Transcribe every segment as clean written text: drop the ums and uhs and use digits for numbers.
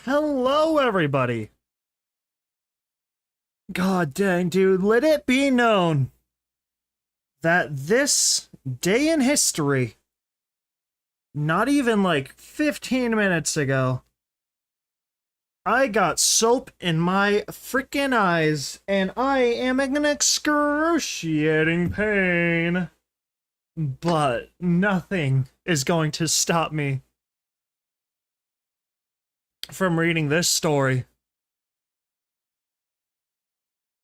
Hello, everybody. God dang, dude, let it be known that this day in history, not even like 15 minutes ago, I got soap in my freaking eyes, and I am in excruciating pain. But nothing is going to stop me from reading this story.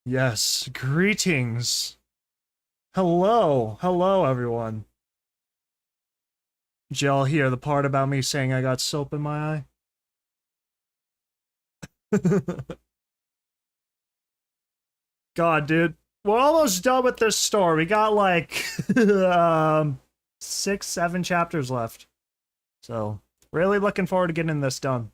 Yes, greetings. Hello everyone. Did y'all hear the part about me saying I got soap in my eye? God, dude. We're almost done with this story. We got like 6, 7 chapters left. So, really looking forward to getting this done.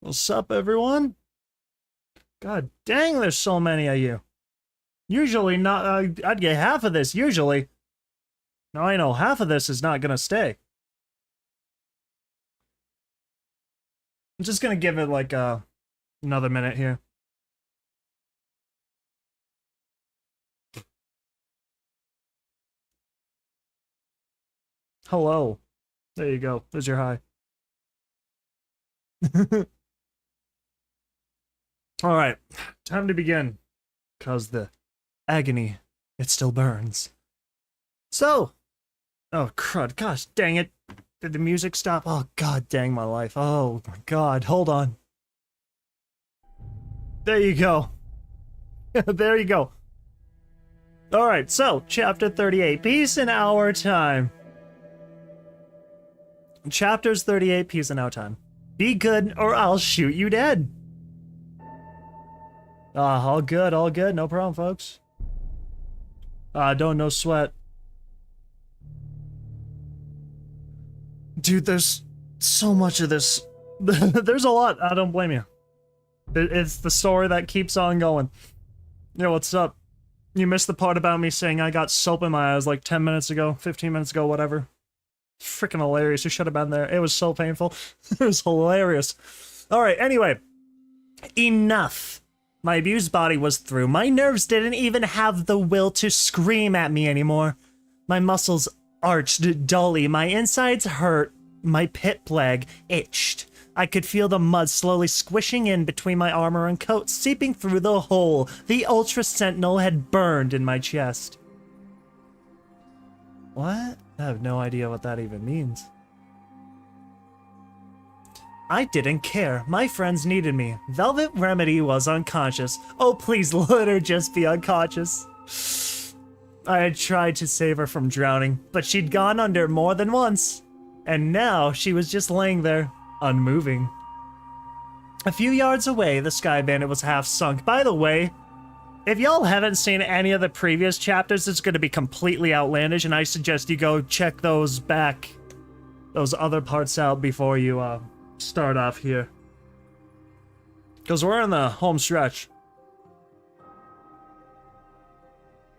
What's up, everyone? God dang, there's so many of you. Usually not, I'd get half of this, usually. Now I know half of this is not gonna stay. I'm just gonna give it like another minute here. Hello. There you go. There's your hi. Alright, time to begin. Cause the agony, it still burns. So, oh crud, gosh dang it. Did the music stop? Oh god dang my life. Oh my god, hold on. There you go. There you go. Alright, so, chapter 38, Peace in Our Time. Chapters 38, Peace in Our Time. Be good or I'll shoot you dead. All good, no problem, folks. No sweat. Dude, there's so much of this. There's a lot, I don't blame you. It's the story that keeps on going. Yo, what's up? You missed the part about me saying I got soap in my eyes like 10 minutes ago, 15 minutes ago, whatever. Freaking hilarious, you should have been there. It was so painful. It was hilarious. Alright, anyway. Enough. My abused body was through. My nerves didn't even have the will to scream at me anymore. My muscles arched dully, my insides hurt, my pit plague itched. I could feel the mud slowly squishing in between my armor and coat, seeping through the hole the Ultra Sentinel had burned in my chest. What? I have no idea what that even means. I didn't care. My friends needed me. Velvet Remedy was unconscious. Oh, please let her just be unconscious. I had tried to save her from drowning, but she'd gone under more than once. And now she was just laying there, unmoving. A few yards away, the Sky Bandit was half sunk. By the way, if y'all haven't seen any of the previous chapters, it's going to be completely outlandish, and I suggest you go check those other parts out before you, start off here. Because we're in the home stretch.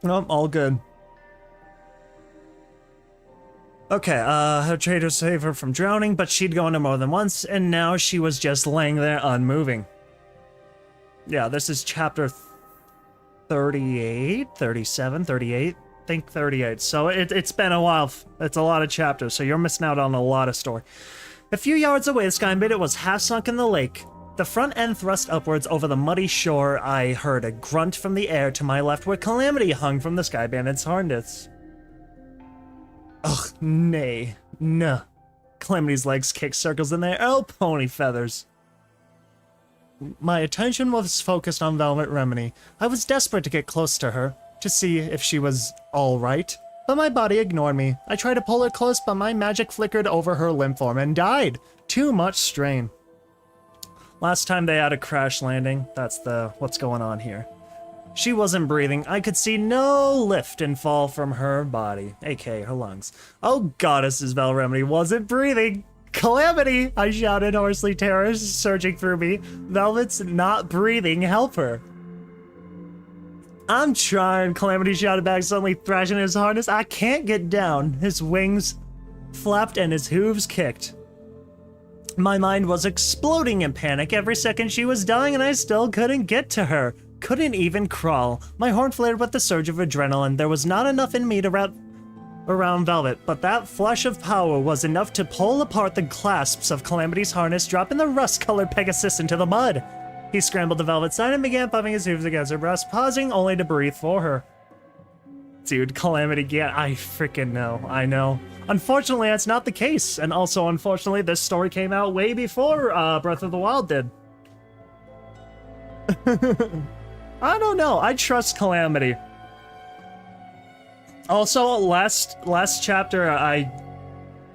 Nope, all good. Okay, her trader saved her from drowning, but she'd gone to more than once, and now she was just laying there unmoving. Yeah, this is chapter 38, 37, 38? I think 38. So it's been a while. It's a lot of chapters, so you're missing out on a lot of story. A few yards away, the Sky Bandit was half sunk in the lake. The front end thrust upwards over the muddy shore. I heard a grunt from the air to my left where Calamity hung from the Sky Bandit's harness. Ugh, nay. Nuh. Calamity's legs kicked circles in the air. Oh, pony feathers. My attention was focused on Velvet Remedy. I was desperate to get close to her, to see if she was alright. But my body ignored me. I tried to pull her close, but my magic flickered over her limb form and died. Too much strain. Last time they had a crash landing. That's what's going on here. She wasn't breathing. I could see no lift and fall from her body, aka her lungs. Oh, goddesses, Velvet Remedy wasn't breathing. Calamity! I shouted hoarsely, terror surging through me. Velvet's not breathing. Help her. I'm trying, Calamity shouted back, suddenly thrashing his harness. I can't get down. His wings flapped and his hooves kicked. My mind was exploding in panic. Every second she was dying and I still couldn't get to her. Couldn't even crawl. My horn flared with the surge of adrenaline. There was not enough in me to wrap around Velvet, but that flash of power was enough to pull apart the clasps of Calamity's harness, dropping the rust-colored Pegasus into the mud. He scrambled to Velvet's side and began pumping his hooves against her breast, pausing only to breathe for her. Dude, Calamity, yeah, I freaking know. I know. Unfortunately, that's not the case. And also, unfortunately, this story came out way before Breath of the Wild did. I don't know. I trust Calamity. Also, last chapter, I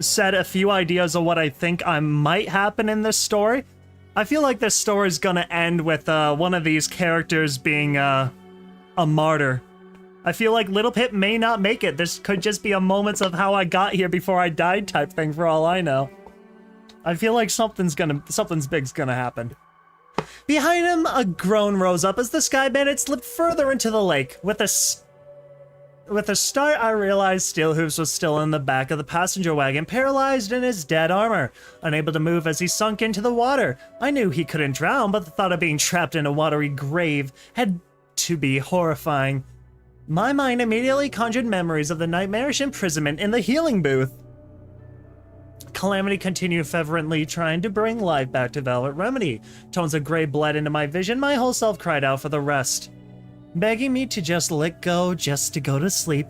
said a few ideas of what I think might happen in this story. I feel like this story is gonna end with one of these characters being a martyr. I feel like Little Pip may not make it. This could just be a moments of how I got here before I died type thing for all I know. I feel like something big's gonna happen. Behind him, a groan rose up as the Sky Bandit slipped further into the lake. With a start, I realized Steelhooves was still in the back of the passenger wagon, paralyzed in his dead armor, unable to move as he sunk into the water. I knew he couldn't drown, but the thought of being trapped in a watery grave had to be horrifying. My mind immediately conjured memories of the nightmarish imprisonment in the healing booth. Calamity continued fervently trying to bring life back to Velvet Remedy. Tones of gray bled into my vision, my whole self cried out for the rest, begging me to just let go, just to go to sleep.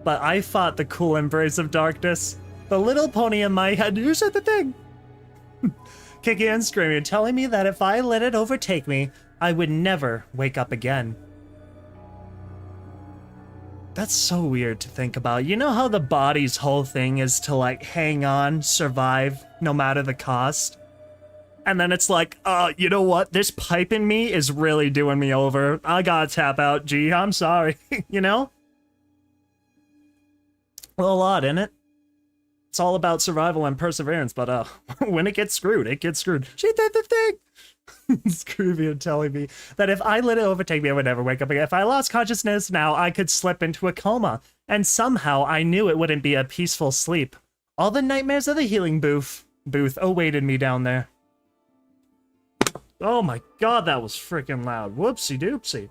But I fought the cool embrace of darkness. The little pony in my head, you said the thing! Kicking and screaming, telling me that if I let it overtake me, I would never wake up again. That's so weird to think about. You know how the body's whole thing is to, like, hang on, survive, no matter the cost? And then it's like, you know what? This pipe in me is really doing me over. I gotta tap out, gee, I'm sorry. You know? Well, a lot, isn't it? It's all about survival and perseverance, but when it gets screwed, it gets screwed. She did the thing! Scrooby and telling me that if I let it overtake me, I would never wake up again. If I lost consciousness now, I could slip into a coma. And somehow I knew it wouldn't be a peaceful sleep. All the nightmares of the healing booth awaited me down there. Oh my god, that was freaking loud. Whoopsie doopsie.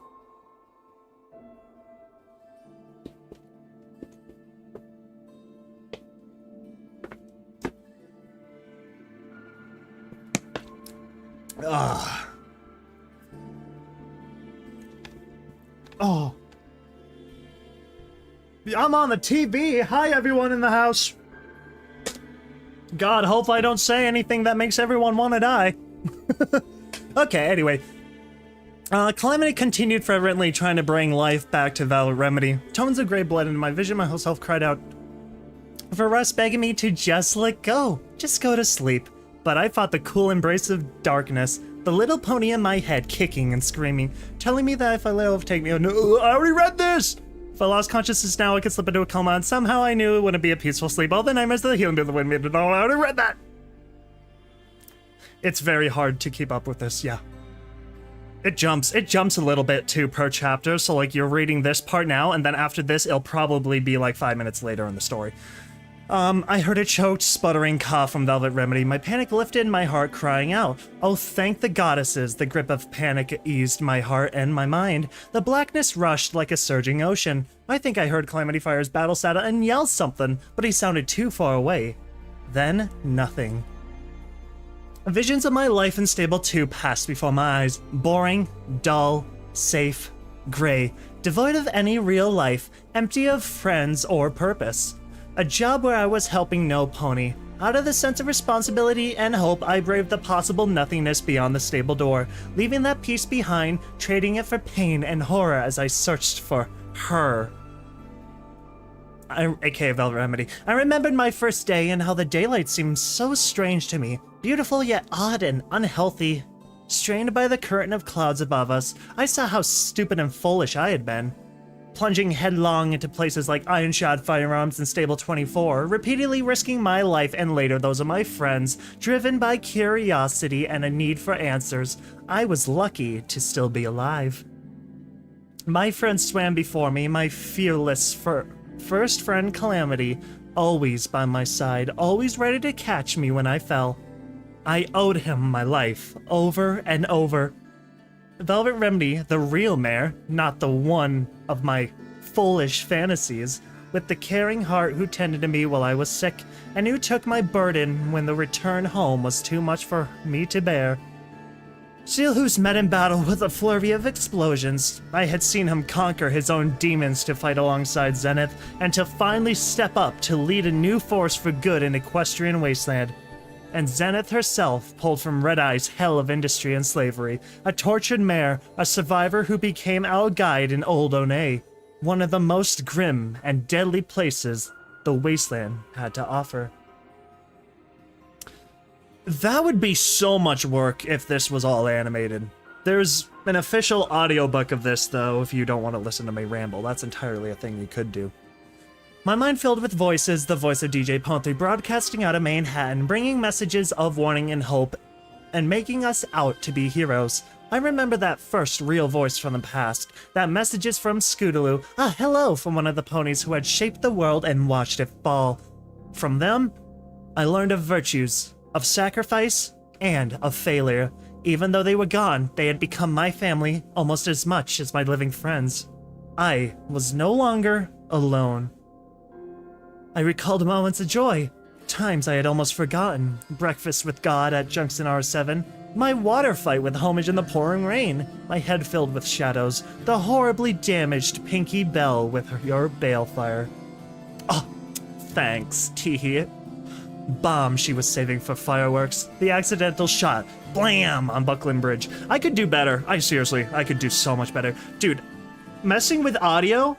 Ugh. Oh. I'm on the TV. Hi, everyone in the house. God, hope I don't say anything that makes everyone want to die. Okay, anyway. Calamity continued fervently trying to bring life back to Velvet Remedy. Tones of gray bled into my vision. My whole self cried out for rest, begging me to just let go. Just go to sleep. But I fought the cool embrace of darkness, the little pony in my head kicking and screaming, telling me that if I let it overtake me, oh no, I already read this! If I lost consciousness now, I could slip into a coma, and somehow I knew it wouldn't be a peaceful sleep. All the nightmares of the healing booth would win me, but I already read that! It's very hard to keep up with this, yeah. It jumps a little bit too per chapter, so like you're reading this part now, and then after this, it'll probably be like 5 minutes later in the story. I heard a choked, sputtering cough from Velvet Remedy. My panic lifted, my heart crying out. Oh, thank the goddesses. The grip of panic eased my heart and my mind. The blackness rushed like a surging ocean. I think I heard Calamity Fire's battle saddle and yell something, but he sounded too far away. Then, nothing. Visions of my life in Stable 2 passed before my eyes. Boring, dull, safe, gray, devoid of any real life, empty of friends or purpose. A job where I was helping no pony. Out of the sense of responsibility and hope, I braved the possible nothingness beyond the stable door, leaving that peace behind, trading it for pain and horror as I searched for her. aka Velvet Remedy. I remembered my first day and how the daylight seemed so strange to me, beautiful yet odd and unhealthy. Strained by the curtain of clouds above us, I saw how stupid and foolish I had been. Plunging headlong into places like Ironshod Firearms and Stable 24, repeatedly risking my life and later those of my friends, driven by curiosity and a need for answers, I was lucky to still be alive. My friend swam before me, my fearless first friend Calamity, always by my side, always ready to catch me when I fell. I owed him my life, over and over. Velvet Remedy, the real mare, not the one of my foolish fantasies, with the caring heart who tended to me while I was sick, and who took my burden when the return home was too much for me to bear. Seal who's met in battle with a flurry of explosions. I had seen him conquer his own demons to fight alongside Zenith, and to finally step up to lead a new force for good in Equestrian Wasteland. And Zenith herself pulled from Red Eye's hell of industry and slavery, a tortured mare, a survivor who became our guide in Old Onay, one of the most grim and deadly places the Wasteland had to offer. That would be so much work if this was all animated. There's an official audiobook of this, though, if you don't want to listen to me ramble. That's entirely a thing you could do. My mind filled with voices, the voice of DJ Ponthry broadcasting out of Manhattan, bringing messages of warning and hope, and making us out to be heroes. I remember that first real voice from the past, that messages from Scootaloo, a hello from one of the ponies who had shaped the world and watched it fall. From them, I learned of virtues, of sacrifice, and of failure. Even though they were gone, they had become my family almost as much as my living friends. I was no longer alone. I recalled moments of joy, times I had almost forgotten. Breakfast with God at Junction R7, my water fight with Homage in the pouring rain, my head filled with shadows, the horribly damaged Pinky Bell with your balefire. Oh, thanks, Teehee. Bomb she was saving for fireworks, the accidental shot, blam, on Buckland Bridge. I could do better. I could do so much better. Dude, messing with audio,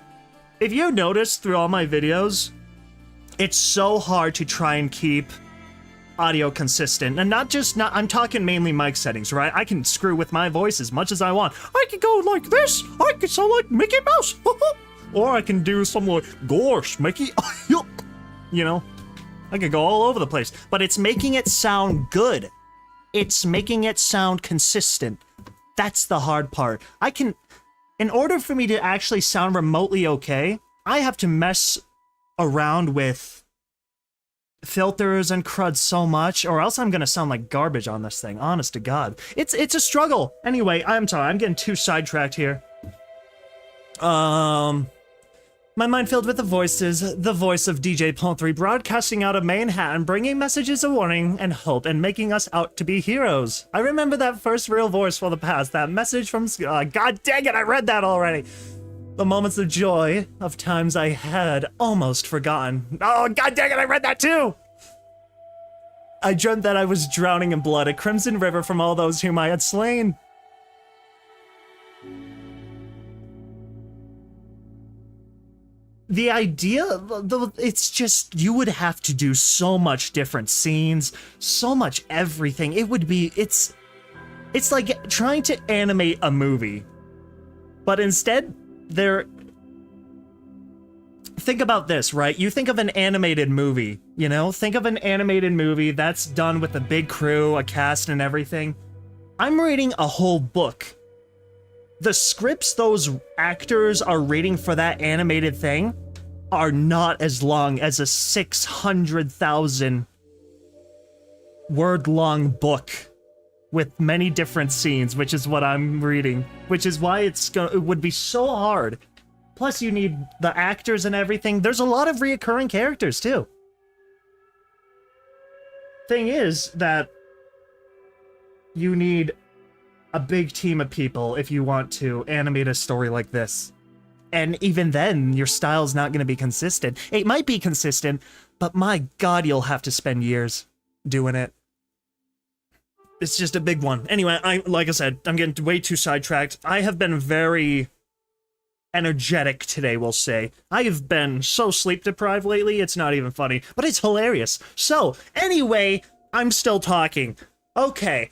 if you notice through all my videos, it's so hard to try and keep audio consistent, and I'm talking mainly mic settings, right? I can screw with my voice as much as I want. I can go like this, I can sound like Mickey Mouse, or I can do some like, gosh, Mickey, you know, I could go all over the place, but it's making it sound good. It's making it sound consistent. That's the hard part. In order for me to actually sound remotely okay, I have to mess around with filters and crud so much, or else I'm gonna sound like garbage on this thing, honest to God. It's a struggle. Anyway, I'm sorry, I'm getting too sidetracked here. My mind filled with the voices, the voice of DJ Ponthry broadcasting out of Manhattan, bringing messages of warning and hope and making us out to be heroes. I remember that first real voice for the past, that message from, God dang it, I read that already. The moments of joy of times I had almost forgotten. Oh, god dang it, I read that too! I dreamt that I was drowning in blood, a crimson river from all those whom I had slain. The idea, it's just, you would have to do so much different scenes, so much everything. It would be, it's like trying to animate a movie, but instead, think about this, right? You think of an animated movie, you know? Think of an animated movie that's done with a big crew, a cast, and everything. I'm reading a whole book. The scripts those actors are reading for that animated thing are not as long as a 600,000 word long book with many different scenes, which is what I'm reading, which is why it would be so hard. Plus you need the actors and everything. There's a lot of reoccurring characters too. Thing is that you need a big team of people if you want to animate a story like this. And even then, your style's not going to be consistent. It might be consistent, but my god, you'll have to spend years doing it. It's just a big one. Anyway, like I said, I'm getting way too sidetracked. I have been very energetic today, we'll say. I have been so sleep-deprived lately, it's not even funny, but it's hilarious. So, anyway, I'm still talking. Okay.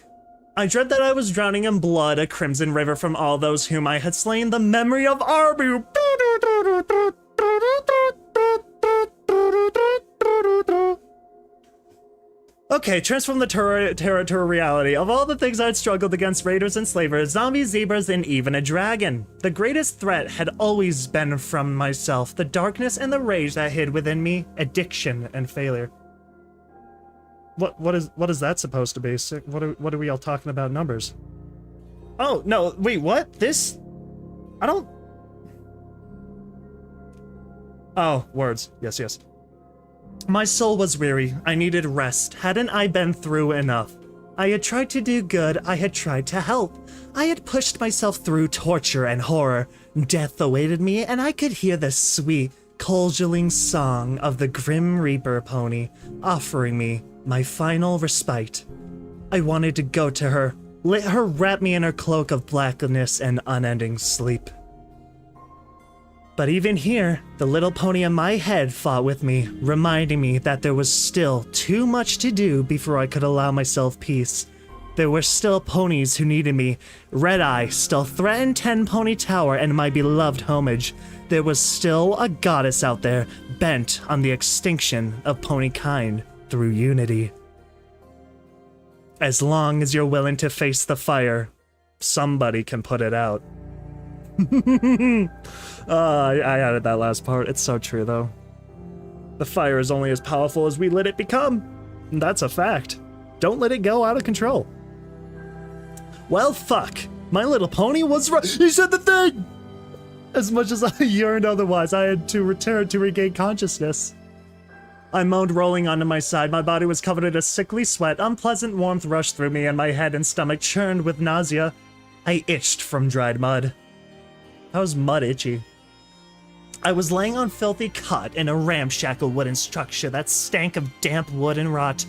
I dread that I was drowning in blood, a crimson river from all those whom I had slain, the memory of Arbu. Okay, transform the terror to a reality. Of all the things I'd struggled against, raiders and slavers, zombies, zebras, and even a dragon. The greatest threat had always been from myself, the darkness and the rage that hid within me, addiction and failure. What is that supposed to be? What are we all talking about numbers? Oh, no, wait, what? This? I don't... Oh, words. Yes, yes. My soul was weary. I needed rest. Hadn't I been through enough? I had tried to do good. I had tried to help. I had pushed myself through torture and horror. Death awaited me, and I could hear the sweet, cajoling song of the Grim Reaper pony, offering me my final respite. I wanted to go to her, let her wrap me in her cloak of blackness and unending sleep. But even here, the little pony in my head fought with me, reminding me that there was still too much to do before I could allow myself peace. There were still ponies who needed me. Red Eye still threatened 10 Pony Tower and my beloved homage. There was still a goddess out there, bent on the extinction of pony kind through unity. As long as you're willing to face the fire, somebody can put it out. I added that last part. It's so true, though. The fire is only as powerful as we let it become. That's a fact. Don't let it go out of control. Well, fuck. My little pony was right. He said the thing! As much as I yearned otherwise, I had to return to regain consciousness. I moaned, rolling onto my side. My body was covered in a sickly sweat. Unpleasant warmth rushed through me, and my head and stomach churned with nausea. I itched from dried mud. How was mud itchy? I was laying on filthy Kkat in a ramshackle wooden structure that stank of damp wood and rot.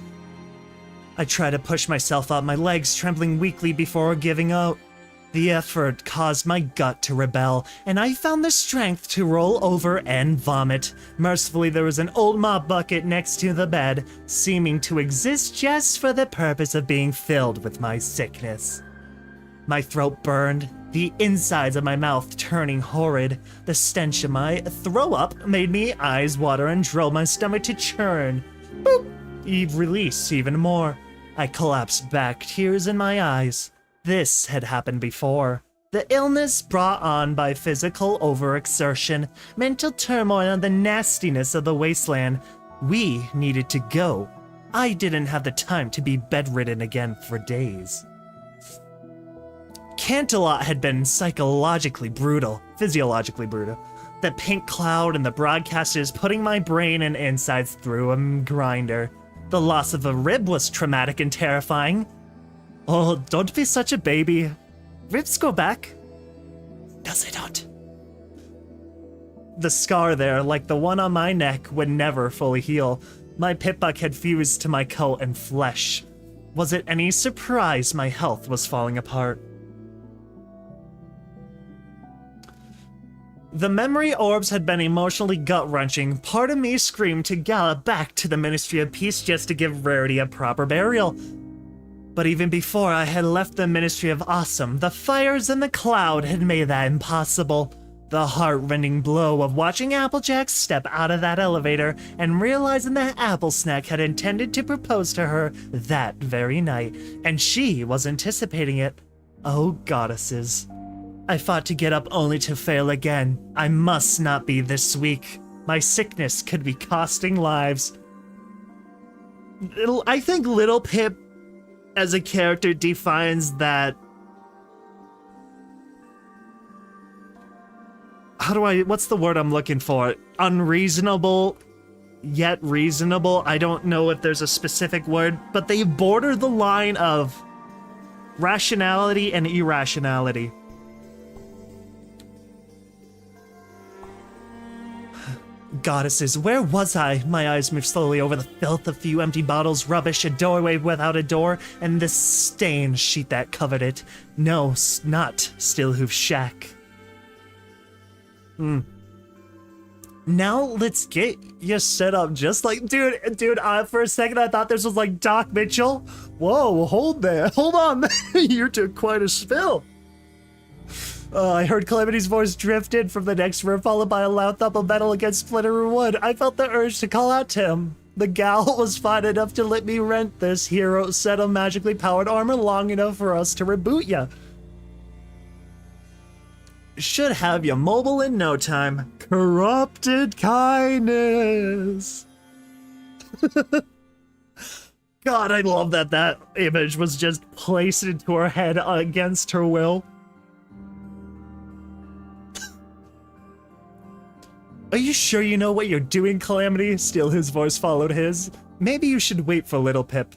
I tried to push myself up, my legs trembling weakly before giving out. The effort caused my gut to rebel, and I found the strength to roll over and vomit. Mercifully, there was an old mop bucket next to the bed, seeming to exist just for the purpose of being filled with my sickness. My throat burned, the insides of my mouth turning horrid. The stench of my throw-up made me eyes water and drove my stomach to churn. Boop! Release even more. I collapsed back, tears in my eyes. This had happened before. The illness brought on by physical overexertion, mental turmoil, and the nastiness of the wasteland. We needed to go. I didn't have the time to be bedridden again for days. Cantalot had been physiologically brutal. The pink cloud and the broadcasters putting my brain and insides through a grinder. The loss of a rib was traumatic and terrifying. Oh, don't be such a baby. Ribs go back. No, they don't. The scar there, like the one on my neck, would never fully heal. My pitbuck had fused to my coat and flesh. Was it any surprise my health was falling apart? The memory orbs had been emotionally gut-wrenching. Part of me screamed to gallop back to the Ministry of Peace just to give Rarity a proper burial. But even before I had left the Ministry of Awesome, the fires in the cloud had made that impossible. The heart-rending blow of watching Applejack step out of that elevator and realizing that Apple Snack had intended to propose to her that very night, and she was anticipating it. Oh, goddesses. I fought to get up only to fail again. I must not be this weak. My sickness could be costing lives. I think Little Pip as a character defines that... what's the word I'm looking for? Unreasonable, yet reasonable. I don't know if there's a specific word, but they border the line of rationality and irrationality. Goddesses, where was I? My eyes moved slowly over the filth, a few empty bottles, rubbish, a doorway without a door, and this stained sheet that covered it. No, not Stillhoof Shack. Now let's get you set up just like... Dude, for a second I thought this was like Doc Mitchell. Whoa, hold on, you took quite a spill. I heard Calamity's voice drift in from the next room, followed by a loud thump of metal against splintered wood. I felt the urge to call out to him. The gal was fine enough to let me rent this hero set of magically powered armor long enough for us to reboot ya. Should have you mobile in no time. Corrupted kindness. God, I love that that image was just placed into her head against her will. Are you sure you know what you're doing, Calamity? Still his voice followed his. Maybe you should wait for Little Pip.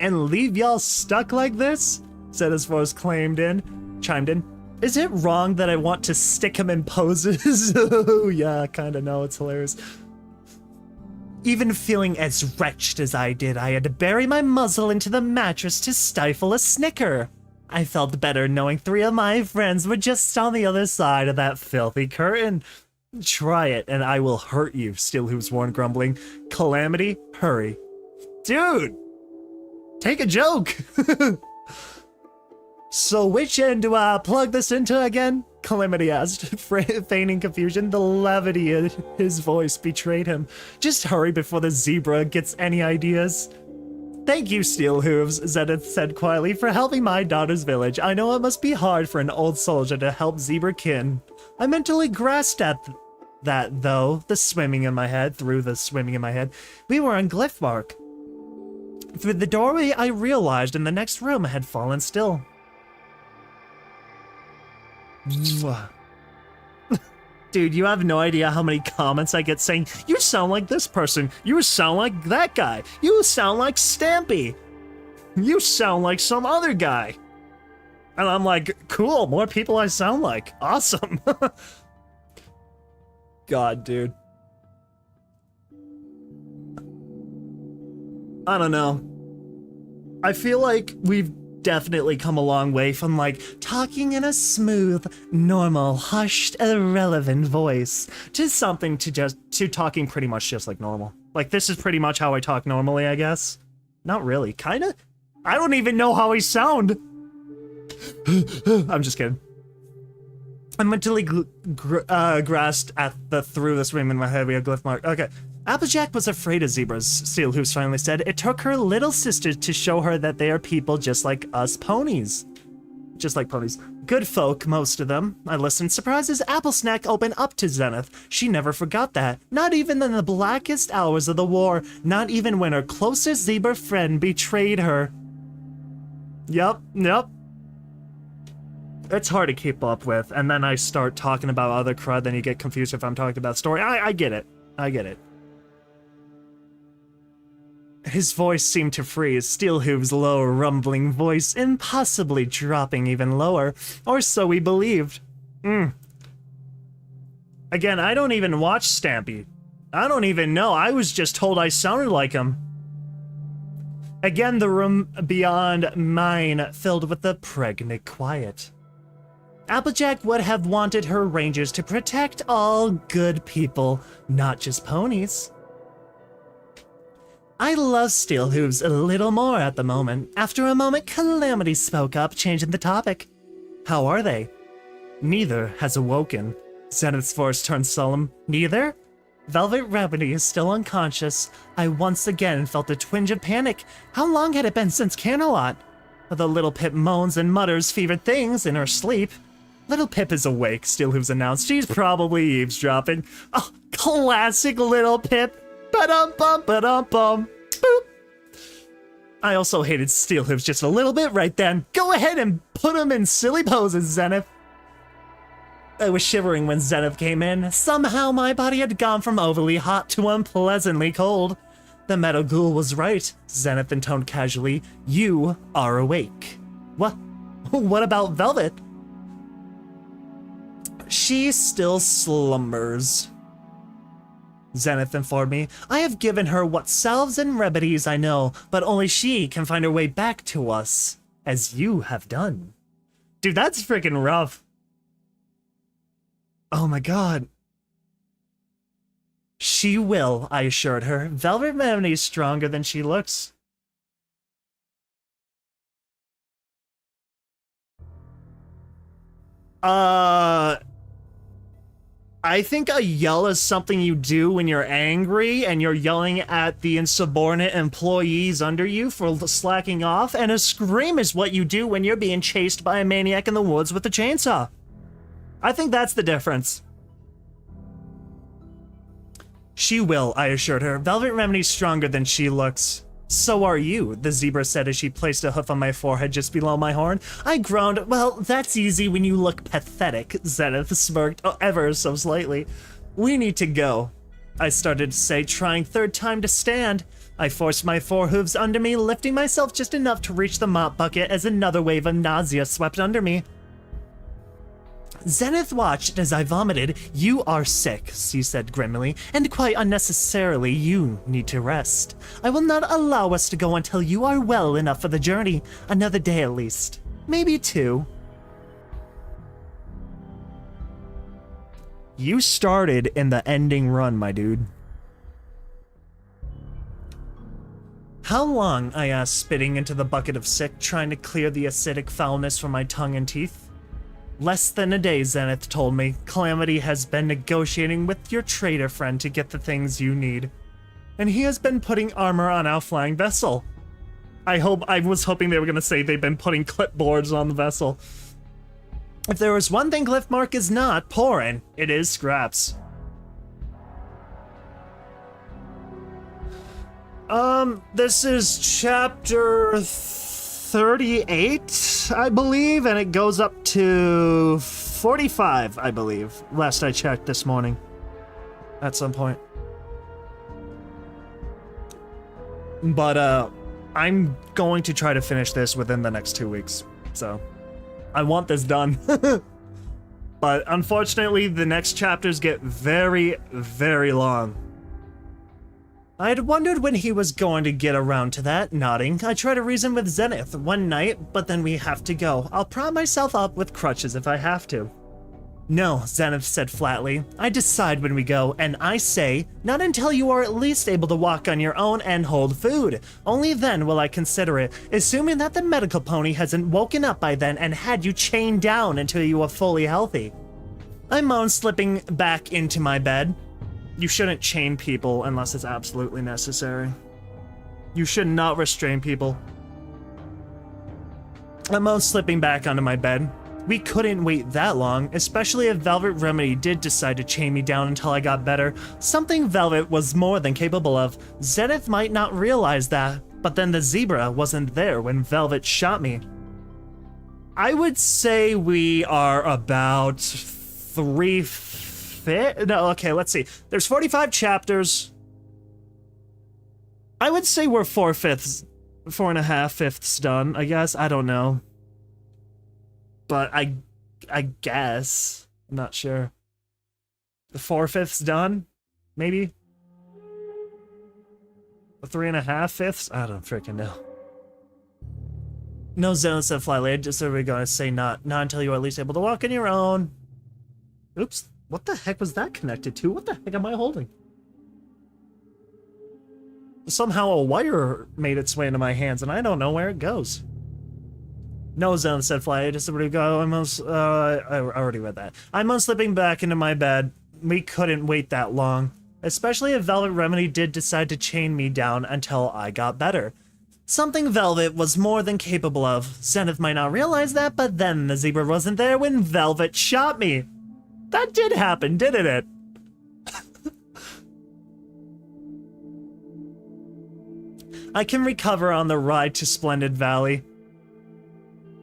And leave y'all stuck like this? Said his voice chimed in. Is it wrong that I want to stick him in poses? Oh yeah, kinda know, it's hilarious. Even feeling as wretched as I did, I had to bury my muzzle into the mattress to stifle a snicker. I felt better knowing 3 of my friends were just on the other side of that filthy curtain. Try it, and I will hurt you, Still Who's Worn grumbling. Calamity, hurry. Dude! Take a joke! So which end do I plug this into again? Calamity asked, feigning confusion. The levity in his voice betrayed him. Just hurry before the zebra gets any ideas. Thank you, Steel Hooves, Zenith said quietly, for helping my daughter's village. I know it must be hard for an old soldier to help zebra kin. I mentally grasped at that, though, through the swimming in my head. We were on Glyphmark. Through the doorway, I realized in the next room had fallen still. Dude, you have no idea how many comments I get saying, you sound like this person, you sound like that guy, you sound like Stampy, you sound like some other guy. And I'm like, cool, more people I sound like. Awesome. God, dude. I don't know. I feel like we've definitely come a long way from like talking in a smooth, normal, hushed, irrelevant voice to something to talking pretty much just like normal. Like this is pretty much how I talk normally, I guess. Not really, kinda. I don't even know how I sound. I'm just kidding. I mentally grasped at the through this ring in my head. We have Glyphmark. Okay. Applejack was afraid of zebras, Steel Hooves finally said. It took her little sister to show her that they are people just like us ponies. Just like ponies. Good folk, most of them. I listened, surprised as Apple Snack opened up to Zenith. She never forgot that. Not even in the blackest hours of the war. Not even when her closest zebra friend betrayed her. Yep. It's hard to keep up with, and then I start talking about other crud, then you get confused if I'm talking about story. I get it. His voice seemed to freeze, Steel Hooves' low, rumbling voice impossibly dropping even lower, or so we believed. Again, I don't even watch Stampy. I don't even know, I was just told I sounded like him. Again, the room beyond mine filled with the pregnant quiet. Applejack would have wanted her rangers to protect all good people, not just ponies. I love Steel Hooves a little more at the moment. After a moment, Calamity spoke up, changing the topic. How are they? Neither has awoken. Zenith's voice turned solemn. Neither? Velvet Remedy is still unconscious. I once again felt a twinge of panic. How long had it been since Canterlot? The Little Pip moans and mutters fevered things in her sleep. Little Pip is awake, Steel Hooves announced. She's probably eavesdropping. Oh, classic Little Pip. Ba-dum-bum, ba-dum-bum. Boop. I also hated Steel Hooves just a little bit right then. Go ahead and put him in silly poses, Zenith. I was shivering when Zenith came in. Somehow my body had gone from overly hot to unpleasantly cold. The metal ghoul was right, Zenith intoned casually. You are awake. What? What about Velvet? She still slumbers, Zenith informed me. I have given her what salves and remedies I know, but only she can find her way back to us, as you have done. Dude, that's freaking rough. Oh my god. She will, I assured her. Velvet Remedy is stronger than she looks. I think a yell is something you do when you're angry and you're yelling at the insubordinate employees under you for slacking off, and a scream is what you do when you're being chased by a maniac in the woods with a chainsaw. I think that's the difference. She will, I assured her. Velvet Remedy's stronger than she looks. So are you, the zebra said as she placed a hoof on my forehead just below my horn. I groaned. Well, that's easy when you look pathetic, Zenith smirked ever so slightly. We need to go, I started to say, trying third time to stand. I forced my forehooves under me, lifting myself just enough to reach the mop bucket as another wave of nausea swept under me. Zenith watched as I vomited. You are sick, she said grimly, and quite unnecessarily you need to rest. I will not allow us to go until you are well enough for the journey. Another day at least. Maybe 2. You started in the ending run, my dude. How long? I asked, spitting into the bucket of sick, trying to clear the acidic foulness from my tongue and teeth. Less than a day, Zenith told me. Calamity has been negotiating with your trader friend to get the things you need. And he has been putting armor on our flying vessel. I was hoping they were going to say they've been putting clipboards on the vessel. If there was one thing Cliffmark is not pouring, it is scraps. This is chapter 38, I believe, and it goes up to 45, I believe, last I checked this morning, at some point. But, I'm going to try to finish this within the next 2 weeks, so I want this done. But unfortunately, the next chapters get very, very long. I had wondered when he was going to get around to that, nodding. I tried to reason with Zenith one night, but then we have to go. I'll prop myself up with crutches if I have to. No, Zenith said flatly. I decide when we go, and I say, not until you are at least able to walk on your own and hold food. Only then will I consider it, assuming that the medical pony hasn't woken up by then and had you chained down until you are fully healthy. I moaned, slipping back into my bed. You shouldn't chain people unless it's absolutely necessary. You should not restrain people. I moaned, slipping back onto my bed. We couldn't wait that long, especially if Velvet Remedy did decide to chain me down until I got better, something Velvet was more than capable of. Zenith might not realize that, but then the zebra wasn't there when Velvet shot me. I would say we are about 3/5. No, okay, let's see. There's 45 chapters. I would say we're 4.5/5 done, I guess. I don't know. But I guess. I'm not sure. The 4/5 done? Maybe? The 3.5/5? I don't freaking know. No, Zone said flyly. I just are we gonna say not until you're at least able to walk on your own. Oops. What the heck was that connected to? What the heck am I holding? Somehow a wire made its way into my hands, and I don't know where it goes. No, Zone said fly. I just ready to go. I already read that. I'm unslipping back into my bed. We couldn't wait that long. Especially if Velvet Remedy did decide to chain me down until I got better. Something Velvet was more than capable of. Zenith might not realize that, but then the zebra wasn't there when Velvet shot me. That did happen, didn't it? I can recover on the ride to Splendid Valley,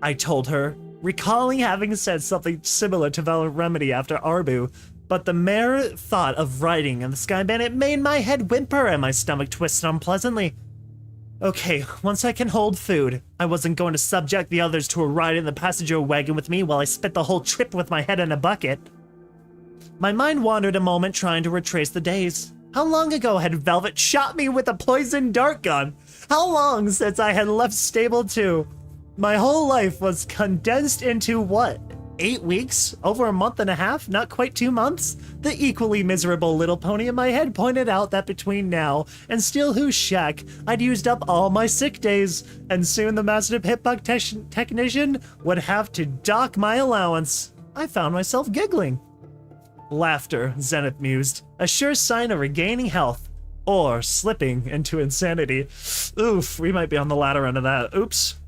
I told her, recalling having said something similar to Velvet Remedy after Arbu, but the mere thought of riding in the Sky Bandit made my head whimper and my stomach twist unpleasantly. Okay, once I can hold food, I wasn't going to subject the others to a ride in the passenger wagon with me while I spent the whole trip with my head in a bucket. My mind wandered a moment trying to retrace the days. How long ago had Velvet shot me with a poison dart gun? How long since I had left Stable 2? My whole life was condensed into what? 8 weeks? Over a month and a half? Not quite 2 months? The equally miserable little pony in my head pointed out that between now and Steel Who's Shack, I'd used up all my sick days, and soon the master hitbug technician would have to dock my allowance. I found myself giggling. Laughter, Zenith mused. A sure sign of regaining health. Or slipping into insanity. Oof, we might be on the latter end of that. Oops.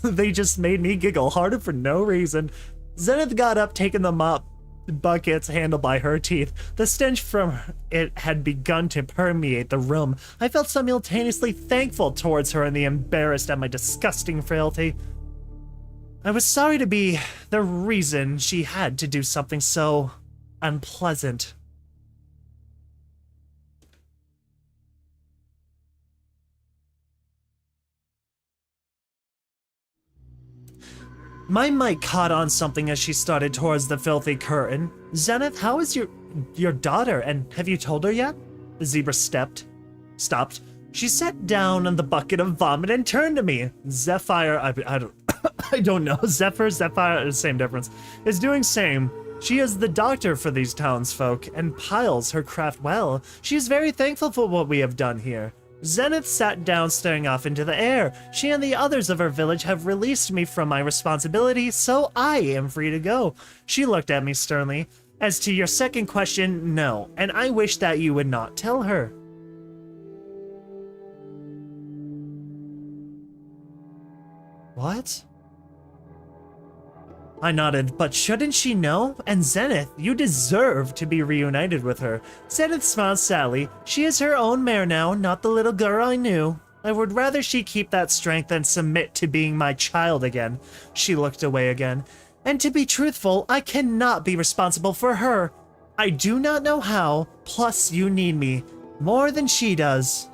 They just made me giggle harder for no reason. Zenith got up, taking the mop bucket's handle by her teeth. The stench from it had begun to permeate the room. I felt simultaneously thankful towards her and embarrassed at my disgusting frailty. I was sorry to be the reason she had to do something so unpleasant. My mic caught on something as she started towards the filthy curtain. Zenith, how is your daughter, and have you told her yet? The zebra stopped. She sat down on the bucket of vomit and turned to me. Zephyr, I don't know. Zephyr, same difference. Is doing same. She is the doctor for these townsfolk and piles her craft well. She is very thankful for what we have done here. Zenith sat down, staring off into the air. She and the others of her village have released me from my responsibility, so I am free to go. She looked at me sternly. As to your second question, no, and I wish that you would not tell her. What? I nodded, but shouldn't she know? And Zenith, you deserve to be reunited with her. Zenith smiled sadly. She is her own mare now, not the little girl I knew. I would rather she keep that strength than submit to being my child again. She looked away again. And to be truthful, I cannot be responsible for her. I do not know how, plus you need me. More than she does.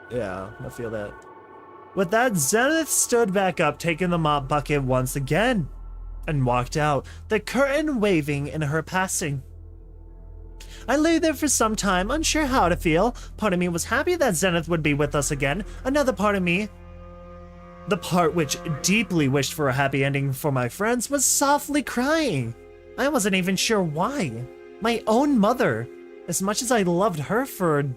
Yeah, I feel that. With that, Zenith stood back up, taking the mop bucket once again, and walked out, the curtain waving in her passing. I lay there for some time, unsure how to feel. Part of me was happy that Zenith would be with us again. Another part of me, the part which deeply wished for a happy ending for my friends, was softly crying. I wasn't even sure why. My own mother, as much as I loved her from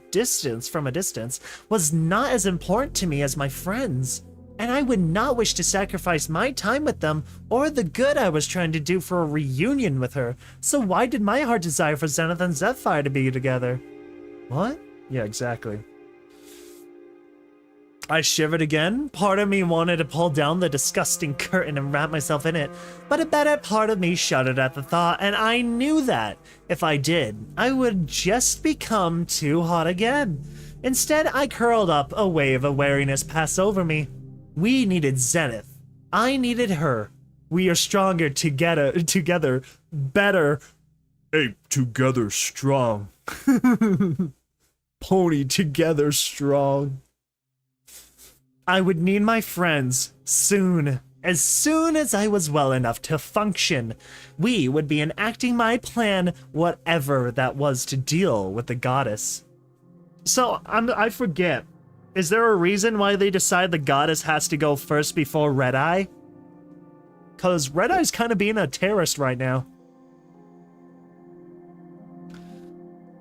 a distance, was not as important to me as my friends. And I would not wish to sacrifice my time with them or the good I was trying to do for a reunion with her. So why did my heart desire for Zenith and Zephyr to be together? What? Yeah, exactly. I shivered again. Part of me wanted to pull down the disgusting curtain and wrap myself in it, but a better part of me shuddered at the thought, and I knew that if I did, I would just become too hot again. Instead, I curled up, a wave of weariness passed over me. We needed Zenith. I needed her. We are stronger together, better. Ape together strong. Pony together strong. I would need my friends soon. As soon as I was well enough to function, we would be enacting my plan, whatever that was, to deal with the goddess. So, I forget. Is there a reason why they decide the goddess has to go first before Red Eye? Because Red Eye's kind of being a terrorist right now.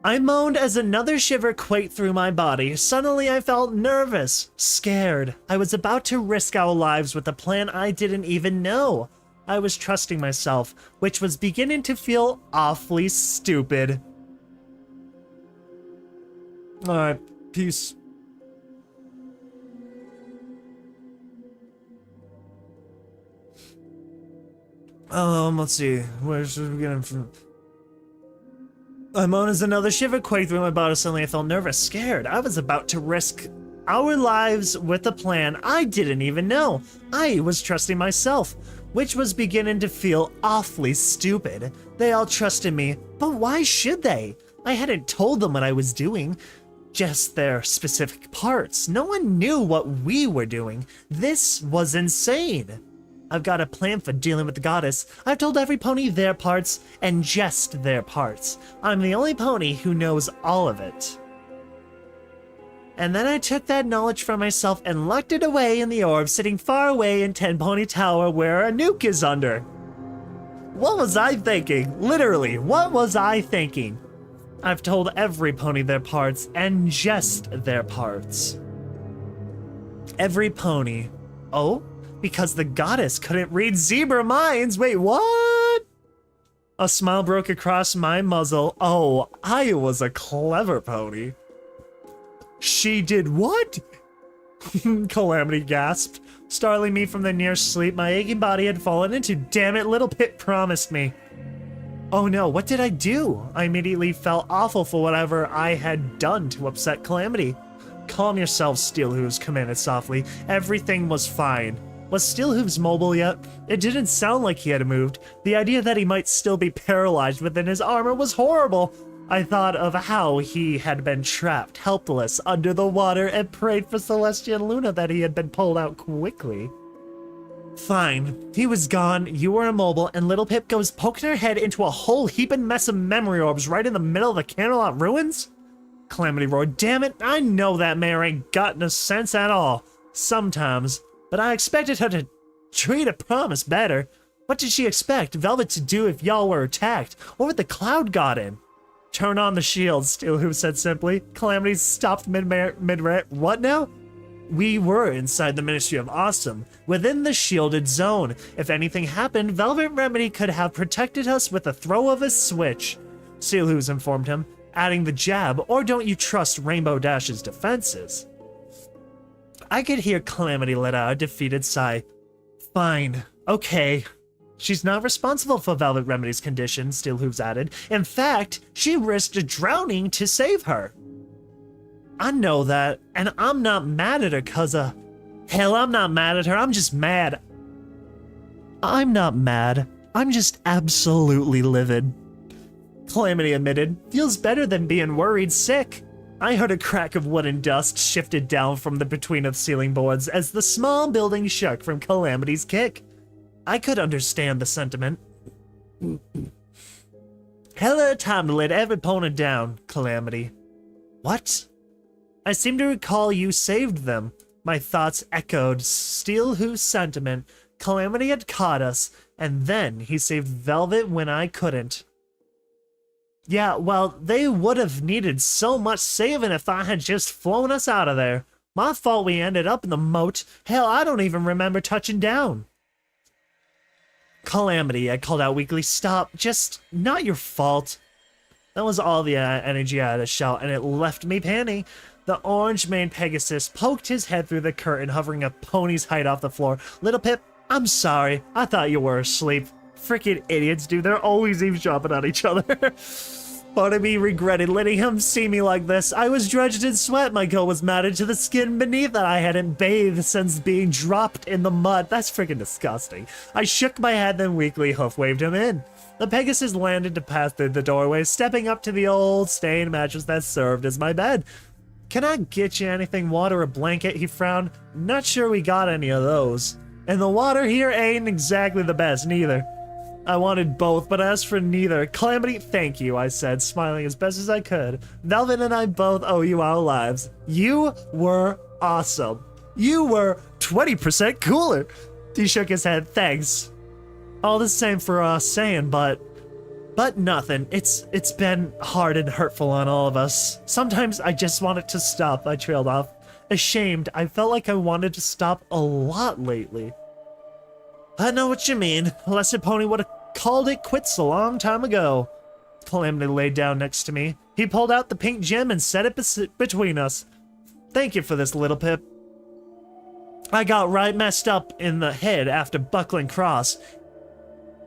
I moaned as another shiver quaked through my body. Suddenly I felt nervous, scared. I was about to risk our lives with a plan I didn't even know. I was trusting myself, which was beginning to feel awfully stupid. Alright, peace. Let's see. Where should we get him from? I moaned as another shiver quaked through my body. Suddenly I felt nervous, scared. I was about to risk our lives with a plan I didn't even know. I was trusting myself, which was beginning to feel awfully stupid. They all trusted me, but why should they? I hadn't told them what I was doing, just their specific parts. No one knew what we were doing. This was insane. I've got a plan for dealing with the goddess. I've told every pony their parts, and just their parts. I'm the only pony who knows all of it. And then I took that knowledge from myself and locked it away in the orb, sitting far away in 10 Pony Tower where a nuke is under. What was I thinking? Literally, what was I thinking? I've told every pony their parts, and just their parts. Every pony. Oh? Because the goddess couldn't read zebra minds. Wait, what? A smile broke across my muzzle. Oh, I was a clever pony. She did what? Calamity gasped, startling me from the near sleep my aching body had fallen into. Damn it, Little Pip promised me. Oh no, what did I do? I immediately felt awful for whatever I had done to upset Calamity. Calm yourself, Steelhooves commanded softly. Everything was fine. Was Steelhooves mobile yet? It didn't sound like he had moved. The idea that he might still be paralyzed within his armor was horrible. I thought of how he had been trapped, helpless, under the water, and prayed for Celestia and Luna that he had been pulled out quickly. Fine. He was gone, you were immobile, and Little Pip goes poking her head into a whole heaping mess of memory orbs right in the middle of the Canterlot ruins? Calamity roared, damn it, I know that mare ain't got no sense at all. Sometimes. But I expected her to treat a promise better. What did she expect Velvet to do if y'all were attacked? What would the cloud got in? Turn on the shield, Steelhooves said simply. Calamity stopped mid-rant. What now? We were inside the Ministry of Awesome, within the shielded zone. If anything happened, Velvet Remedy could have protected us with a throw of a switch. Steelhooves informed him, adding the jab, or don't you trust Rainbow Dash's defenses? I could hear Calamity let out a defeated sigh. Fine. Okay. She's not responsible for Velvet Remedy's condition, Steelhooves added. In fact, she risked drowning to save her. I know that, and I'm not mad at her cause hell, I'm not mad at her, I'm just mad. I'm not mad. I'm just absolutely livid. Calamity admitted, feels better than being worried sick. I heard a crack of wooden dust shifted down from the between of ceiling boards as the small building shook from Calamity's kick. I could understand the sentiment. Hella time to let every pony down, Calamity. What? I seem to recall you saved them. My thoughts echoed Steelhooves' sentiment. Calamity had caught us, and then he saved Velvet when I couldn't. Yeah, well, they would have needed so much saving if I had just flown us out of there. My fault we ended up in the moat. Hell, I don't even remember touching down. Calamity, I called out weakly. Stop. Just not your fault. That was all the energy I had to shout, and it left me panting. The orange-maned Pegasus poked his head through the curtain, hovering a pony's height off the floor. Little Pip, I'm sorry. I thought you were asleep. Freaking idiots, dude. They're always eavesdropping on each other. Part of me regretted letting him see me like this. I was drenched in sweat. My coat was matted to the skin beneath that I hadn't bathed since being dropped in the mud. That's freaking disgusting. I shook my head, then weakly hoof-waved him in. The Pegasus landed to pass through the doorway, stepping up to the old stained mattress that served as my bed. Can I get you anything, water or blanket? He frowned. Not sure we got any of those. And the water here ain't exactly the best, neither. I wanted both, but as for neither, Calamity, thank you, I said, smiling as best as I could. Velvet and I both owe you our lives. You were awesome. You were 20% cooler. He shook his head, thanks. All the same for saying, but nothing. It's been hard and hurtful on all of us. Sometimes I just want it to stop, I trailed off. Ashamed, I felt like I wanted to stop a lot lately. I know what you mean. Blessed Pony would have called it quits a long time ago. Calamity laid down next to me. He pulled out the pink gem and set it between us. Thank you for this, Little Pip. I got right messed up in the head after Buckling Cross.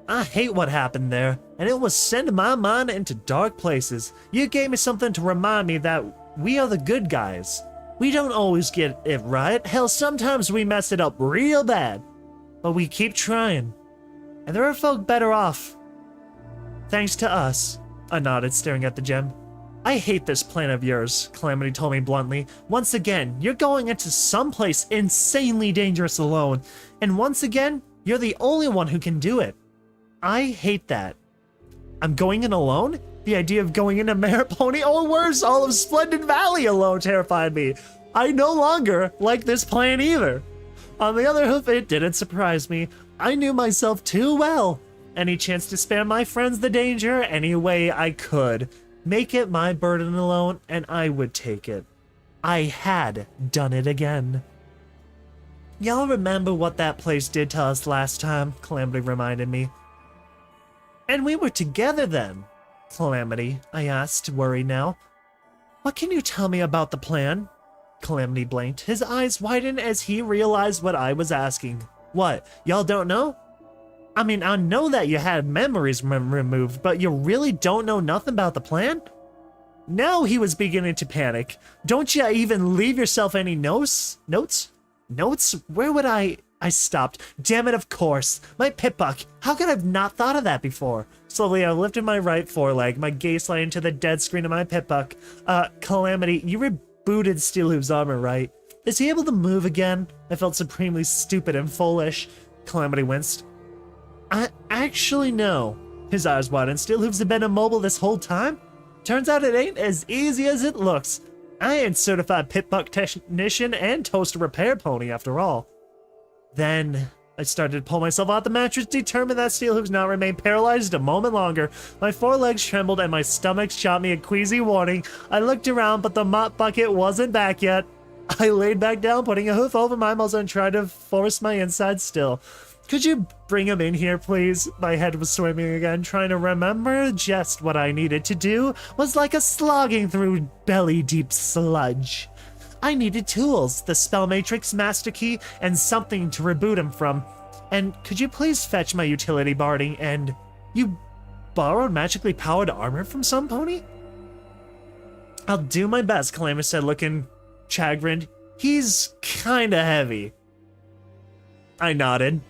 I hate what happened there, and it was sending my mind into dark places. You gave me something to remind me that we are the good guys. We don't always get it right. Hell, sometimes we mess it up real bad. But we keep trying. And there are folk better off. Thanks to us. I nodded, staring at the gem. I hate this plan of yours, Calamity told me bluntly. Once again, you're going into someplace insanely dangerous alone. And once again, you're the only one who can do it. I hate that. I'm going in alone? The idea of going into Mare Pony, or worse, all of Splendid Valley alone terrified me. I no longer like this plan either. On the other hand, it didn't surprise me. I knew myself too well. Any chance to spare my friends the danger any way I could. Make it my burden alone, and I would take it. I had done it again. Y'all remember what that place did to us last time? Calamity reminded me. And we were together then. Calamity, I asked, worried now. What can you tell me about the plan? Calamity blinked. His eyes widened as he realized what I was asking. What, y'all don't know? I mean, I know that you had memories removed, but you really don't know nothing about the plan? Now he was beginning to panic. Don't you even leave yourself any notes? Notes? Notes? Where would I stopped. Damn it, of course. My pitbuck. How could I have not thought of that before? Slowly, I lifted my right foreleg, my gaze slid into the dead screen of my pitbuck. Calamity, you rebooted Steelhoof's armor, right? Is he able to move again? I felt supremely stupid and foolish. Calamity winced. Actually, no. His eyes widened. Steelhoof's have been immobile this whole time? Turns out it ain't as easy as it looks. I ain't certified pitbuck technician and toaster repair pony after all. Then I started to pull myself out the mattress, determined that Steelhoof's not remain paralyzed a moment longer. My forelegs trembled and my stomach shot me a queasy warning. I looked around, but the mop bucket wasn't back yet. I laid back down, putting a hoof over my muzzle and tried to force my inside still. Could you bring him in here, please? My head was swimming again, trying to remember just what I needed to do was like a slogging through belly-deep sludge. I needed tools, the spell matrix, master key, and something to reboot him from. And could you please fetch my utility barding and... You borrowed magically powered armor from some pony? I'll do my best, Calamity said, looking chagrined. He's kinda heavy. I nodded,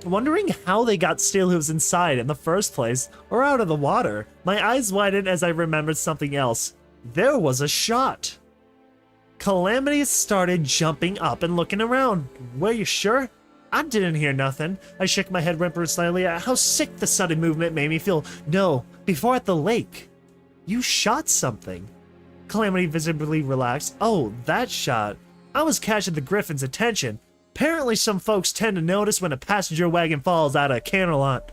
wondering how they got Steelhooves inside in the first place, or out of the water. My eyes widened as I remembered something else. There was a shot. Calamity started jumping up and looking around. Were you sure? I didn't hear nothing. I shook my head, whimpering slightly at how sick the sudden movement made me feel. No, before at the lake. You shot something. Calamity visibly relaxed. Oh, that shot. I was catching the Griffin's attention. Apparently some folks tend to notice when a passenger wagon falls out of a canal lot.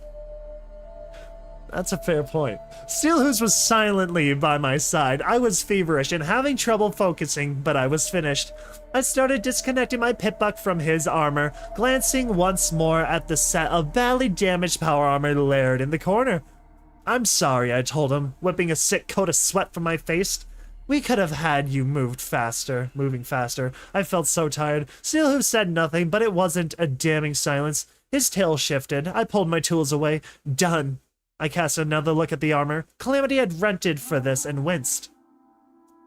That's a fair point. Steelhooves was silently by my side. I was feverish and having trouble focusing, but I was finished. I started disconnecting my pitbuck from his armor, glancing once more at the set of badly damaged power armor layered in the corner. I'm sorry, I told him, whipping a sick coat of sweat from my face. We could have had you moving faster. I felt so tired. Steelhooves said nothing, but it wasn't a damning silence. His tail shifted. I pulled my tools away. Done. I cast another look at the armor. Calamity had rented for this and winced.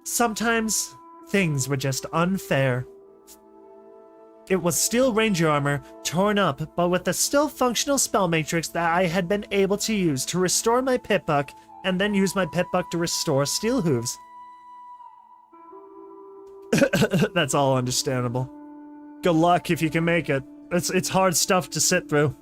Sometimes, things were just unfair. It was steel ranger armor, torn up, but with the still functional spell matrix that I had been able to use to restore my pitbuck, and then use my pitbuck to restore Steelhooves. That's all understandable. Good luck if you can make it. It's hard stuff to sit through.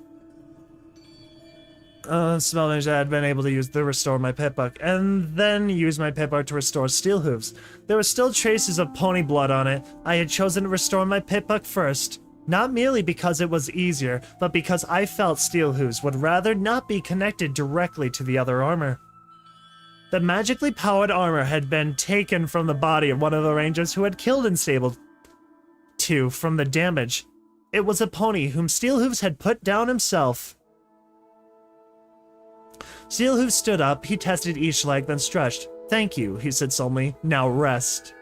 Spell mage I had been able to use to restore my pitbuck, and then use my pitbuck to restore Steelhooves. There were still traces of pony blood on it. I had chosen to restore my pitbuck first, not merely because it was easier, but because I felt Steelhooves would rather not be connected directly to the other armor. The magically powered armor had been taken from the body of one of the rangers who had killed and stabled 2 from the damage. It was a pony whom Steelhooves had put down himself. Steelhooves stood up, he tested each leg, then stretched. Thank you, he said solemnly. Now rest.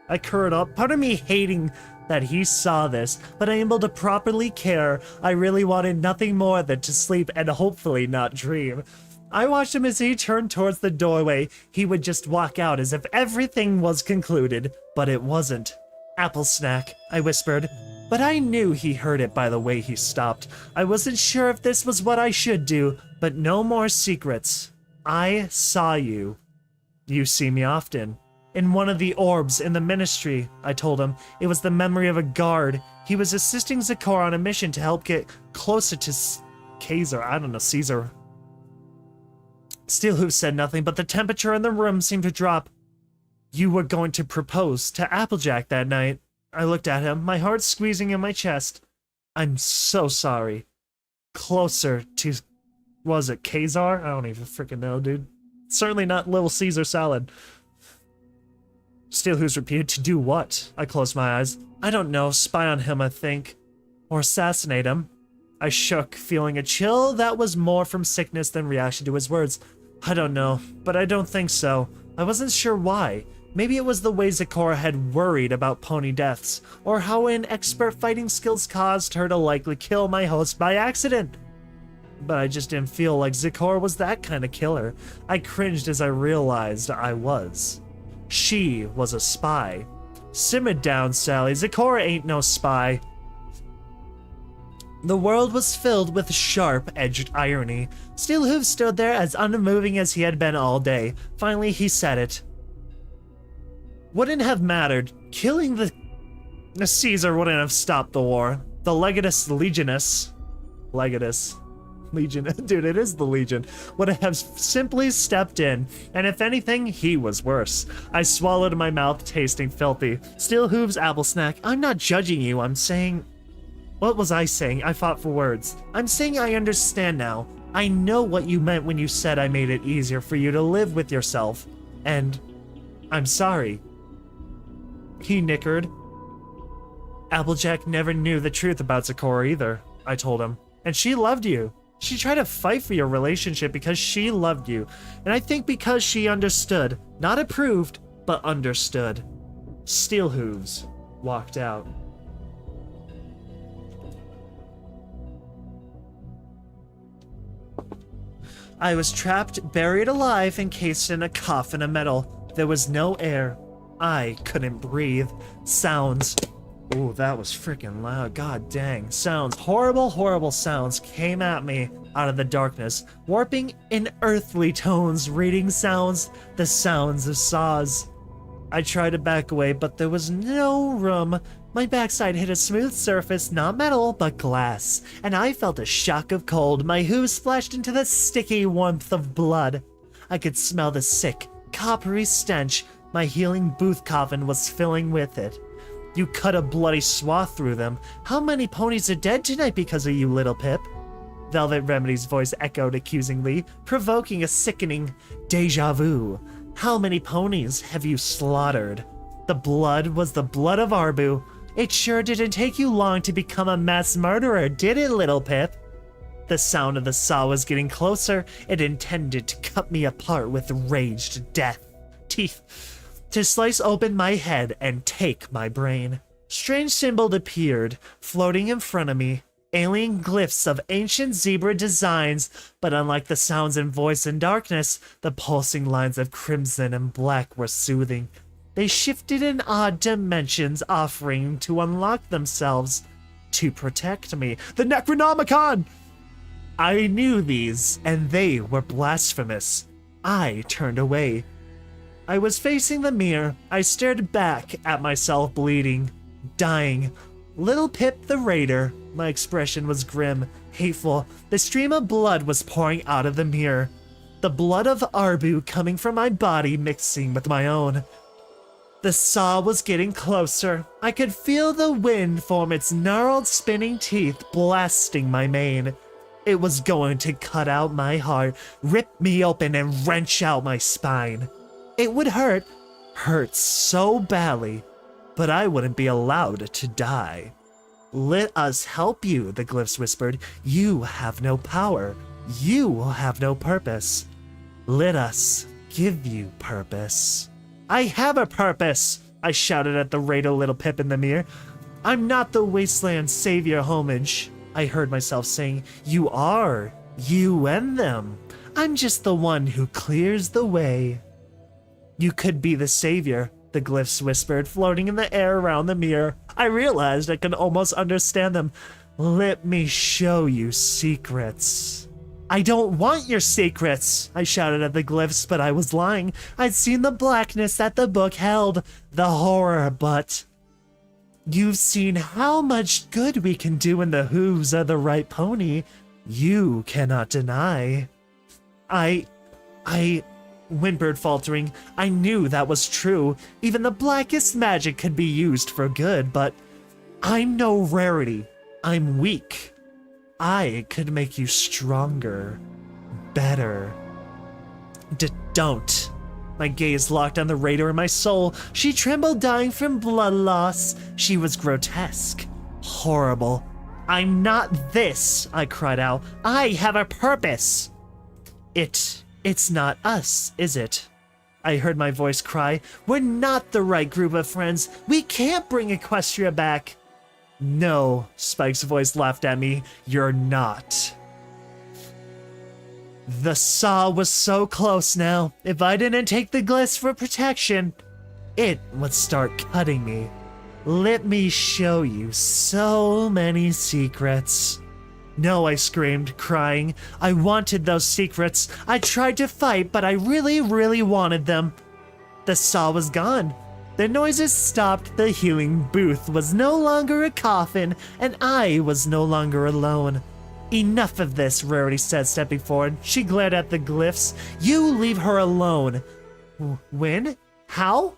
I curled up, part of me hating that he saw this, but unable to properly care. I really wanted nothing more than to sleep and hopefully not dream. I watched him as he turned towards the doorway. He would just walk out as if everything was concluded, but it wasn't. Apple snack, I whispered, but I knew he heard it by the way he stopped. I wasn't sure if this was what I should do, but no more secrets. I saw you. You see me often. In one of the orbs in the ministry, I told him. It was the memory of a guard. He was assisting Zakor on a mission to help get closer to Caesar. Steelhooves said nothing, but the temperature in the room seemed to drop. You were going to propose to Applejack that night. I looked at him, my heart squeezing in my chest. I'm so sorry. Closer to... Was it Khazar? I don't even freaking know, dude. Certainly not Little Caesar salad. Steelhooves repeated, to do what? I closed my eyes. I don't know, spy on him, I think. Or assassinate him. I shook, feeling a chill that was more from sickness than reaction to his words. I don't know, but I don't think so. I wasn't sure why. Maybe it was the way Zecora had worried about pony deaths, or how inexpert fighting skills caused her to likely kill my host by accident. But I just didn't feel like Zecora was that kind of killer. I cringed as I realized I was. She was a spy. Simmer down, Sally. Zecora ain't no spy. The world was filled with sharp-edged irony. Steelhooves stood there as unmoving as he had been all day. Finally, he said it. Wouldn't have mattered. Killing the Caesar wouldn't have stopped the war. The Legatus Legion, dude, it is the Legion, would have simply stepped in, and if anything, he was worse. I swallowed my mouth, tasting filthy. Steelhooves apple snack. I'm not judging you, I'm saying... What was I saying? I fought for words. I'm saying I understand now. I know what you meant when you said I made it easier for you to live with yourself. And... I'm sorry. He nickered. Applejack never knew the truth about Zecora either, I told him. And she loved you. She tried to fight for your relationship because she loved you. And I think because she understood. Not approved, but understood. Steelhooves walked out. I was trapped, buried alive, encased in a coffin of metal. There was no air. I couldn't breathe. Sounds. Ooh, that was freaking loud. God dang. Sounds. Horrible, horrible sounds came at me out of the darkness, warping in earthly tones, reading sounds, the sounds of saws. I tried to back away, but there was no room. My backside hit a smooth surface, not metal, but glass, and I felt a shock of cold. My hooves splashed into the sticky warmth of blood. I could smell the sick, coppery stench. My healing booth coffin was filling with it. You cut a bloody swath through them. How many ponies are dead tonight because of you, little Pip? Velvet Remedy's voice echoed accusingly, provoking a sickening deja vu. How many ponies have you slaughtered? The blood was the blood of Arbu. It sure didn't take you long to become a mass murderer, did it, little Pip? The sound of the saw was getting closer. It intended to cut me apart with raged teeth, to slice open my head and take my brain. Strange symbols appeared, floating in front of me. Alien glyphs of ancient zebra designs, but unlike the sounds and voice in darkness, the pulsing lines of crimson and black were soothing. They shifted in odd dimensions, offering to unlock themselves to protect me. The Necronomicon! I knew these, and they were blasphemous. I turned away. I was facing the mirror. I stared back at myself, bleeding, dying. Little Pip the Raider. My expression was grim, hateful. The stream of blood was pouring out of the mirror. The blood of Arbu coming from my body, mixing with my own. The saw was getting closer. I could feel the wind form its gnarled, spinning teeth, blasting my mane. It was going to cut out my heart, rip me open, and wrench out my spine. It would hurt so badly, but I wouldn't be allowed to die. Let us help you, the glyphs whispered. You have no power. You have no purpose. Let us give you purpose. I have a purpose, I shouted at the Raider little Pip in the mirror. I'm not the wasteland savior homage, I heard myself saying. You are. You and them. I'm just the one who clears the way. You could be the savior, the glyphs whispered, floating in the air around the mirror. I realized I could almost understand them. Let me show you secrets. I don't want your secrets, I shouted at the glyphs, but I was lying. I'd seen the blackness that the book held, the horror, but... You've seen how much good we can do when the hooves are the right pony. You cannot deny. I whimpered, faltering. I knew that was true. Even the blackest magic could be used for good, but I'm no rarity. I'm weak. I could make you stronger, better. Don't. My gaze locked on the Raider in my soul. She trembled, dying from blood loss. She was grotesque, horrible. I'm not this, I cried out. I have a purpose. It's not us, is it? I heard my voice cry. We're not the right group of friends. We can't bring Equestria back. No, Spike's voice laughed at me. You're not. The saw was so close now. If I didn't take the glyphs for protection, it would start cutting me. Let me show you so many secrets. No, I screamed, crying. I wanted those secrets. I tried to fight, but I really, really wanted them. The saw was gone. The noises stopped. The healing booth was no longer a coffin, and I was no longer alone. Enough of this, Rarity said, stepping forward. She glared at the glyphs. You leave her alone. When? How?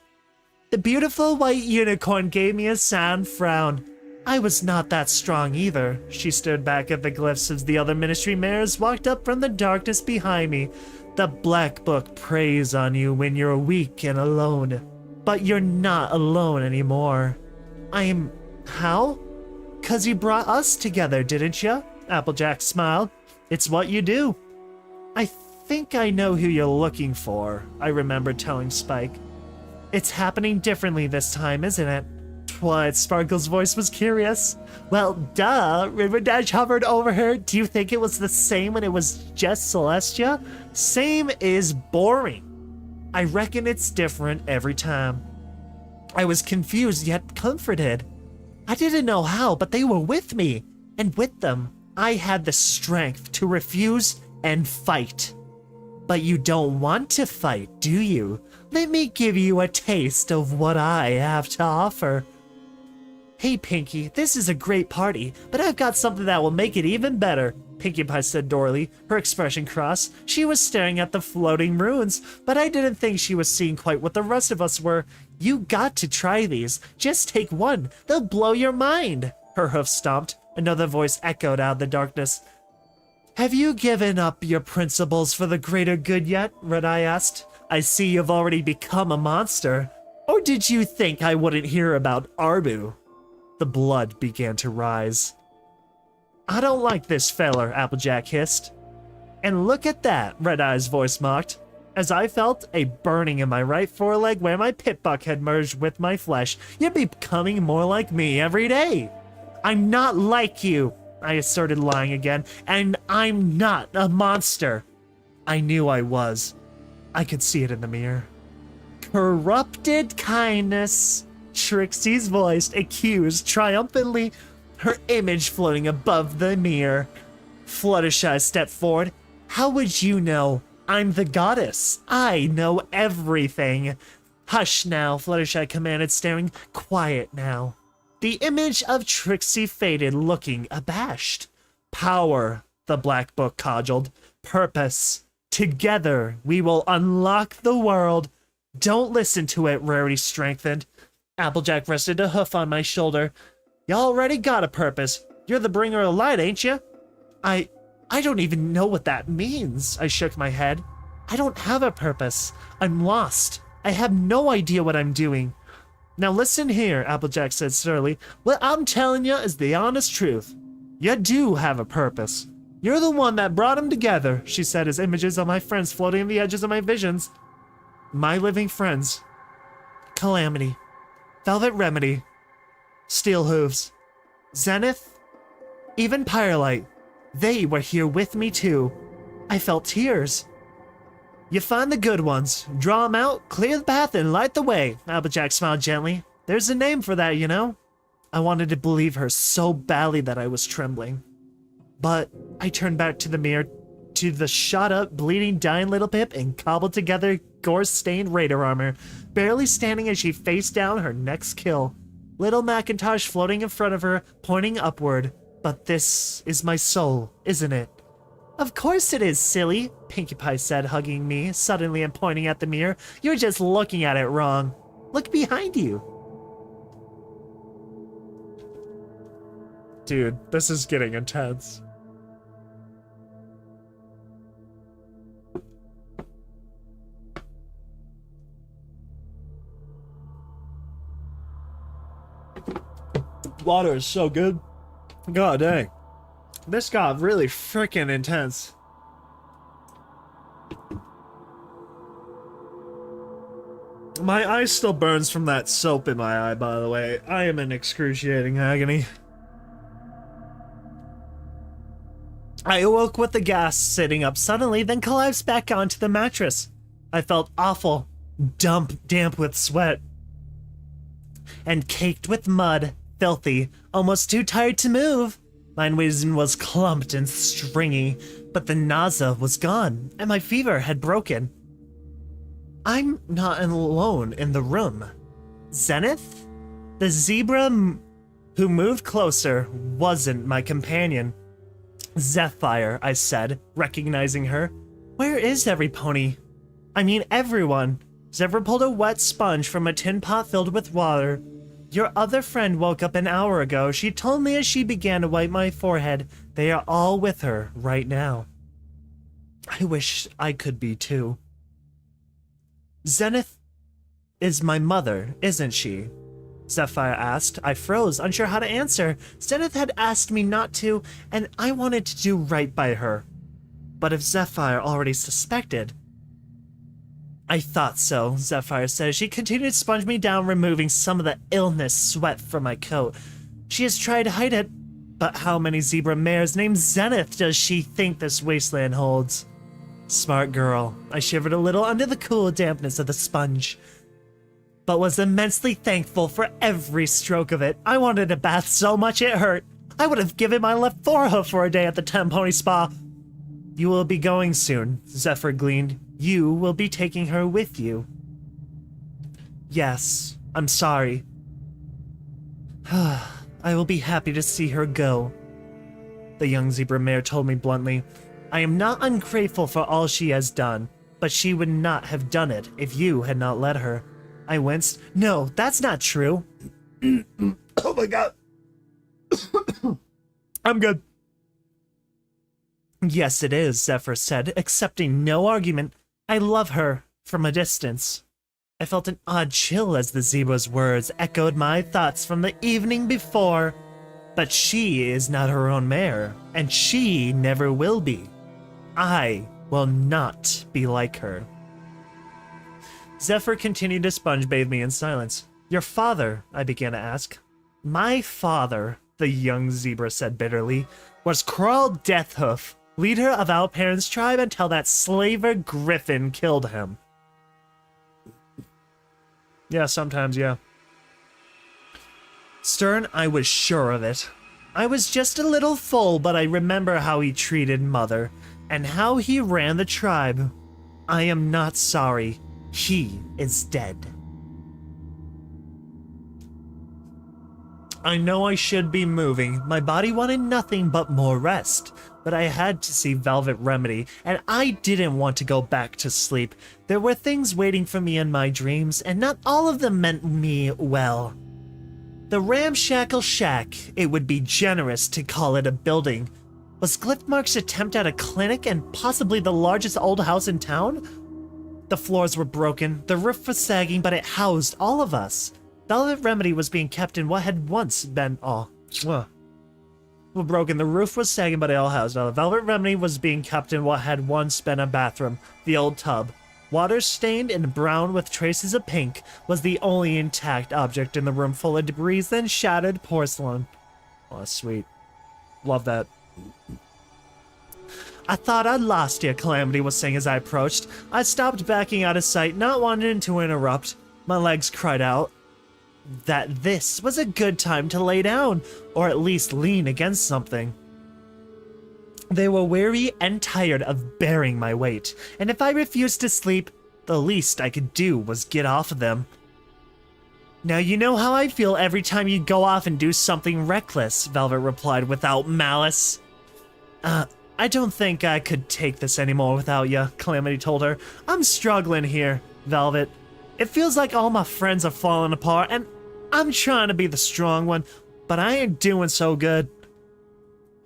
The beautiful white unicorn gave me a sad frown. I was not that strong either. She stood back at the glyphs as the other ministry mayors walked up from the darkness behind me. The Black Book preys on you when you're weak and alone. But you're not alone anymore. How? 'Cause you brought us together, didn't you? Applejack smiled. It's what you do. I think I know who you're looking for, I remember telling Spike. It's happening differently this time, isn't it? What? Sparkle's voice was curious. Well, duh. River Dash hovered over her. Do you think it was the same when it was just Celestia? Same is boring. I reckon it's different every time. I was confused yet comforted. I didn't know how, but they were with me. And with them, I had the strength to refuse and fight. But you don't want to fight, do you? Let me give you a taste of what I have to offer. Hey, Pinkie, this is a great party, but I've got something that will make it even better, Pinkie Pie said dourly, her expression crossed. She was staring at the floating ruins, but I didn't think she was seeing quite what the rest of us were. You got to try these. Just take one. They'll blow your mind. Her hoof stomped. Another voice echoed out of the darkness. Have you given up your principles for the greater good yet? Red-Eye asked. I see you've already become a monster. Or did you think I wouldn't hear about Arbu? The blood began to rise. I don't like this feller, Applejack hissed. And look at that, Red-Eye's voice mocked, as I felt a burning in my right foreleg where my pitbuck had merged with my flesh. You're becoming more like me every day. I'm not like you, I asserted, lying again, and I'm not a monster. I knew I was. I could see it in the mirror. Corrupted kindness, Trixie's voice accused triumphantly, her image floating above the mirror. Fluttershy stepped forward. How would you know? I'm the goddess. I know everything. Hush now, Fluttershy commanded, staring. Quiet now. The image of Trixie faded, looking abashed. Power, the Black Book cudgeled. Purpose. Together, we will unlock the world. Don't listen to it, Rarity strengthened. Applejack rested a hoof on my shoulder. You already got a purpose. You're the bringer of light, ain't you? I don't even know what that means. I shook my head. I don't have a purpose. I'm lost. I have no idea what I'm doing. Now listen here, Applejack said sturdily. What I'm telling you is the honest truth. You do have a purpose. You're the one that brought them together, she said as images of my friends floating on the edges of my visions. My living friends. Calamity. Velvet Remedy. Steel Hooves. Zenith. Even Pyrelight. They were here with me too. I felt tears. You find the good ones, draw them out, clear the path, and light the way, Applejack smiled gently. There's a name for that, you know? I wanted to believe her so badly that I was trembling. But I turned back to the mirror, to the shot-up, bleeding, dying little Pip in cobbled-together, gore-stained raider armor, barely standing as she faced down her next kill. Little Macintosh floating in front of her, pointing upward. But this is my soul, isn't it? Of course it is, silly, Pinkie Pie said, hugging me suddenly and pointing at the mirror. You're just looking at it wrong. Look behind you. Dude, this is getting intense. Water is so good. God dang. This got really freaking intense. My eye still burns from that soap in my eye, by the way. I am in excruciating agony. I awoke with the gas sitting up suddenly, then collapsed back onto the mattress. I felt awful, damp with sweat, and caked with mud, filthy, almost too tired to move. My vision was clumped and stringy, but the nausea was gone, and my fever had broken. I'm not alone in the room. Zenith? The zebra who moved closer wasn't my companion. Zephyr, I said, recognizing her. Where is every pony? I mean everyone. Zephyr pulled a wet sponge from a tin pot filled with water. Your other friend woke up an hour ago. She told me as she began to wipe my forehead. They are all with her right now. I wish I could be too. Zenith is my mother, isn't she? Zephyr asked. I froze, unsure how to answer. Zenith had asked me not to, and I wanted to do right by her. But if Zephyr already suspected... I thought so, Zephyr said. She continued to sponge me down, removing some of the illness sweat from my coat. She has tried to hide it, but how many zebra mares named Zenith does she think this wasteland holds? Smart girl. I shivered a little under the cool dampness of the sponge, but was immensely thankful for every stroke of it. I wanted a bath so much it hurt. I would have given my left forehoof for a day at the 10-pony spa. You will be going soon, Zephyr gleaned. You will be taking her with you. Yes, I'm sorry. I will be happy to see her go. The young zebra mare told me bluntly. I am not ungrateful for all she has done, but she would not have done it if you had not let her. I winced. No, that's not true. Oh my god. I'm good. Yes, it is, Zephyr said, accepting no argument. I love her from a distance. I felt an odd chill as the zebra's words echoed my thoughts from the evening before. But she is not her own mare, and she never will be. I will not be like her. Zephyr continued to sponge bathe me in silence. Your father, I began to ask. My father, the young zebra said bitterly, was Crawl Deathhoof, leader of our parents' tribe until that slaver Griffin killed him. Yeah, sometimes, yeah. Stern, I was sure of it. I was just a little full, but I remember how he treated Mother, and how he ran the tribe. I am not sorry. He is dead. I know I should be moving. My body wanted nothing but more rest, but I had to see Velvet Remedy, and I didn't want to go back to sleep. There were things waiting for me in my dreams, and not all of them meant me well. The ramshackle shack, it would be generous to call it a building. Was Glyphmark's attempt at a clinic and possibly the largest old house in town? The floors were broken, the roof was sagging, but it housed all of us. Velvet Remedy was being kept in what had once been broken. The roof was sagging, but it all housed. Velvet Remedy was being kept in what had once been a bathroom, the old tub. Water stained and brown with traces of pink was the only intact object in the room, full of debris and shattered porcelain. Oh, sweet. Love that. I thought I'd lost you, Calamity was saying as I approached. I stopped backing out of sight, not wanting to interrupt. My legs cried out that this was a good time to lay down, or at least lean against something. They were weary and tired of bearing my weight, and if I refused to sleep, the least I could do was get off of them. Now you know how I feel every time you go off and do something reckless, Velvet replied without malice. I don't think I could take this anymore without you, Calamity told her. I'm struggling here, Velvet. It feels like all my friends are falling apart, and I'm trying to be the strong one, but I ain't doing so good.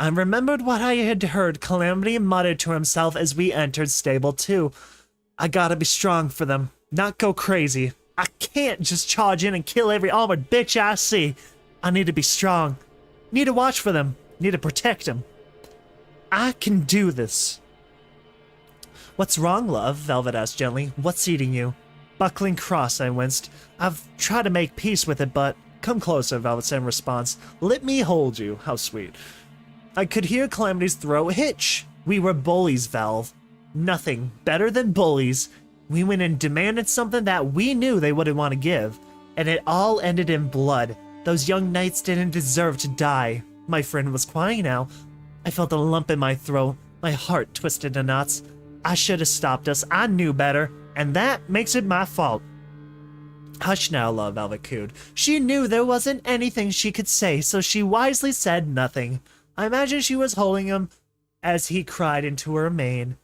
I remembered what I had heard Calamity muttered to himself as we entered Stable 2. I gotta be strong for them, not go crazy. I can't just charge in and kill every armored bitch I see. I need to be strong. Need to watch for them. Need to protect him. I can do this. What's wrong, love? Velvet asked gently. What's eating you? Buckling cross, I winced. I've tried to make peace with it, but... Come closer, Velvet said in response. Let me hold you. How sweet. I could hear Calamity's throat hitch. We were bullies, Valve. Nothing better than bullies. We went and demanded something that we knew they wouldn't want to give. And it all ended in blood. Those young knights didn't deserve to die. My friend was crying now. I felt a lump in my throat. My heart twisted in knots. I should have stopped us. I knew better. And that makes it my fault. Hush now, love, Velvet cooed. She knew there wasn't anything she could say, so she wisely said nothing. I imagine she was holding him as he cried into her mane.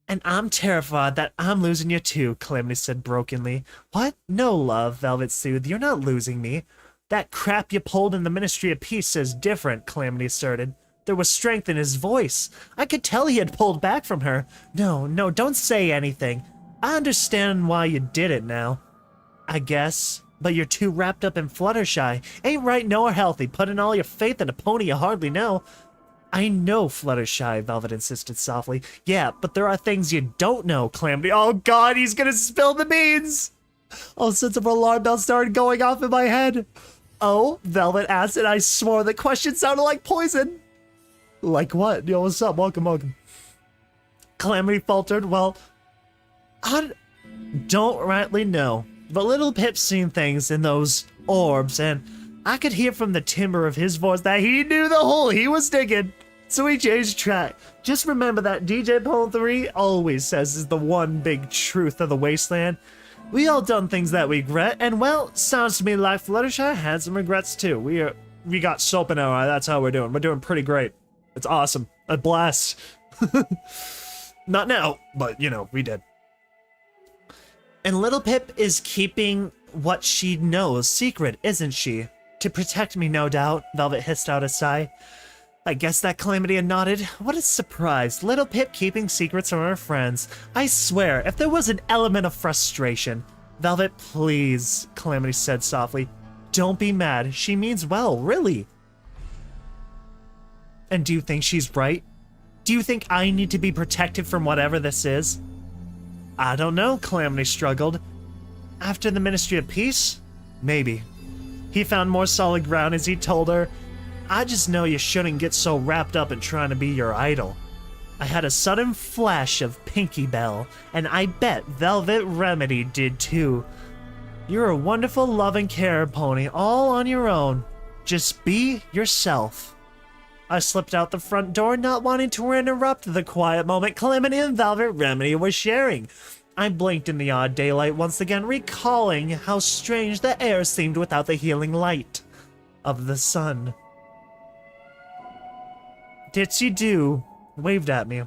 And I'm terrified that I'm losing you too, Calamity said brokenly. What? No, love, Velvet soothed. You're not losing me. That crap you pulled in the Ministry of Peace is different, Calamity asserted. There was strength in his voice. I could tell he had pulled back from her. No, don't say anything. I understand why you did it now. I guess. But you're too wrapped up in Fluttershy. Ain't right nor healthy, putting all your faith in a pony you hardly know. I know Fluttershy, Velvet insisted softly. Yeah, but there are things you don't know, Calamity. Oh god, he's gonna spill the beans! All sorts of alarm bells started going off in my head. Oh, Velvet asked, and I swore the question sounded like poison. Like what? Yo, what's up? Welcome. Calamity faltered. Well, I don't rightly know, but Little Pip's seen things in those orbs, and I could hear from the timbre of his voice that he knew the hole he was digging. So he changed track. Just remember that DJ Pone 3 always says is the one big truth of the wasteland. We all done things that we regret, and well, sounds to me like Fluttershy had some regrets too. We got soap in our eye, that's how we're doing. We're doing pretty great. It's awesome. A blast. Not now, but you know, we did. And Little Pip is keeping what she knows secret, isn't she? To protect me, no doubt, Velvet hissed out a sigh. I guess that Calamity had nodded. What a surprise. Little Pip keeping secrets from her friends. I swear, if there was an element of frustration... Velvet, please, Calamity said softly. Don't be mad. She means well, really. And do you think she's right? Do you think I need to be protected from whatever this is? I don't know, Calamity struggled. After the Ministry of Peace? Maybe. He found more solid ground as he told her, I just know you shouldn't get so wrapped up in trying to be your idol. I had a sudden flash of Pinky Bell, and I bet Velvet Remedy did too. You're a wonderful love and care pony all on your own. Just be yourself. I slipped out the front door, not wanting to interrupt the quiet moment Calamity and Velvet Remedy were sharing. I blinked in the odd daylight once again, recalling how strange the air seemed without the healing light of the sun. Ditsy Doo waved at me.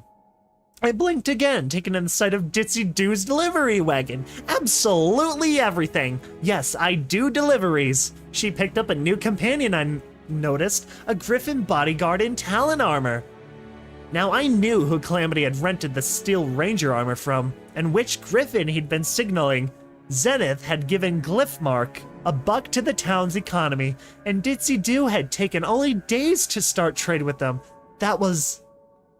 I blinked again, taking in the sight of Ditsy Doo's delivery wagon. Absolutely everything. Yes, I do deliveries. She picked up a new companion, I noticed, a Griffin bodyguard in Talon armor. Now I knew who Calamity had rented the Steel Ranger armor from, and which Griffin he'd been signaling. Zenith had given Glyphmark a buck to the town's economy, and Ditsy Doo had taken only days to start trade with them. That was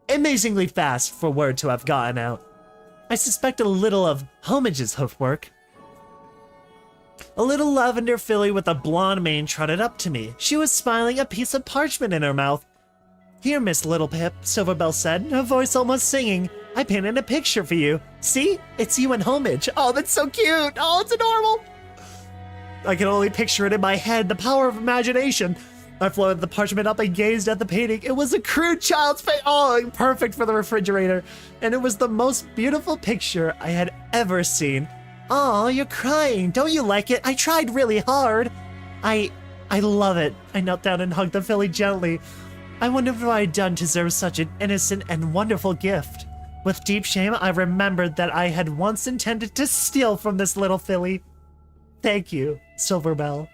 amazingly fast for word to have gotten out. I suspect a little of Homage's hoofwork. A little lavender filly with a blonde mane trotted up to me. She was smiling, a piece of parchment in her mouth. Here, Miss Little Pip, Silverbell said, her voice almost singing. I painted a picture for you. See? It's you and Homage. Oh, that's so cute. Oh, it's adorable. I can only picture it in my head, the power of imagination. I floated the parchment up and gazed at the painting. It was a crude child's face. Oh, perfect for the refrigerator. And it was the most beautiful picture I had ever seen. Oh, you're crying. Don't you like it? I tried really hard. I love it. I knelt down and hugged the filly gently. I wonder if I had done deserve such an innocent and wonderful gift. With deep shame, I remembered that I had once intended to steal from this little filly. Thank you, Silverbell.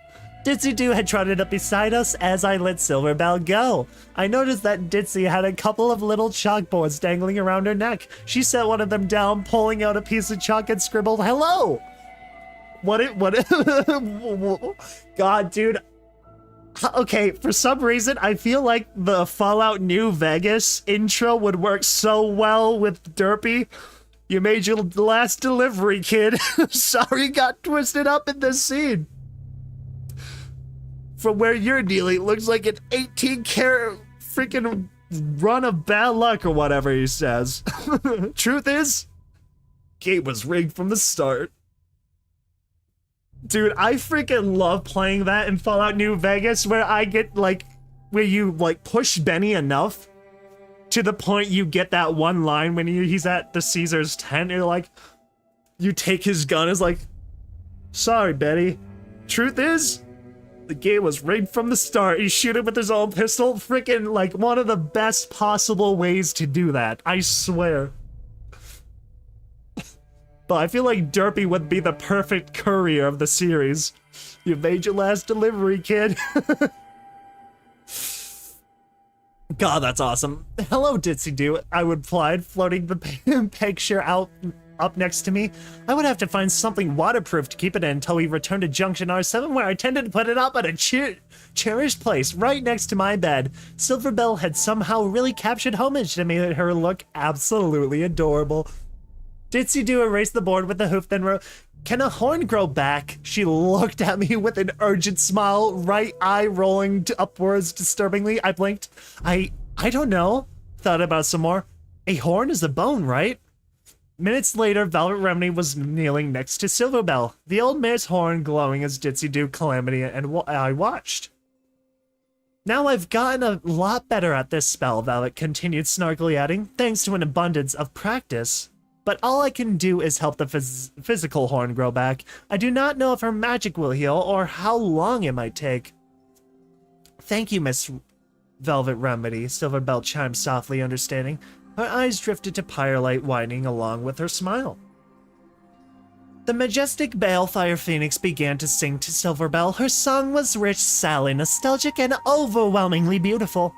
Ditsy Doo had trotted up beside us as I let Silverbell go. I noticed that Ditsy had a couple of little chalkboards dangling around her neck. She set one of them down, pulling out a piece of chalk and scribbled, hello! God, dude. Okay, for some reason, I feel like the Fallout New Vegas intro would work so well with Derpy. You made your last delivery, kid. Sorry, got twisted up in this scene. From where you're dealing, it looks like an 18-carat freaking run of bad luck or whatever he says. Truth is, game was rigged from the start. Dude, I freaking love playing that in Fallout New Vegas, where I get, like, where you, like, push Benny enough to the point you get that one line when he's at the Caesar's tent, you're like, you take his gun, it's like, sorry, Benny. Truth is, the game was rigged from the start. You shoot him with his own pistol, freaking, like, one of the best possible ways to do that, I swear. But I feel like Derpy would be the perfect courier of the series. You made your last delivery, kid. God, that's awesome. Hello, Ditsy Doo, I replied, floating the picture out up next to me. I would have to find something waterproof to keep it in until we returned to Junction R7, where I intended to put it up at a cherished place right next to my bed. Silverbell had somehow really captured homage to made her look absolutely adorable. Ditsy Doo erased the board with the hoof, then wrote, "Can a horn grow back?" She looked at me with an urgent smile, right eye rolling upwards disturbingly. I blinked. I don't know. Thought about some more. A horn is a bone, right? Minutes later, Velvet Remedy was kneeling next to Silverbell, the old mare's horn glowing as Ditsy Doo, Calamity, and I watched. Now I've gotten a lot better at this spell, Velvet continued, snarkily adding, thanks to an abundance of practice. But all I can do is help the physical horn grow back. I do not know if her magic will heal or how long it might take. Thank you, Miss Velvet Remedy, Silverbell chimed softly, understanding. Her eyes drifted to Firelight, whining along with her smile. The majestic Balefire Phoenix began to sing to Silverbell. Her song was rich, salty, nostalgic, and overwhelmingly beautiful.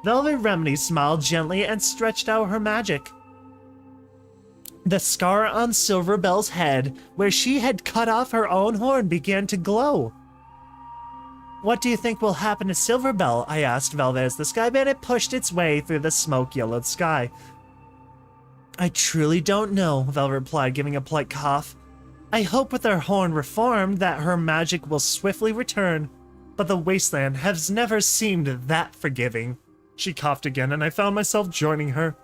Velvet Remedy smiled gently and stretched out her magic. The scar on Silverbell's head, where she had cut off her own horn, began to glow. What do you think will happen to Silverbell? I asked Velvet as the Sky Bandit pushed its way through the smoke-yellowed sky. I truly don't know, Velvet replied, giving a polite cough. I hope with her horn reformed that her magic will swiftly return, but the wasteland has never seemed that forgiving. She coughed again, and I found myself joining her.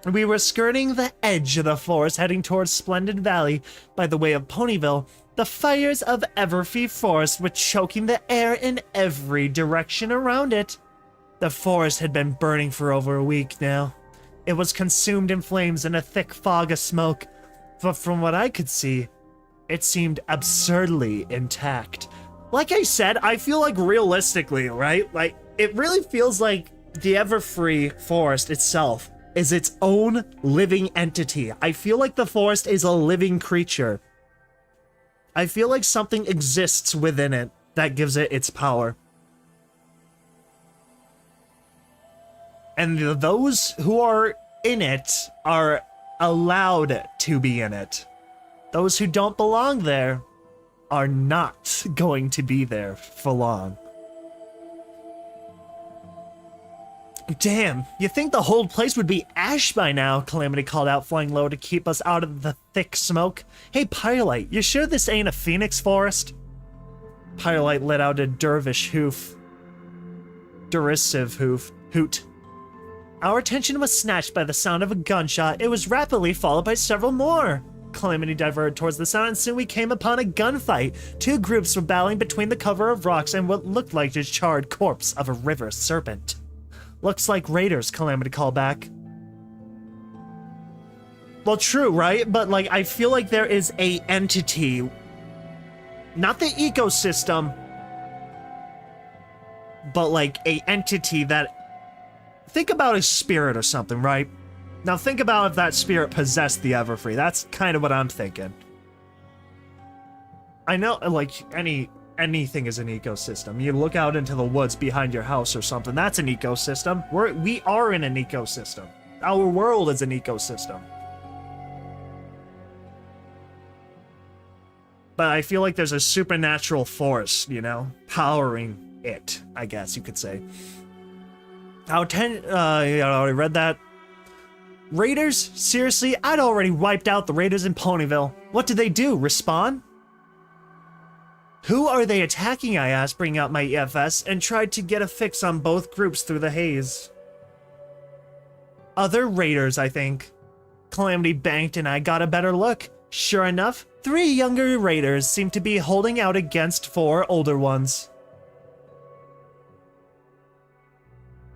We were skirting the edge of the forest, heading towards Splendid Valley by the way of Ponyville. The fires of Everfree Forest were choking the air in every direction around it. The forest had been burning for over a week now. It was consumed in flames and a thick fog of smoke, but from what I could see, it seemed absurdly intact. Like I said, I feel like realistically, right? Like, it really feels like the Everfree Forest itself is its own living entity. I feel like the forest is a living creature. I feel like something exists within it that gives it its power. And those who are in it are allowed to be in it. Those who don't belong there are not going to be there for long. Damn, you think the whole place would be ash by now, Calamity called out, flying low to keep us out of the thick smoke. Hey, Pyrelight, you sure this ain't a phoenix forest? Pyrelight let out a derisive hoot. Our attention was snatched by the sound of a gunshot. It was rapidly followed by several more. Calamity diverted towards the sound, and soon we came upon a gunfight. Two groups were battling between the cover of rocks and what looked like the charred corpse of a river serpent. Looks like raiders, Calamity called back. Well, true, right? But, like, I feel like there is a entity. Not the ecosystem. But, like, a entity that... Think about a spirit or something, right? Now think about if that spirit possessed the Everfree. That's kind of what I'm thinking. I know, like, anything is an ecosystem. You look out into the woods behind your house or something, that's an ecosystem. We are in an ecosystem. Our world is an ecosystem. but I feel like there's a supernatural force, you know, powering it, I guess you could say. I already read that. Raiders? Seriously? I'd already wiped out the Raiders in Ponyville. What did they do? Respawn? Who are they attacking, I asked, bringing out my EFS, and tried to get a fix on both groups through the haze. Other Raiders, I think. Calamity banked and I got a better look. Sure enough, 3 younger Raiders seemed to be holding out against 4 older ones.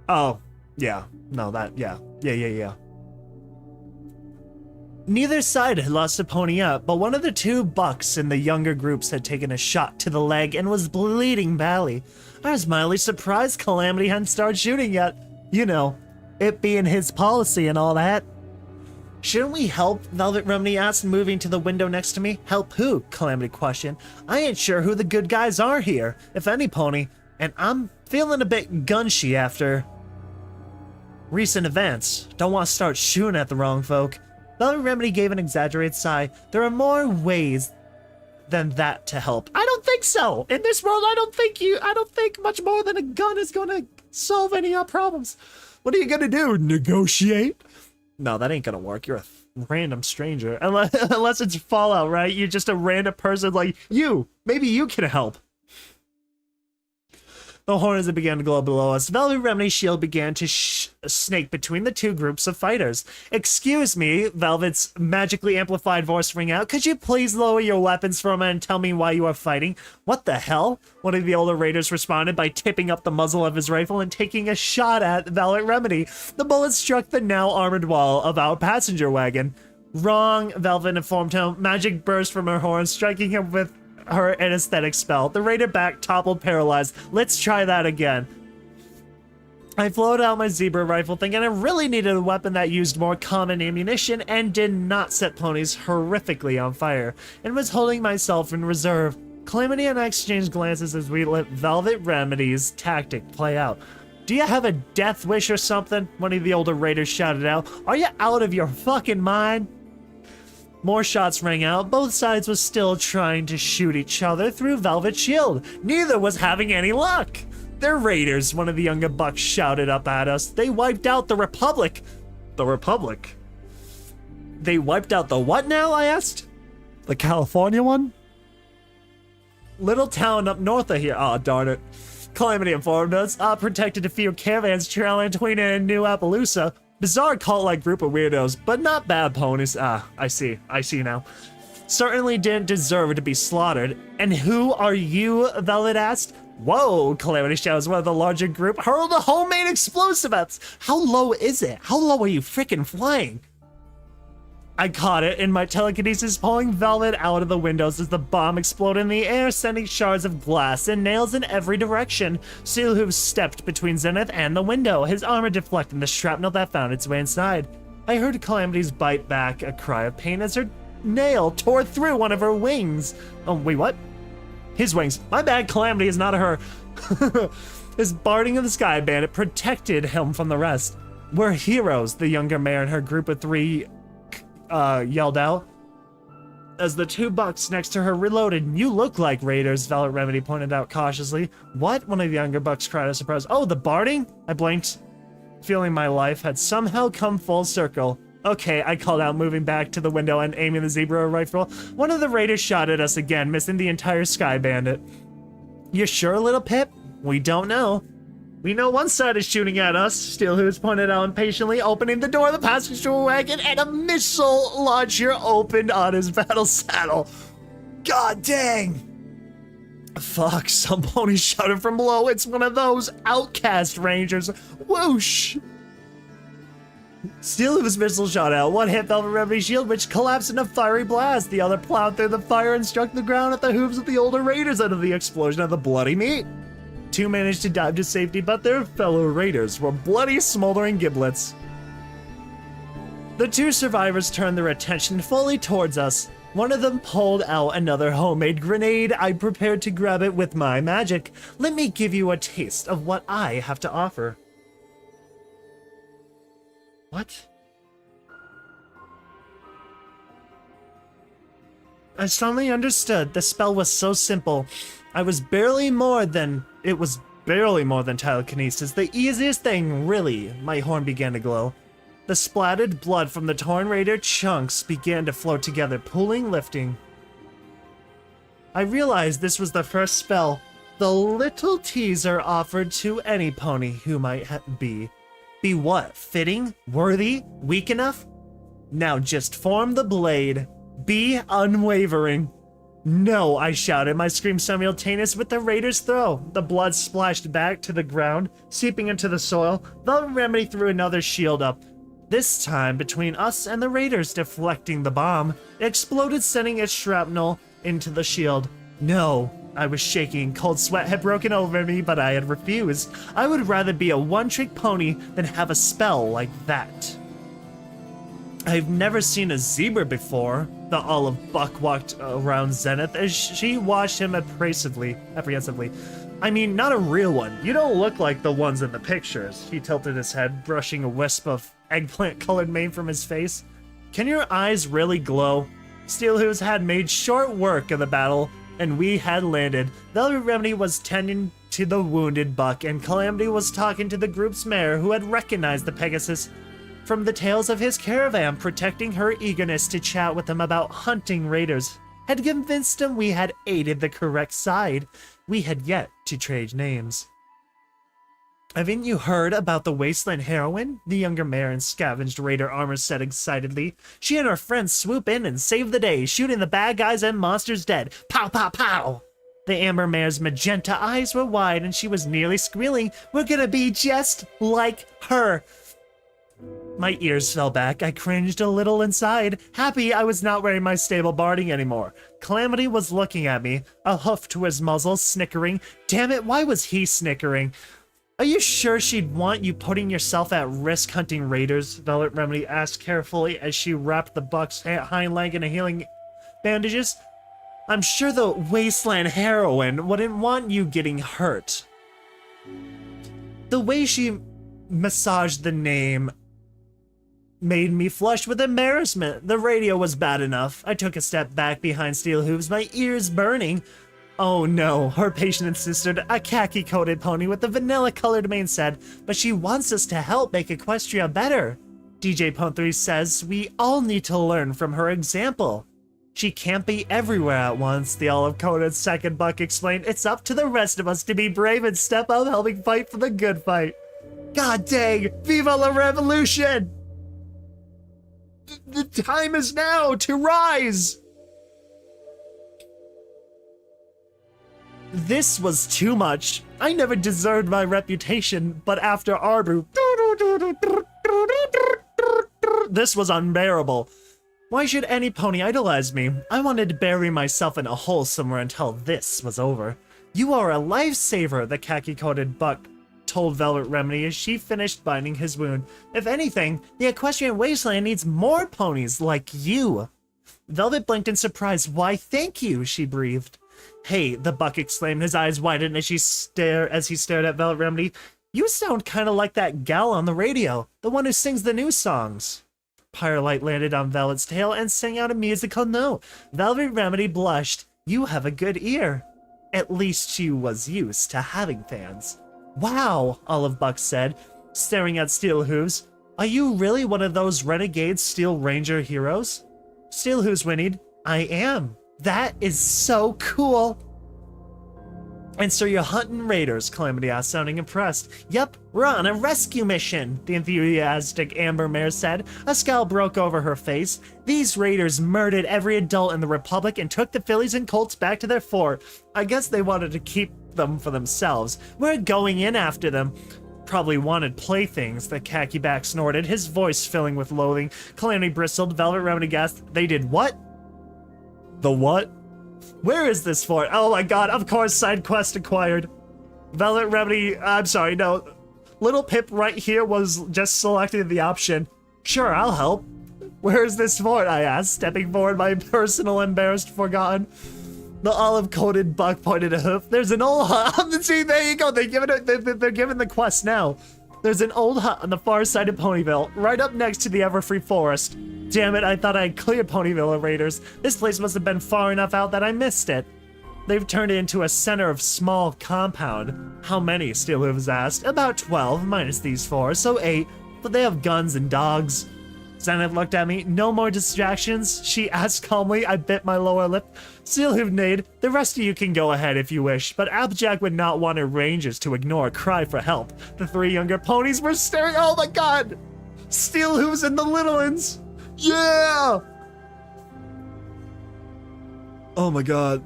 Oh, yeah. No, that, yeah. Yeah. Neither side had lost a pony up, but one of the 2 bucks in the younger groups had taken a shot to the leg and was bleeding badly. I was mildly surprised Calamity hadn't started shooting yet. You know, it being his policy and all that. Shouldn't we help? Velvet Remedy asked, moving to the window next to me. Help who? Calamity questioned. I ain't sure who the good guys are here, if any, pony, and I'm feeling a bit gunshy after recent events. Don't want to start shooting at the wrong folk. Velvet Remedy gave an exaggerated sigh. There are more ways than that to help. I don't think so. In this world, I don't think much more than a gun is gonna solve any problems. What are you gonna do? Negotiate? No, that ain't gonna work. You're a random stranger. Unless it's Fallout, right? You're just a random person like you. Maybe you can help. The horns that began to glow below us. Velvet Remedy's shield began to snake between the 2 groups of fighters. Excuse me, Velvet's magically amplified voice rang out. Could you please lower your weapons for a minute and tell me why you are fighting? What the hell? One of the older raiders responded by tipping up the muzzle of his rifle and taking a shot at Velvet Remedy. The bullet struck the now armored wall of our passenger wagon. Wrong, Velvet informed him. Magic burst from her horn, striking him with her anesthetic spell. The raider back toppled paralyzed. Let's try that again. I floated out my zebra rifle thinking I really needed a weapon that used more common ammunition and did not set ponies horrifically on fire, and was holding myself in reserve. Calamity and I exchanged glances as we let Velvet Remedy's tactic play out. Do you have a death wish or something? One of the older raiders shouted out. Are you out of your fucking mind? More shots rang out. Both sides was still trying to shoot each other through Velvet's shield. Neither was having any luck. They're raiders, one of the younger bucks shouted up at us. They wiped out the Republic. The Republic? They wiped out the what now, I asked? The California one? Little town up north of here. Oh, darn it. Calamity informed us. Protected a few caravans trailing between it and New Appaloosa. Bizarre cult-like group of weirdos, but not bad ponies. I see now. Certainly didn't deserve to be slaughtered. And who are you? Velvet asked. Whoa, Calamity shouts. One of the larger group hurled a homemade explosive at us. How low is it? How low are you freaking flying? I caught it in my telekinesis, pulling Velvet out of the windows as the bomb exploded in the air, sending shards of glass and nails in every direction. Steelhooves stepped between Zenith and the window, his armor deflecting the shrapnel that found its way inside. I heard Calamity's bite back a cry of pain as her nail tore through one of her wings. Oh, wait, what? His wings. My bad, Calamity is not her. His Barding of the Sky Bandit protected him from the rest. We're heroes, the younger mayor and her group of 3 yelled out. As the 2 bucks next to her reloaded. You look like raiders, Velvet Remedy pointed out cautiously. What? One of the younger bucks cried in surprise. Oh, the Barding? I blinked, feeling my life had somehow come full circle. Okay, I called out, moving back to the window and aiming the zebra rifle. One of the raiders shot at us again, missing the entire Sky Bandit. You sure, little Pip? We don't know. We know one side is shooting at us, Steelhooves pointed out impatiently, opening the door of the passenger wagon, and a missile launcher opened on his battle saddle. God dang! Fuck, some ponies shouted from below. It's one of those outcast rangers. Whoosh! Steelhooves' missile shot out. One hit Velvet Remedy's shield, which collapsed in a fiery blast. The other plowed through the fire and struck the ground at the hooves of the older raiders out of the explosion of the bloody meat. 2 managed to dive to safety, but their fellow raiders were bloody, smoldering giblets. The 2 survivors turned their attention fully towards us. One of them pulled out another homemade grenade. I prepared to grab it with my magic. Let me give you a taste of what I have to offer. What? I suddenly understood. The spell was so simple. It was barely more than telekinesis. The easiest thing, really. My horn began to glow. The splattered blood from the torn raider chunks began to float together, pulling, lifting. I realized this was the first spell. The little teaser offered to any pony who might be. Be what? Fitting? Worthy? Weak enough? Now just form the blade. Be unwavering. No, I shouted, my scream simultaneous with the raider's throw. The blood splashed back to the ground, seeping into the soil. Velvet Remedy threw another shield up. This time between us and the raiders, deflecting the bomb. It exploded, sending its shrapnel into the shield. No, I was shaking. Cold sweat had broken over me, but I had refused. I would rather be a one-trick pony than have a spell like that. I've never seen a zebra before. The olive buck walked around Zenith as she watched him apprehensively. I mean, not a real one. You don't look like the ones in the pictures. He tilted his head, brushing a wisp of eggplant-colored mane from his face. Can your eyes really glow? Steelhooves had made short work of the battle, and we had landed. Velvet Remedy was tending to the wounded buck, and Calamity was talking to the group's mare, who had recognized the Pegasus from the tales of his caravan, protecting her eagerness to chat with him about hunting raiders. Had convinced him we had aided the correct side. We had yet to trade names. Haven't you heard about the Wasteland Heroine? The younger mare in scavenged raider armor said excitedly. She and her friends swoop in and save the day, shooting the bad guys and monsters dead. Pow, pow, pow! The amber mare's magenta eyes were wide and she was nearly squealing. We're gonna be just like her. My ears fell back. I cringed a little inside, happy I was not wearing my stable barding anymore. Calamity was looking at me, a hoof to his muzzle, snickering. Damn it, why was he snickering? Are you sure she'd want you putting yourself at risk hunting raiders? Velvet Remedy asked carefully as she wrapped the buck's hind leg in a healing bandages. I'm sure the Wasteland Heroine wouldn't want you getting hurt. The way she massaged the name made me flush with embarrassment. The radio was bad enough. I took a step back behind Steelhooves, my ears burning. Oh no, her patient insisted. A khaki-coated pony with a vanilla-colored mane said, but she wants us to help make Equestria better. DJ Pon3 says we all need to learn from her example. She can't be everywhere at once, the olive-coated second buck explained. It's up to the rest of us to be brave and step up helping fight for the good fight. God dang, Viva la Revolution! The time is now to rise! This was too much. I never deserved my reputation, but after Arbu, this was unbearable. Why should any pony idolize me? I wanted to bury myself in a hole somewhere until this was over. You are a lifesaver, the khaki-coated buck told Velvet Remedy as she finished binding his wound. If anything, the Equestrian Wasteland needs more ponies like you. Velvet blinked in surprise. Why, thank you, she breathed. Hey, the buck exclaimed, his eyes widened as he stared at Velvet Remedy. You sound kind of like that gal on the radio, the one who sings the new songs. Firelight landed on Velvet's tail and sang out a musical note. Velvet Remedy blushed. You have a good ear. At least she was used to having fans. Wow, Olive Buck said, staring at Steelhooves. Are you really one of those renegade Steel Ranger heroes? Steelhooves whinnied. I am. That is so cool. And so you're hunting raiders, Calamity asked, sounding impressed. Yep, we're on a rescue mission, the enthusiastic Amber Mare said. A scowl broke over her face. These raiders murdered every adult in the Republic and took the fillies and colts back to their fort. I guess they wanted to keep them for themselves. We're going in after them. Probably wanted playthings, the khaki back snorted, his voice filling with loathing. Calamity bristled. Velvet Remedy gasped. They did what? The what? Where is this fort? Oh my god, of course, side quest acquired. Velvet Remedy, I'm sorry, no. Little Pip right here was just selecting the option. Sure, I'll help. Where is this fort, I asked, stepping forward, my personal embarrassed forgotten. The olive-coated buck pointed a hoof. There's an old hut. See, there you go. They're giving the quest now. There's an old hut on the far side of Ponyville, right up next to the Everfree Forest. Damn it, I thought I had cleared Ponyville of raiders. This place must have been far enough out that I missed it. They've turned it into a center of small compound. How many, Steelhooves asked. About 12, minus these 4, so 8, but they have guns and dogs. Zenith looked at me. No more distractions? She asked calmly. I bit my lower lip. Steelhoof neighed. The rest of you can go ahead if you wish, but Applejack would not want her rangers to ignore a cry for help. The 3 younger ponies were staring. Oh my god! Steelhoofs and the little ones! Yeah! Oh my god.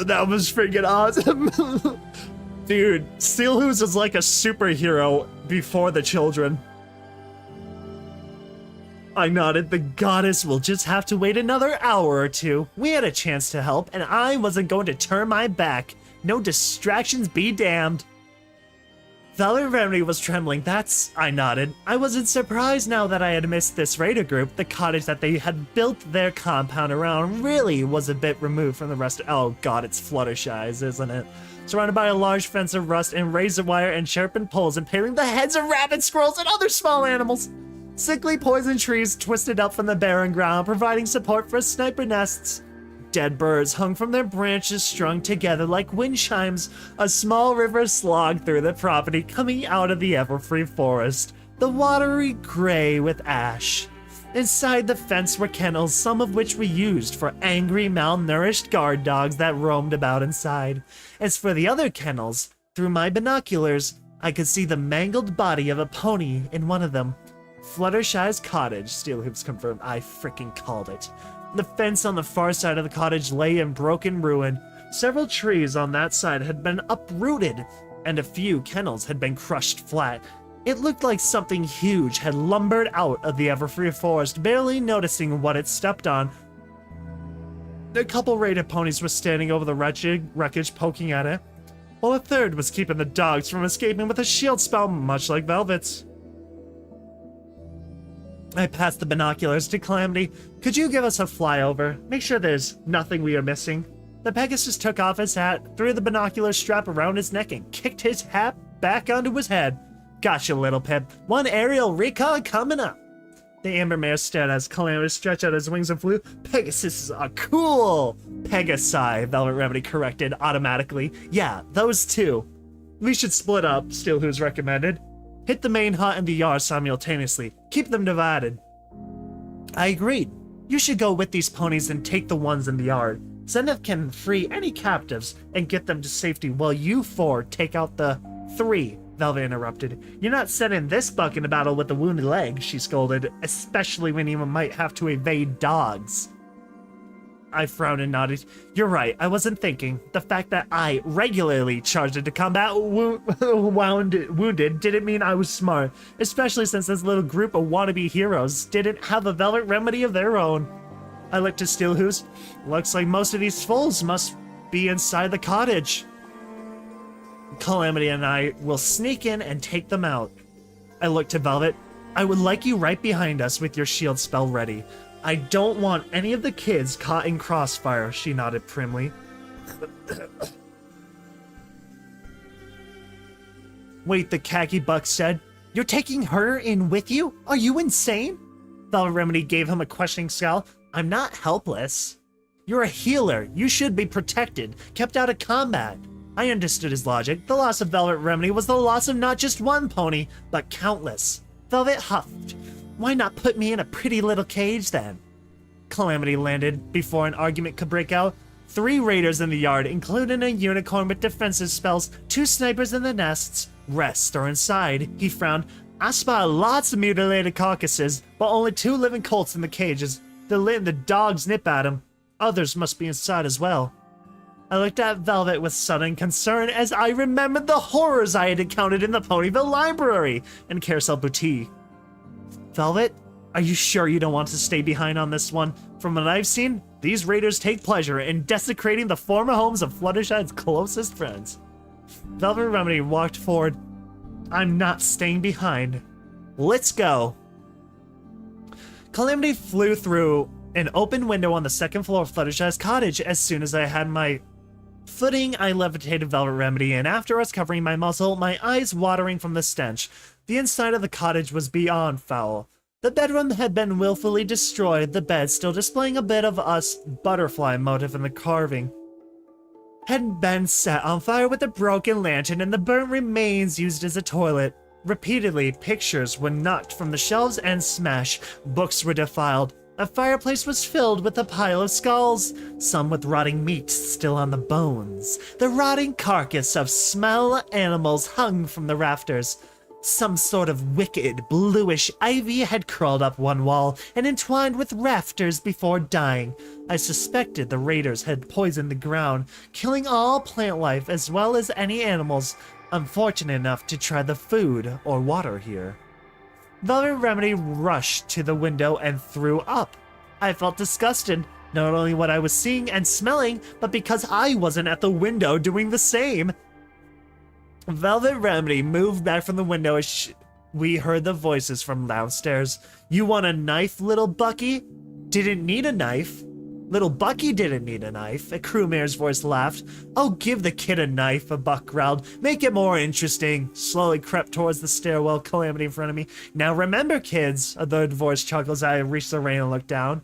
That was freaking awesome. Dude, Steelhoofs was like a superhero before the children. I nodded. The goddess will just have to wait another hour or two. We had a chance to help, and I wasn't going to turn my back. No distractions be damned. Valerie Remedy was trembling. I nodded. I wasn't surprised now that I had missed this raider group. The cottage that they had built their compound around really was a bit removed from the rest of— oh god, it's Fluttershy's, isn't it? Surrounded by a large fence of rust and razor wire and sharpened poles impaling the heads of rabbits, squirrels, and other small animals. Sickly poison trees twisted up from the barren ground, providing support for sniper nests. Dead birds hung from their branches strung together like wind chimes. A small river slogged through the property, coming out of the Everfree Forest, the watery gray with ash. Inside the fence were kennels, some of which were used for angry, malnourished guard dogs that roamed about inside. As for the other kennels, through my binoculars, I could see the mangled body of a pony in one of them. Fluttershy's cottage, Steelhooves confirmed. I freaking called it. The fence on the far side of the cottage lay in broken ruin. Several trees on that side had been uprooted, and a few kennels had been crushed flat. It looked like something huge had lumbered out of the Everfree Forest, barely noticing what it stepped on. A couple raided ponies were standing over the wreckage, poking at it, while a third was keeping the dogs from escaping with a shield spell, much like Velvet's. I passed the binoculars to Calamity. Could you give us a flyover? Make sure there's nothing we are missing. The Pegasus took off his hat, threw the binocular strap around his neck, and kicked his hat back onto his head. Gotcha, little Pip. One aerial recon coming up. The Amber Mare stared as Calamity stretched out his wings and flew. Pegasus are cool. Pegasi, Velvet Remedy corrected automatically. Yeah, those two. We should split up, Steelhooves recommended. Hit the main hut and the yard simultaneously. Keep them divided. I agreed. You should go with these ponies and take the ones in the yard. Zenith can free any captives and get them to safety while you 4 take out the 3, Velvet interrupted. You're not sending this buck into battle with a wounded leg, she scolded, especially when you might have to evade dogs. I frowned and nodded. You're right, I wasn't thinking. The fact that I regularly charged into combat wounded didn't mean I was smart, especially since this little group of wannabe heroes didn't have a Velvet Remedy of their own. I looked to Steelhooves. Looks like most of these fools must be inside the cottage. Calamity and I will sneak in and take them out. I looked to Velvet. I would like you right behind us with your shield spell ready. I don't want any of the kids caught in crossfire, she nodded primly. Wait, the khaki buck said. You're taking her in with you? Are you insane? Velvet Remedy gave him a questioning scowl. I'm not helpless. You're a healer. You should be protected, kept out of combat. I understood his logic. The loss of Velvet Remedy was the loss of not just one pony, but countless. Velvet huffed. Why not put me in a pretty little cage then? Calamity landed before an argument could break out. 3 raiders in the yard, including a unicorn with defensive spells, 2 snipers in the nests. Rest or inside, he frowned. I spot lots of mutilated carcasses, but only 2 living colts in the cages. The dogs nip at them. Others must be inside as well. I looked at Velvet with sudden concern as I remembered the horrors I had encountered in the Ponyville Library and Carousel Boutique. Velvet, are you sure you don't want to stay behind on this one? From what I've seen, these raiders take pleasure in desecrating the former homes of Fluttershy's closest friends. Velvet Remedy walked forward. I'm not staying behind. Let's go. Calamity flew through an open window on the 2nd floor of Fluttershy's cottage as soon as I had my Footing, I levitated Velvet Remedy, and afterwards covering my muzzle, my eyes watering from the stench. The inside of the cottage was beyond foul. The bedroom had been willfully destroyed, the bed still displaying a bit of us butterfly motif in the carving had been set on fire with a broken lantern, and the burnt remains used as a toilet. Repeatedly, pictures were knocked from the shelves and smashed. Books were defiled. A fireplace was filled with a pile of skulls, some with rotting meat still on the bones. The rotting carcass of small animals hung from the rafters. Some sort of wicked, bluish ivy had crawled up one wall and entwined with rafters before dying. I suspected the raiders had poisoned the ground, killing all plant life as well as any animals unfortunate enough to try the food or water here. Velvet Remedy rushed to the window and threw up. I felt disgusted, not only what I was seeing and smelling, but because I wasn't at the window doing the same. Velvet Remedy moved back from the window as we heard the voices from downstairs. You want a knife, little Bucky? Didn't need a knife. Little Bucky didn't need a knife. A crewmare's voice laughed. Oh, give the kid a knife, a Buck growled. Make it more interesting. Slowly crept towards the stairwell, Calamity in front of me. Now remember, kids, a third voice chuckled as I reached the rail and looked down.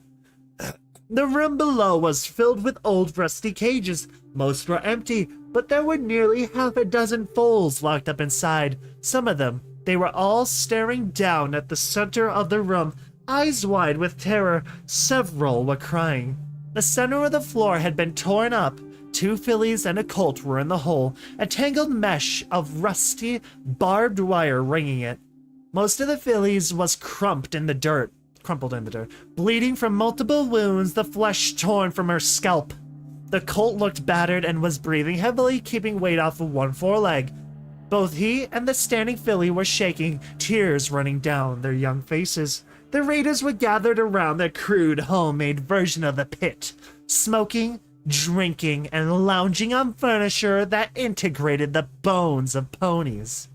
The room below was filled with old rusty cages. Most were empty, but there were nearly half a dozen foals locked up inside. Some of them, they were all staring down at the center of the room, eyes wide with terror. Several were crying. The center of the floor had been torn up. 2 fillies and a colt were in the hole, a tangled mesh of rusty, barbed wire ringing it. Most of the fillies was crumpled in the dirt, bleeding from multiple wounds, the flesh torn from her scalp. The colt looked battered and was breathing heavily, keeping weight off of one foreleg. Both he and the standing filly were shaking, tears running down their young faces. The raiders were gathered around their crude, homemade version of the pit, smoking, drinking, and lounging on furniture that integrated the bones of ponies.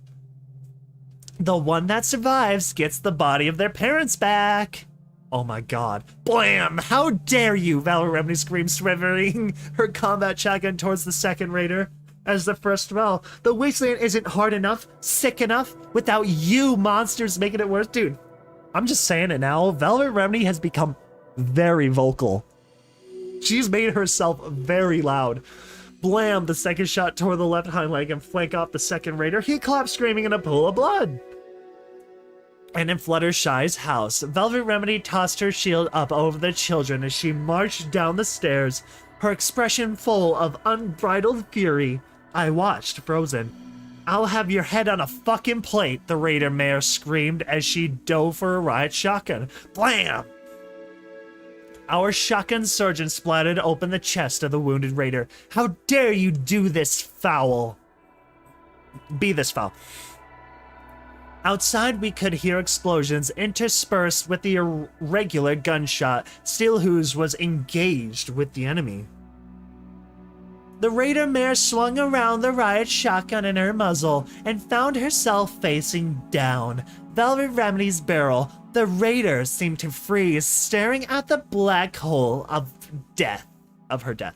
The one that survives gets the body of their parents back. Oh my god. Blam! How dare you! Valor Remedy screamed, swivering her combat shotgun towards the second raider. As the first fell, the wasteland isn't hard enough, sick enough, without you monsters making it worse. Dude, I'm just saying it now. Velvet Remedy has become very vocal. She's made herself very loud. Blam! The second shot tore the left hind leg and flanked off the second raider. He collapsed screaming in a pool of blood. And in Fluttershy's house, Velvet Remedy tossed her shield up over the children as she marched down the stairs, her expression full of unbridled fury. I watched, frozen. I'll have your head on a fucking plate, the raider mare screamed as she dove for a riot shotgun. Blam! Our shotgun surgeon splattered open the chest of the wounded raider. How dare you do this foul? Be this foul. Outside, we could hear explosions interspersed with the irregular gunshot. Steelhooves was engaged with the enemy. The raider mare swung around the riot shotgun in her muzzle and found herself facing down. Velvet Remedy's barrel. The raider seemed to freeze, staring at the black hole of death, of her death.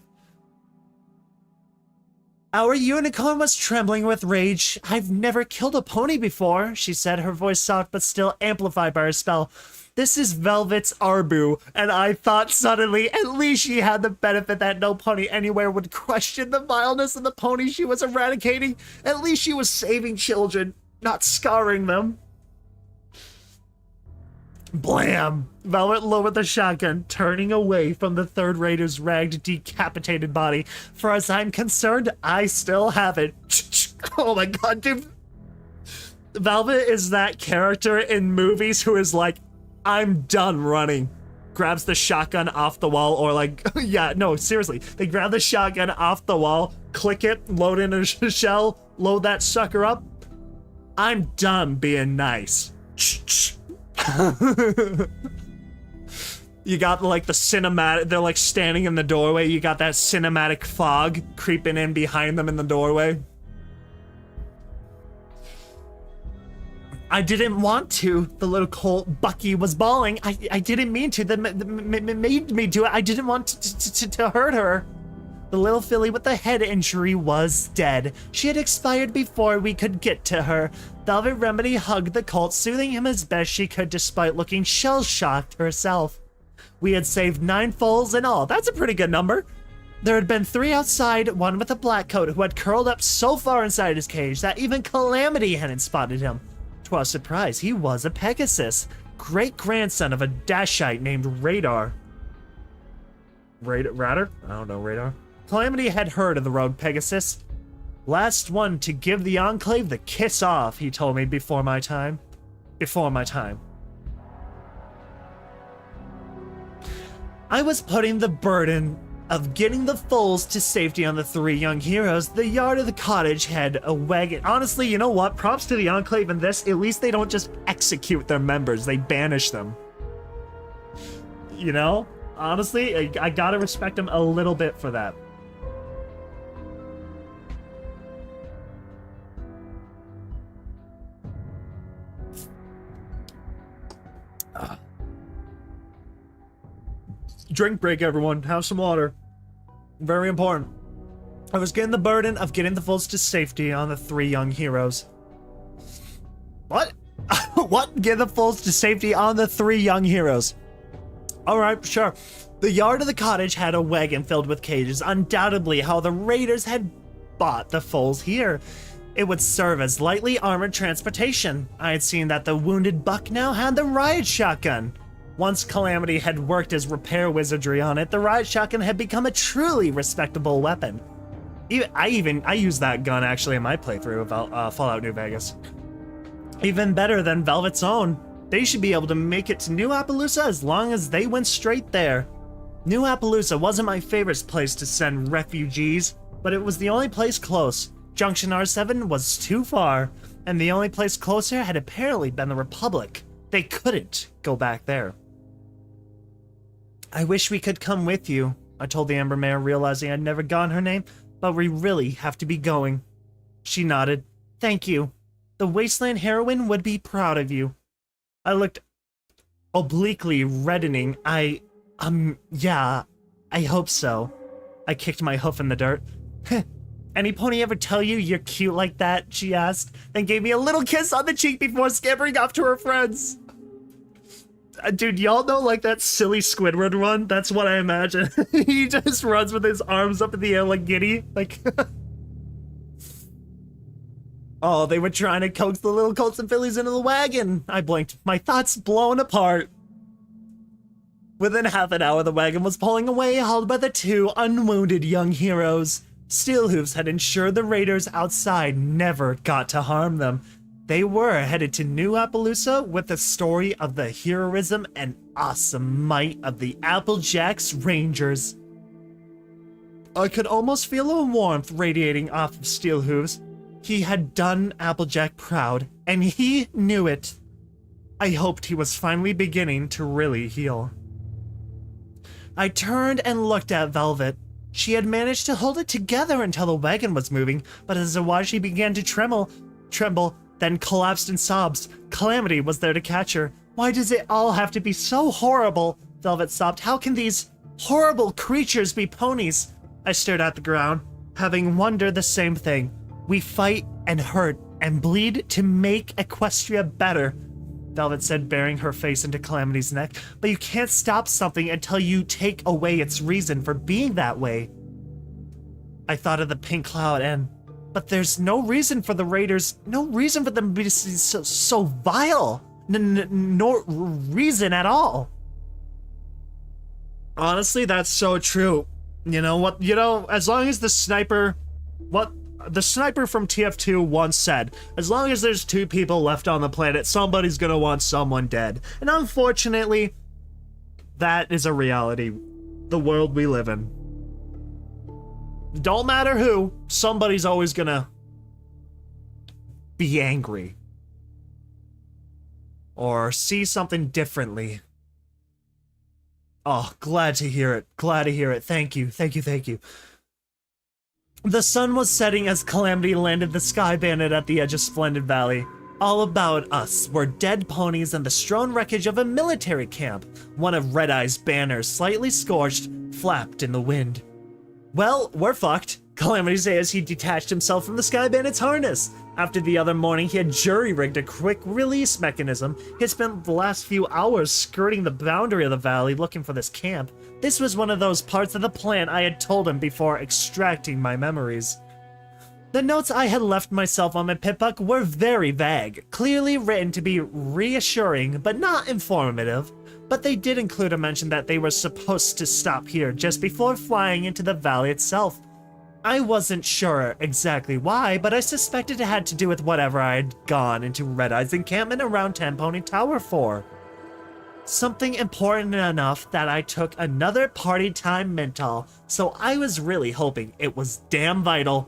Our unicorn was trembling with rage. I've never killed a pony before, she said, her voice soft but still amplified by her spell. This is Velvet's Arbu, and I thought suddenly at least she had the benefit that no pony anywhere would question the vileness of the pony she was eradicating. At least she was saving children, not scarring them. Blam! Velvet lowered the shotgun, turning away from the third raider's ragged, decapitated body. For as I'm concerned, I still have it. Oh my god, dude. Velvet is that character in movies who is like, I'm done running. Grabs the shotgun off the wall, or like, yeah, no, seriously. They grab the shotgun off the wall, click it, load in a shell, load that sucker up. I'm done being nice. You got like the cinematic, they're like standing in the doorway, you got that cinematic fog creeping in behind them in the doorway. I didn't want to, the little colt Bucky was bawling. I didn't mean to, that made me do it. I didn't want to hurt her. The little filly with the head injury was dead. She had expired before we could get to her. Velvet Remedy hugged the colt, soothing him as best she could despite looking shell-shocked herself. We had saved 9 foals in all. That's a pretty good number. There had been 3 outside, one with a black coat who had curled up so far inside his cage that even Calamity hadn't spotted him. To our surprise, he was a Pegasus, great-grandson of a Dashite named Radar. Radar? I don't know, Radar. Calamity had heard of the rogue Pegasus. Last one to give the Enclave the kiss off, he told me before my time. Before my time. I was putting the burden of getting the foals to safety on the 3 young heroes. The yard of the cottage had a wagon. Honestly, you know what? Props to the Enclave in this. At least they don't just execute their members. They banish them. You know? Honestly, I gotta respect them a little bit for that. Drink break, everyone. Have some water. Very important. I was getting the burden of getting the foals to safety on the 3 young heroes. What? What? Get the foals to safety on the 3 young heroes. Alright, sure. The yard of the cottage had a wagon filled with cages, undoubtedly how the raiders had bought the foals here. It would serve as lightly armored transportation. I had seen that the wounded buck now had the riot shotgun. Once Calamity had worked his repair wizardry on it, the riot shotgun had become a truly respectable weapon. I used that gun actually in my playthrough of Fallout New Vegas. Even better than Velvet's own. They should be able to make it to New Appaloosa as long as they went straight there. New Appaloosa wasn't my favorite place to send refugees, but it was the only place close. Junction R7 was too far, and the only place closer had apparently been the Republic. They couldn't go back there. I wish we could come with you, I told the Ember Mare, realizing I'd never gotten her name, but we really have to be going. She nodded. Thank you. The Wasteland Heroine would be proud of you. I looked obliquely reddening. Yeah, I hope so. I kicked my hoof in the dirt. Any pony ever tell you you're cute like that? She asked, then gave me a little kiss on the cheek before scampering off to her friends. Dude, y'all know like that silly Squidward run? That's what I imagine. He just runs with his arms up in the air like giddy. Like, oh, they were trying to coax the little colts and fillies into the wagon. I blinked, my thoughts blown apart. Within half an hour, the wagon was pulling away, hauled by the 2 unwounded young heroes. Steelhooves had ensured the raiders outside never got to harm them. They were headed to New Appaloosa with the story of the heroism and awesome might of the Applejacks Rangers. I could almost feel a warmth radiating off of Steelhooves. He had done Applejack proud, and he knew it. I hoped he was finally beginning to really heal. I turned and looked at Velvet. She had managed to hold it together until the wagon was moving, but as I watched, she began to tremble, then collapsed in sobs. Calamity was there to catch her. Why does it all have to be so horrible? Velvet sobbed. How can these horrible creatures be ponies? I stared at the ground, having wondered the same thing. We fight and hurt and bleed to make Equestria better, Velvet said, burying her face into Calamity's neck. But you can't stop something until you take away its reason for being that way. I thought of the pink cloud and... But there's no reason for the raiders, no reason for them to be so vile. No reason at all. Honestly, that's so true. You know what? You know, as long as the sniper... What the sniper from TF2 once said, as long as there's 2 people left on the planet, somebody's gonna want someone dead. And unfortunately, that is a reality. The world we live in. Don't matter who, somebody's always gonna be angry. Or see something differently. Oh, glad to hear it. Glad to hear it. Thank you. Thank you. Thank you. The sun was setting as Calamity landed the Sky Bandit at the edge of Splendid Valley. All about us were dead ponies and the strewn wreckage of a military camp. One of Red Eye's banners, slightly scorched, flapped in the wind. Well, we're fucked, Calamity said as he detached himself from the Sky Bandit's harness. After the other morning, he had jury-rigged a quick release mechanism. He had spent the last few hours skirting the boundary of the valley looking for this camp. This was one of those parts of the plan I had told him before extracting my memories. The notes I had left myself on my pip-buck were very vague, clearly written to be reassuring but not informative. But they did include a mention that they were supposed to stop here just before flying into the valley itself. I wasn't sure exactly why, but I suspected it had to do with whatever I had gone into Red Eye's encampment around Ten Pony Tower for. Something important enough that I took another party time mental, so I was really hoping it was damn vital.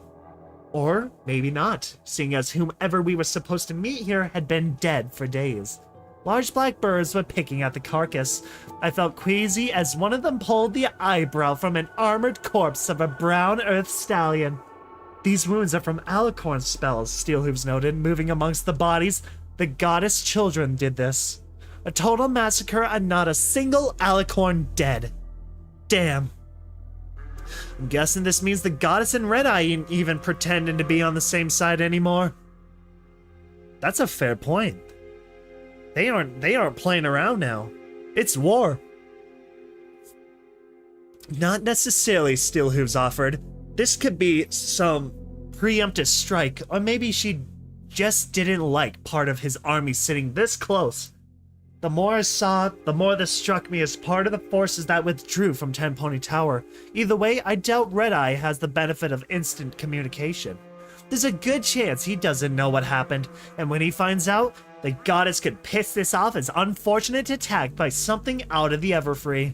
Or maybe not, seeing as whomever we were supposed to meet here had been dead for days. Large black birds were picking at the carcass. I felt queasy as one of them pulled the eyebrow from an armored corpse of a brown earth stallion. These wounds are from alicorn spells, Steelhooves noted, moving amongst the bodies. The goddess children did this. A total massacre and not a single alicorn dead. Damn. I'm guessing this means the goddess and Red Eye ain't even pretending to be on the same side anymore. That's a fair point. They aren't playing around now. It's war. Not necessarily, Steelhooves offered. This could be some preemptive strike, or maybe she just didn't like part of his army sitting this close. The more I saw, the more this struck me as part of the forces that withdrew from Ten Pony Tower. Either way, I doubt Red Eye has the benefit of instant communication. There's a good chance he doesn't know what happened, and when he finds out, the goddess could piss this off as unfortunate attack by something out of the Everfree.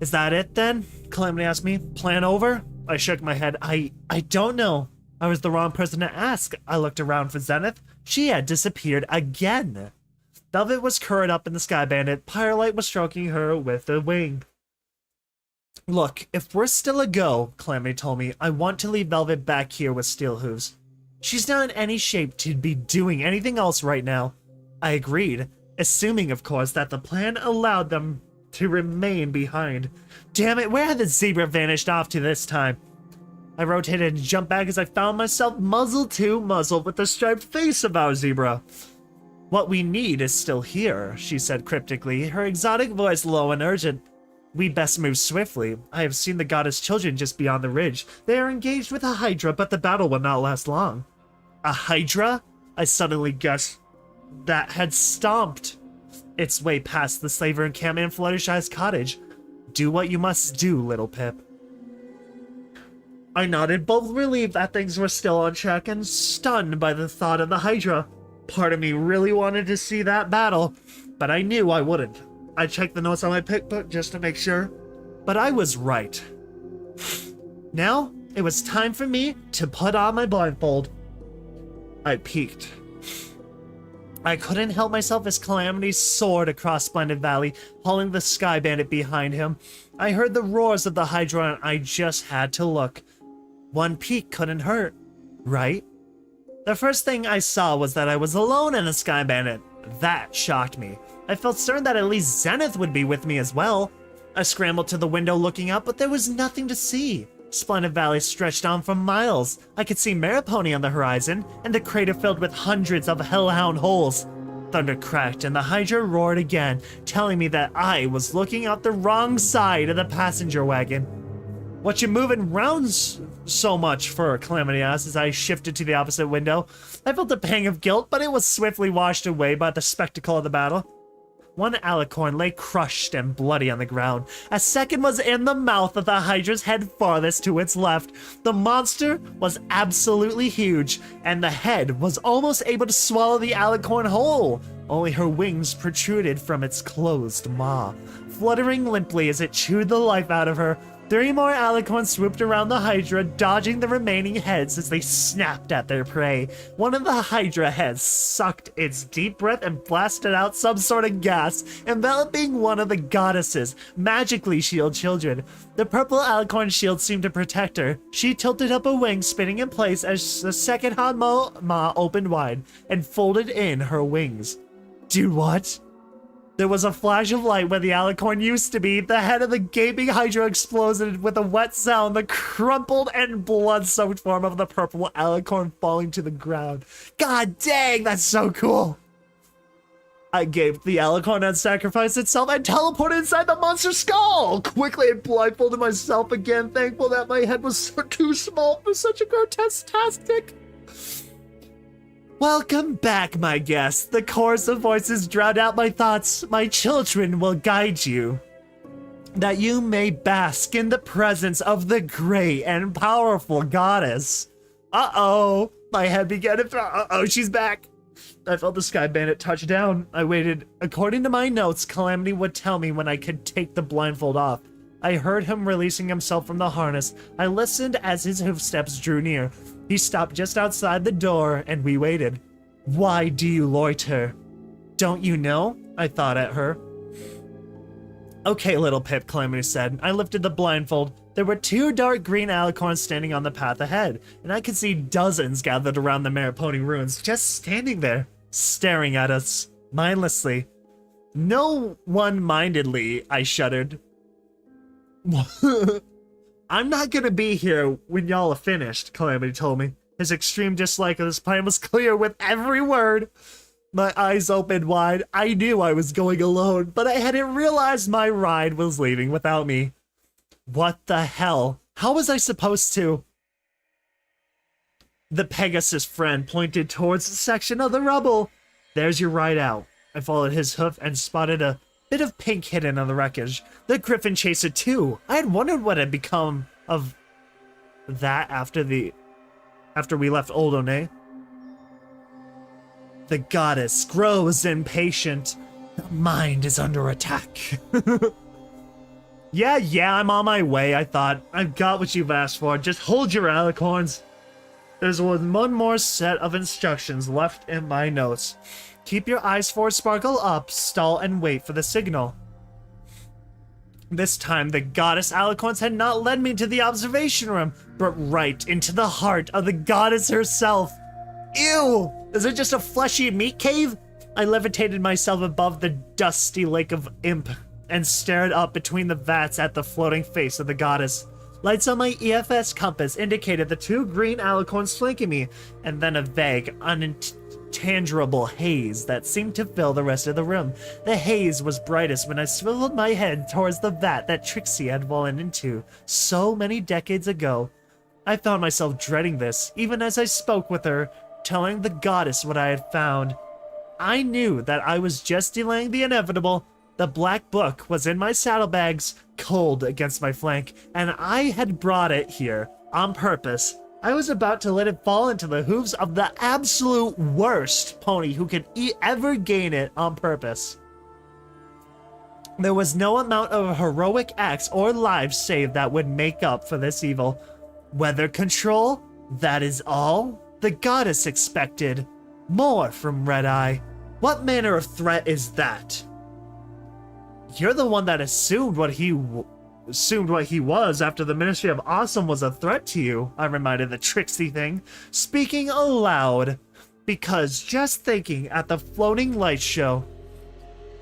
Is that it then? Calamity asked me. Plan over? I shook my head. I don't know. I was the wrong person to ask. I looked around for Zenith. She had disappeared again. Velvet was curled up in the Sky Bandit. Firelight was stroking her with a wing. Look, if we're still a go, Calamity told me, I want to leave Velvet back here with Steelhooves. She's not in any shape to be doing anything else right now. I agreed, assuming, of course, that the plan allowed them to remain behind. Damn it, where had the zebra vanished off to this time? I rotated and jumped back as I found myself muzzle to muzzle with the striped face of our zebra. What we need is still here, she said cryptically, her exotic voice low and urgent. We best move swiftly. I have seen the goddess children just beyond the ridge. They are engaged with a hydra, but the battle will not last long. A hydra? I suddenly guessed that had stomped its way past the slaver encampment in Fluttershy's cottage. Do what you must do, little Pip. I nodded, both relieved that things were still on track and stunned by the thought of the hydra. Part of me really wanted to see that battle, but I knew I wouldn't. I checked the notes on my pick book just to make sure, but I was right. Now, it was time for me to put on my blindfold. I peeked. I couldn't help myself as Calamity soared across Splendid Valley, hauling the Sky Bandit behind him. I heard the roars of the Hydra and I just had to look. One peek couldn't hurt, right? The first thing I saw was that I was alone in the Sky Bandit. That shocked me. I felt certain that at least Zenith would be with me as well. I scrambled to the window looking up, but there was nothing to see. Splendid Valley stretched on for miles. I could see Maripony on the horizon, and the crater filled with hundreds of hellhound holes. Thunder cracked, and the Hydra roared again, telling me that I was looking out the wrong side of the passenger wagon. What you moving round so much for? Calamity asked as I shifted to the opposite window. I felt a pang of guilt, but it was swiftly washed away by the spectacle of the battle. One alicorn lay crushed and bloody on the ground. A second was in the mouth of the Hydra's head farthest to its left. The monster was absolutely huge, and the head was almost able to swallow the alicorn whole. Only her wings protruded from its closed maw, fluttering limply as it chewed the life out of her. 3 more alicorns swooped around the Hydra, dodging the remaining heads as they snapped at their prey. One of the Hydra heads sucked its deep breath and blasted out some sort of gas, enveloping one of the goddesses' magically shield children. The purple alicorn shield seemed to protect her. She tilted up a wing, spinning in place as the second maw opened wide and folded in her wings. Do what? There was a flash of light where the alicorn used to be. The head of the gaping hydra exploded with a wet sound. The crumpled and blood-soaked form of the purple alicorn falling to the ground. God dang, that's so cool. I gave the alicorn and sacrificed itself and teleported inside the monster's skull. Quickly, I blindfolded myself again, thankful that my head was too small for such a grotesque tactic. Welcome back, my guest. The chorus of voices drowned out my thoughts. My children will guide you, that you may bask in the presence of the great and powerful goddess. Uh-oh. My head began to throw. Uh-oh, she's back. I felt the Sky Bandit touch down. I waited. According to my notes, Calamity would tell me when I could take the blindfold off. I heard him releasing himself from the harness. I listened as his hoofsteps drew near. He stopped just outside the door, and we waited. Why do you loiter? Don't you know? I thought at her. Okay, little Pip, Calamity said. I lifted the blindfold. There were 2 dark green alicorns standing on the path ahead, and I could see dozens gathered around the Mariponi ruins, just standing there, staring at us, mindlessly. No one-mindedly, I shuddered. I'm not gonna be here when y'all are finished, Calamity told me. His extreme dislike of this plan was clear with every word. My eyes opened wide. I knew I was going alone, but I hadn't realized my ride was leaving without me. What the hell? How was I supposed to? The Pegasus friend pointed towards the section of the rubble. There's your ride out. I followed his hoof and spotted a bit of pink hidden on the wreckage. The Griffin chaser too. I had wondered what had become of that after we left Old One. The goddess grows impatient. The mind is under attack. Yeah, I'm on my way, I thought. I've got what you've asked for. Just hold your alicorns. There's one more set of instructions left in my notes. Keep your eyes forward, sparkle up, stall, and wait for the signal. This time, the goddess alicorns had not led me to the observation room, but right into the heart of the goddess herself. Ew! Is it just a fleshy meat cave? I levitated myself above the dusty lake of imp and stared up between the vats at the floating face of the goddess. Lights on my EFS compass indicated the 2 green alicorns flanking me, and then a vague, intangible haze that seemed to fill the rest of the room. The haze was brightest when I swiveled my head towards the vat that Trixie had fallen into so many decades ago. I found myself dreading this, even as I spoke with her, telling the goddess what I had found. I knew that I was just delaying the inevitable. The black book was in my saddlebags, cold against my flank, and I had brought it here on purpose. I was about to let it fall into the hooves of the absolute worst pony who could ever gain it on purpose. There was no amount of heroic acts or lives saved that would make up for this evil. Weather control? That is all? The goddess expected more from Red Eye. What manner of threat is that? You're the one that assumed what he was after the Ministry of Awesome was a threat to you, I reminded the Trixie thing, speaking aloud, because just thinking at the floating light show,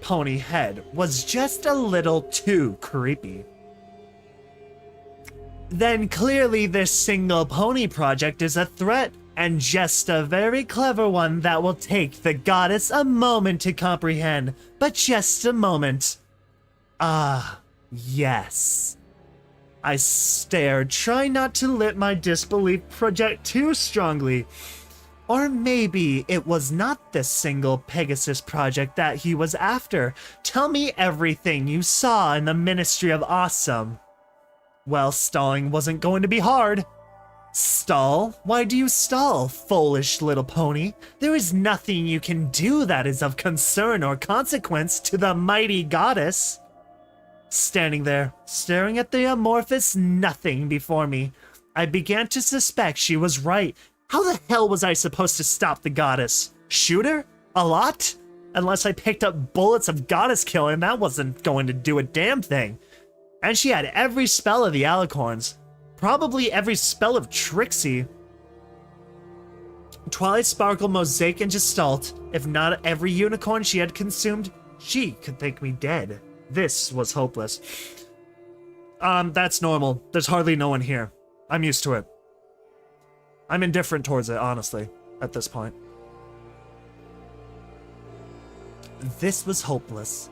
Pony Head was just a little too creepy. Then clearly this single pony project is a threat, and just a very clever one that will take the goddess a moment to comprehend, but just a moment. Ah, yes. I stared, trying not to let my disbelief project too strongly. Or maybe it was not this single Pegasus project that he was after. Tell me everything you saw in the Ministry of Awesome. Well, stalling wasn't going to be hard. Stall? Why do you stall, foolish little pony? There is nothing you can do that is of concern or consequence to the mighty goddess. Standing there, staring at the amorphous nothing before me, I began to suspect she was right. How the hell was I supposed to stop the goddess? Shoot her? A lot? Unless I picked up bullets of goddess killing, that wasn't going to do a damn thing. And she had every spell of the alicorns. Probably every spell of Trixie. Twilight Sparkle, Mosaic, and Gestalt. If not every unicorn she had consumed, She could think me dead. This was hopeless. That's normal. There's hardly no one here. I'm used to it. I'm indifferent towards it, honestly, at this point. This was hopeless.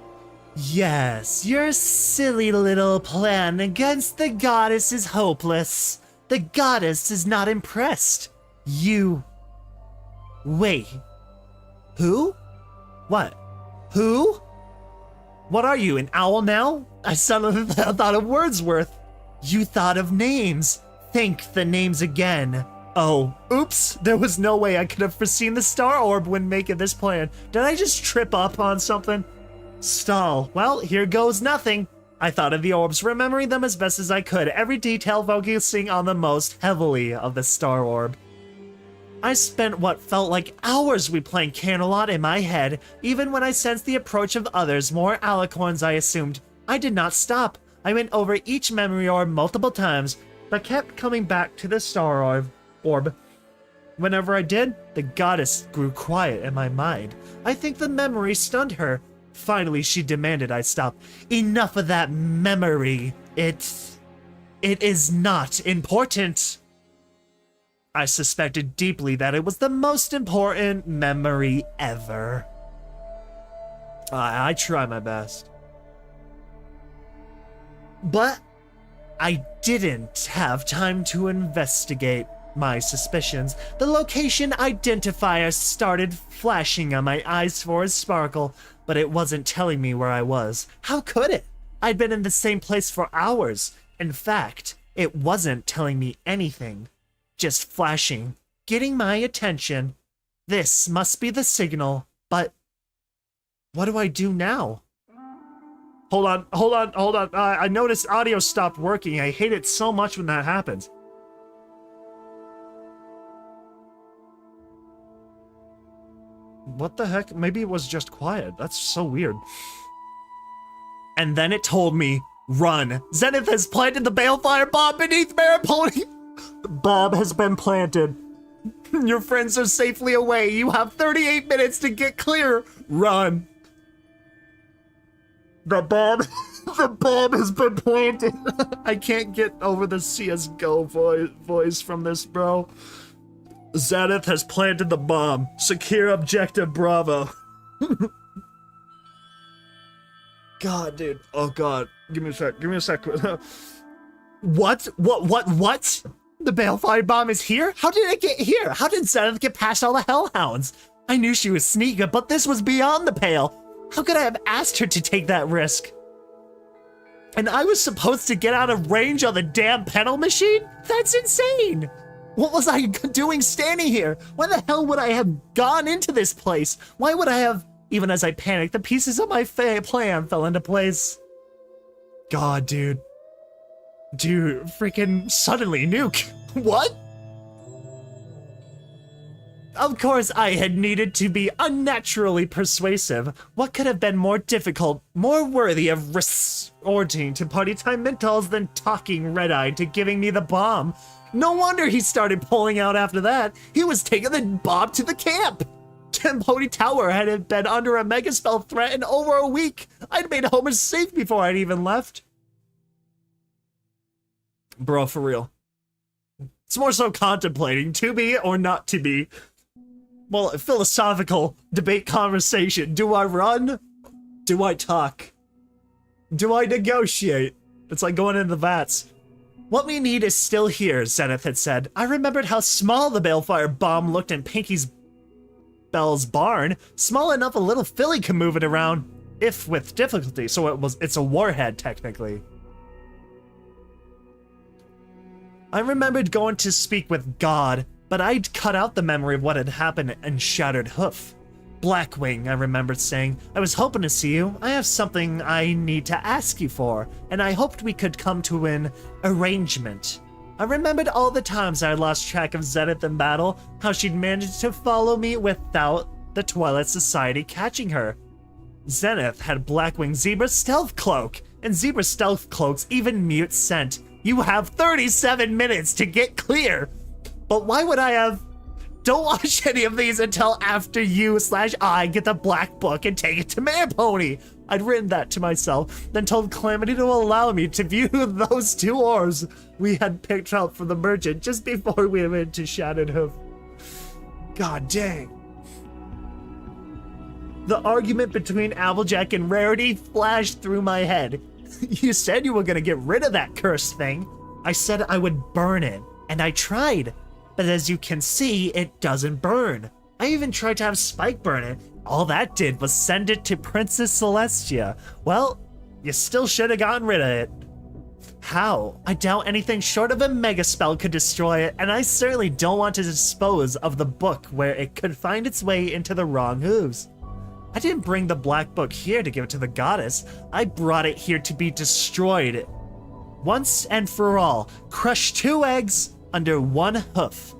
Yes, your silly little plan against the goddess is hopeless. The goddess is not impressed. You... Wait. Who? What? Who? What are you, an owl now? I suddenly thought of Wordsworth. You thought of names. Think the names again. Oh, oops. There was no way I could have foreseen the star orb when making this plan. Did I just trip up on something? Stall. Well, here goes nothing. I thought of the orbs, remembering them as best as I could, every detail focusing on the most heavily of the star orb. I spent what felt like hours replaying Canterlot in my head, even when I sensed the approach of others, more alicorns I assumed. I did not stop. I went over each memory orb multiple times, but kept coming back to the star orb. Whenever I did, the goddess grew quiet in my mind. I think the memory stunned her. Finally, she demanded I stop. Enough of that memory. It is not important. I suspected deeply that it was the most important memory ever. I try my best. But I didn't have time to investigate my suspicions. The location identifier started flashing on my eyes for a sparkle, but it wasn't telling me where I was. How could it? I'd been in the same place for hours. In fact, it wasn't telling me anything. Just flashing, getting my attention. This must be the signal, but what do I do now? Hold on. I noticed audio stopped working. I hate it so much when that happens. What the heck? Maybe it was just quiet. That's so weird. And then it told me, run. Zenith has planted the balefire bomb beneath Maripony. The bomb has been planted. Your friends are safely away. You have 38 minutes to get clear. Run. The bomb has been planted. I can't get over the CSGO voice from this, bro. Zenith has planted the bomb. Secure objective Bravo. God, dude. Oh, God. Give me a sec. What? The balefire bomb is here? How did it get here? How did Zenith get past all the hellhounds? I knew she was sneaky, but this was beyond the pale. How could I have asked her to take that risk? And I was supposed to get out of range on the damn pedal machine? That's insane! What was I doing standing here? Why the hell would I have gone into this place? Why would I have... Even as I panicked, the pieces of my plan fell into place. God, dude. Dude, freaking suddenly nuke. What? Of course, I had needed to be unnaturally persuasive. What could have been more difficult, more worthy of resorting to party time mentals than talking red-eyed to giving me the bomb? No wonder he started pulling out after that. He was taking the bomb to the camp. Pony Tower had been under a mega spell threat in over a week. I'd made Homer safe before I'd even left. Bro, for real. It's more so contemplating, to be or not to be. Well, a philosophical debate conversation. Do I run? Do I talk? Do I negotiate? It's like going into the vats. What we need is still here, Zenith had said. I remembered how small the balefire bomb looked in Pinky's Bell's barn. Small enough a little filly can move it around, if with difficulty, so it's a warhead, technically. I remembered going to speak with God, but I'd cut out the memory of what had happened in Shattered Hoof. Blackwing, I remembered saying, I was hoping to see you. I have something I need to ask you for, and I hoped we could come to an arrangement. I remembered all the times I had lost track of Zenith in battle, how she'd managed to follow me without the Twilight Society catching her. Zenith had Blackwing Zebra's stealth cloak, and Zebra's stealth cloaks even mute scent. You have 37 minutes to get clear! But why would I have Don't watch any of these until after you/I get the black book and take it to Mayor Pony. I'd written that to myself, then told Calamity to allow me to view those 2 orbs we had picked up from the merchant just before we went to Shattered Hoof. God dang. The argument between Applejack and Rarity flashed through my head. You said you were gonna get rid of that cursed thing. I said I would burn it, and I tried. But as you can see, it doesn't burn. I even tried to have Spike burn it. All that did was send it to Princess Celestia. Well, you still should have gotten rid of it. How? I doubt anything short of a mega spell could destroy it, and I certainly don't want to dispose of the book where it could find its way into the wrong hooves. I didn't bring the black book here to give it to the goddess. I brought it here to be destroyed. Once and for all, crush 2 eggs under 1 hoof.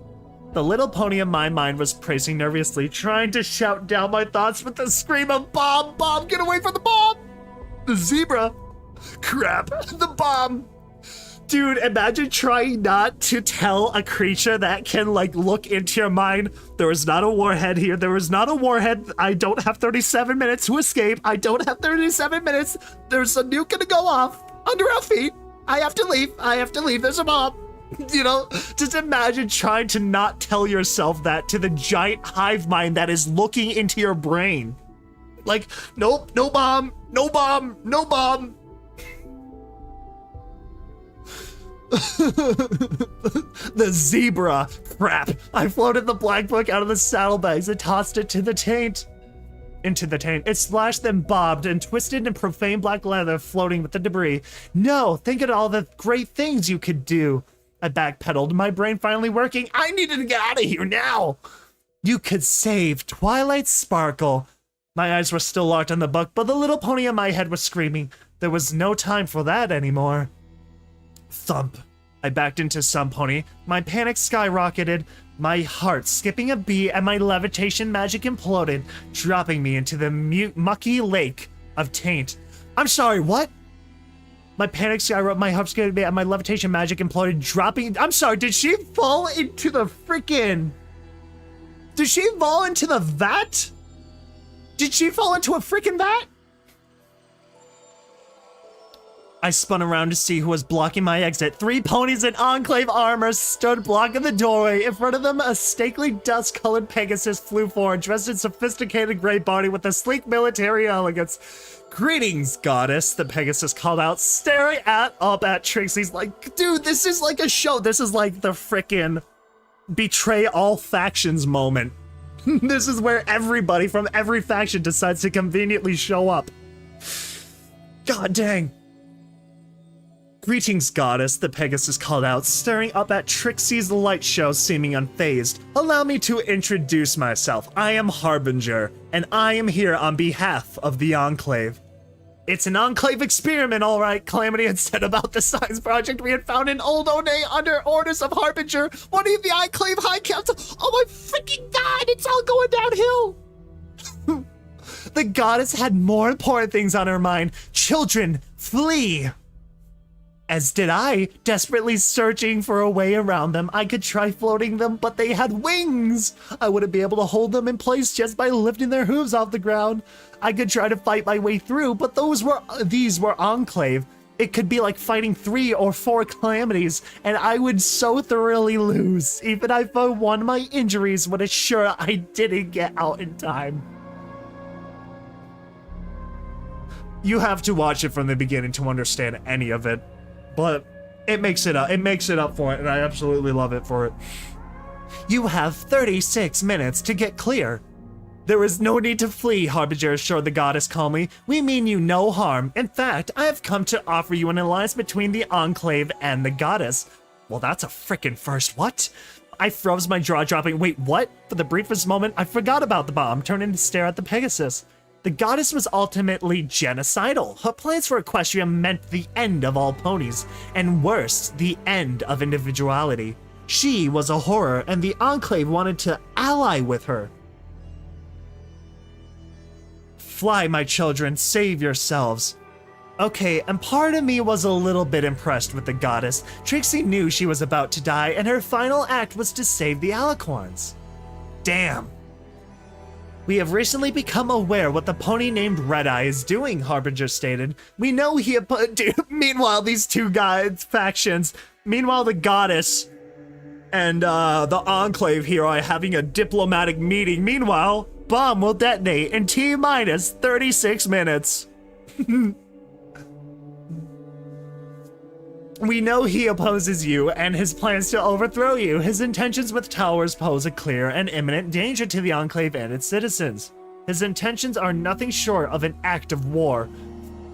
The little pony in my mind was prancing nervously, trying to shout down my thoughts with the scream of bomb, bomb, get away from the bomb! The zebra. Crap, the bomb. Dude, imagine trying not to tell a creature that can, like, look into your mind. There is not a warhead here. There is not a warhead. I don't have 37 minutes to escape. I don't have 37 minutes. There's a nuke gonna go off under our feet. I have to leave. I have to leave. There's a bomb. You know, just imagine trying to not tell yourself that to the giant hive mind that is looking into your brain. Like, nope, no bomb, no bomb, no bomb. The zebra. Crap. I floated the black book out of the saddlebags and tossed it to the taint. Into the taint. It splashed, then bobbed and twisted in profane black leather, floating with the debris. No, think of all the great things you could do. I backpedaled, my brain finally working. I needed to get out of here now. You could save Twilight Sparkle. My eyes were still locked on the book, but the little pony in my head was screaming. There was no time for that anymore. Thump. I backed into some pony. My panic skyrocketed, my heart skipping a beat, and my levitation magic imploded, dropping me into the mucky lake of taint. I'm sorry, what? My panic skyrocketed, my heart skipped a beat, and my levitation magic imploded, dropping... I'm sorry, did she fall into the freaking... Did she fall into the vat? Did she fall into a freaking vat? I spun around to see who was blocking my exit. 3 ponies in Enclave armor stood blocking the doorway. In front of them, a stately dust-colored Pegasus flew forward, dressed in sophisticated gray body with a sleek military elegance. Greetings, goddess, the Pegasus called out, staring up at Trixie's like, dude, this is like a show. This is like the frickin' betray all factions moment. This is where everybody from every faction decides to conveniently show up. God dang. Greetings, goddess, the Pegasus called out, staring up at Trixie's light show, seeming unfazed. Allow me to introduce myself. I am Harbinger, and I am here on behalf of the Enclave. It's an Enclave experiment, all right, Calamity had said about the science project we had found in Old One under orders of Harbinger, one of the Enclave High Council. Oh my freaking god, it's all going downhill! The goddess had more important things on her mind. Children, flee! As did I, desperately searching for a way around them. I could try floating them, but they had wings! I wouldn't be able to hold them in place just by lifting their hooves off the ground. I could try to fight my way through, but these were Enclave. It could be like fighting 3 or 4 calamities, and I would so thoroughly lose. Even if I won, my injuries would assure I didn't get out in time. You have to watch it from the beginning to understand any of it. But it makes it up. It makes it up for it, and I absolutely love it for it. You have 36 minutes to get clear. There is no need to flee, Harbinger assured the goddess calmly. We mean you no harm. In fact, I have come to offer you an alliance between the Enclave and the goddess. Well, that's a frickin' first. What? I froze, my jaw dropping. Wait, what? For the briefest moment, I forgot about the bomb, turning to stare at the Pegasus. The goddess was ultimately genocidal. Her plans for Equestria meant the end of all ponies, and worse, the end of individuality. She was a horror, and the Enclave wanted to ally with her. Fly, my children, save yourselves. Okay, and part of me was a little bit impressed with the goddess. Trixie knew she was about to die, and her final act was to save the alicorns. Damn. We have recently become aware what the pony named Red-Eye is doing, Harbinger stated. We know he... Meanwhile, these two guys, factions... Meanwhile, the goddess and the Enclave here are having a diplomatic meeting. Meanwhile, bomb will detonate in T-minus 36 minutes. We know he opposes you and his plans to overthrow you. His intentions with towers pose a clear and imminent danger to the Enclave and its citizens. His intentions are nothing short of an act of war.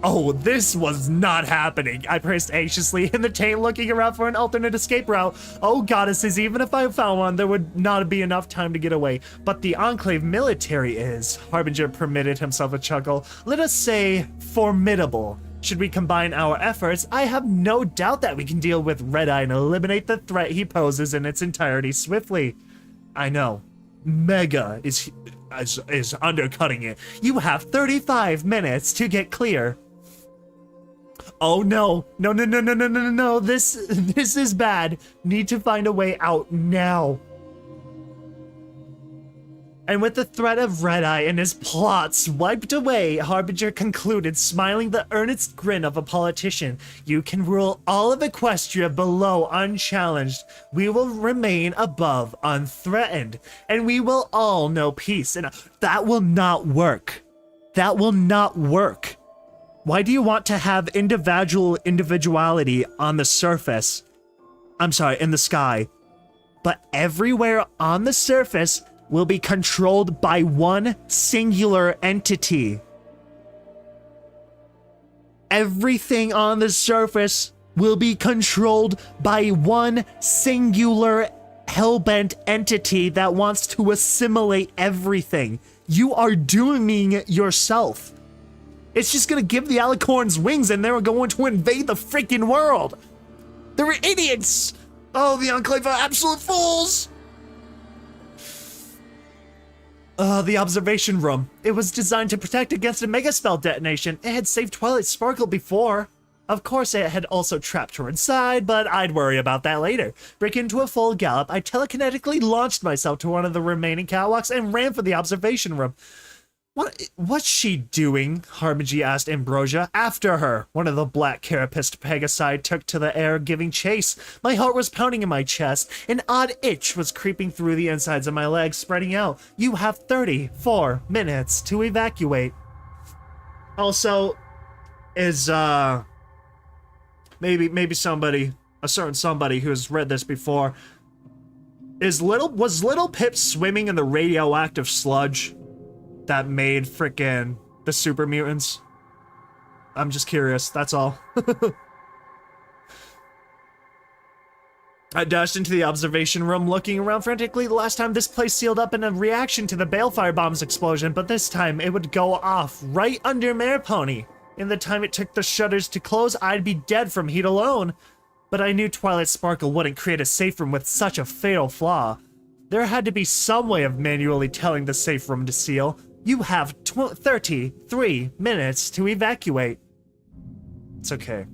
Oh, this was not happening. I pressed anxiously in the taint, looking around for an alternate escape route. Oh, goddesses, even if I found one, there would not be enough time to get away. But the Enclave military is, Harbinger permitted himself a chuckle. Let us say, formidable. Should we combine our efforts, I have no doubt that we can deal with Red-Eye and eliminate the threat he poses in its entirety swiftly. I know. Mega is undercutting it. You have 35 minutes to get clear. Oh no. No. This is bad. Need to find a way out now. And with the threat of Red-Eye and his plots wiped away, Harbinger concluded, smiling the earnest grin of a politician. You can rule all of Equestria below unchallenged. We will remain above unthreatened. And we will all know peace. And that will not work. That will not work. Why do you want to have individuality on the surface? I'm sorry, in the sky. But everywhere on the surface will be controlled by one singular entity. Everything on the surface will be controlled by one singular hellbent entity that wants to assimilate everything. You are dooming it yourself. It's just gonna give the alicorns wings and they're going to invade the freaking world. They're idiots. Oh, the Enclave are absolute fools. The observation room. It was designed to protect against a mega spell detonation. It had saved Twilight Sparkle before. Of course, it had also trapped her inside, but I'd worry about that later. Breaking into a full gallop, I telekinetically launched myself to one of the remaining catwalks and ran for the observation room. What's she doing? Harbinger asked Ambrosia. After her. One of the black carapaced Pegasi took to the air, giving chase. My heart was pounding in my chest. An odd itch was creeping through the insides of my legs, spreading out. You have 34 minutes to evacuate. Also, is, maybe somebody, a certain somebody who's read this before, was Little Pip swimming in the radioactive sludge that made frickin' the super mutants? I'm just curious, that's all. I dashed into the observation room, looking around frantically. The last time this place sealed up in a reaction to the balefire bomb's explosion, but this time it would go off right under Mare Pony. In the time it took the shutters to close, I'd be dead from heat alone. But I knew Twilight Sparkle wouldn't create a safe room with such a fatal flaw. There had to be some way of manually telling the safe room to seal. You have 33 minutes to evacuate. It's okay.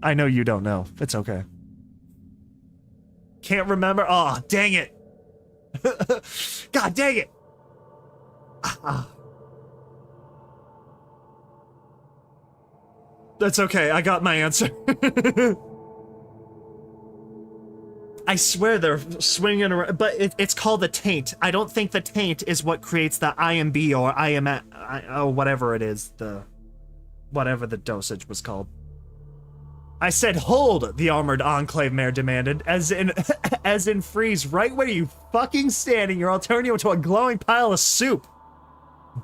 I know you don't know. It's okay. Can't remember? Oh, dang it. God dang it. That's okay. I got my answer. I swear they're swinging around, but it's called the taint. I don't think the taint is what creates the IMB or oh, whatever it is, whatever the dosage was called. I said, hold, the armored Enclave mare demanded, as in freeze right where you fucking standing, or I'll turn you into a glowing pile of soup.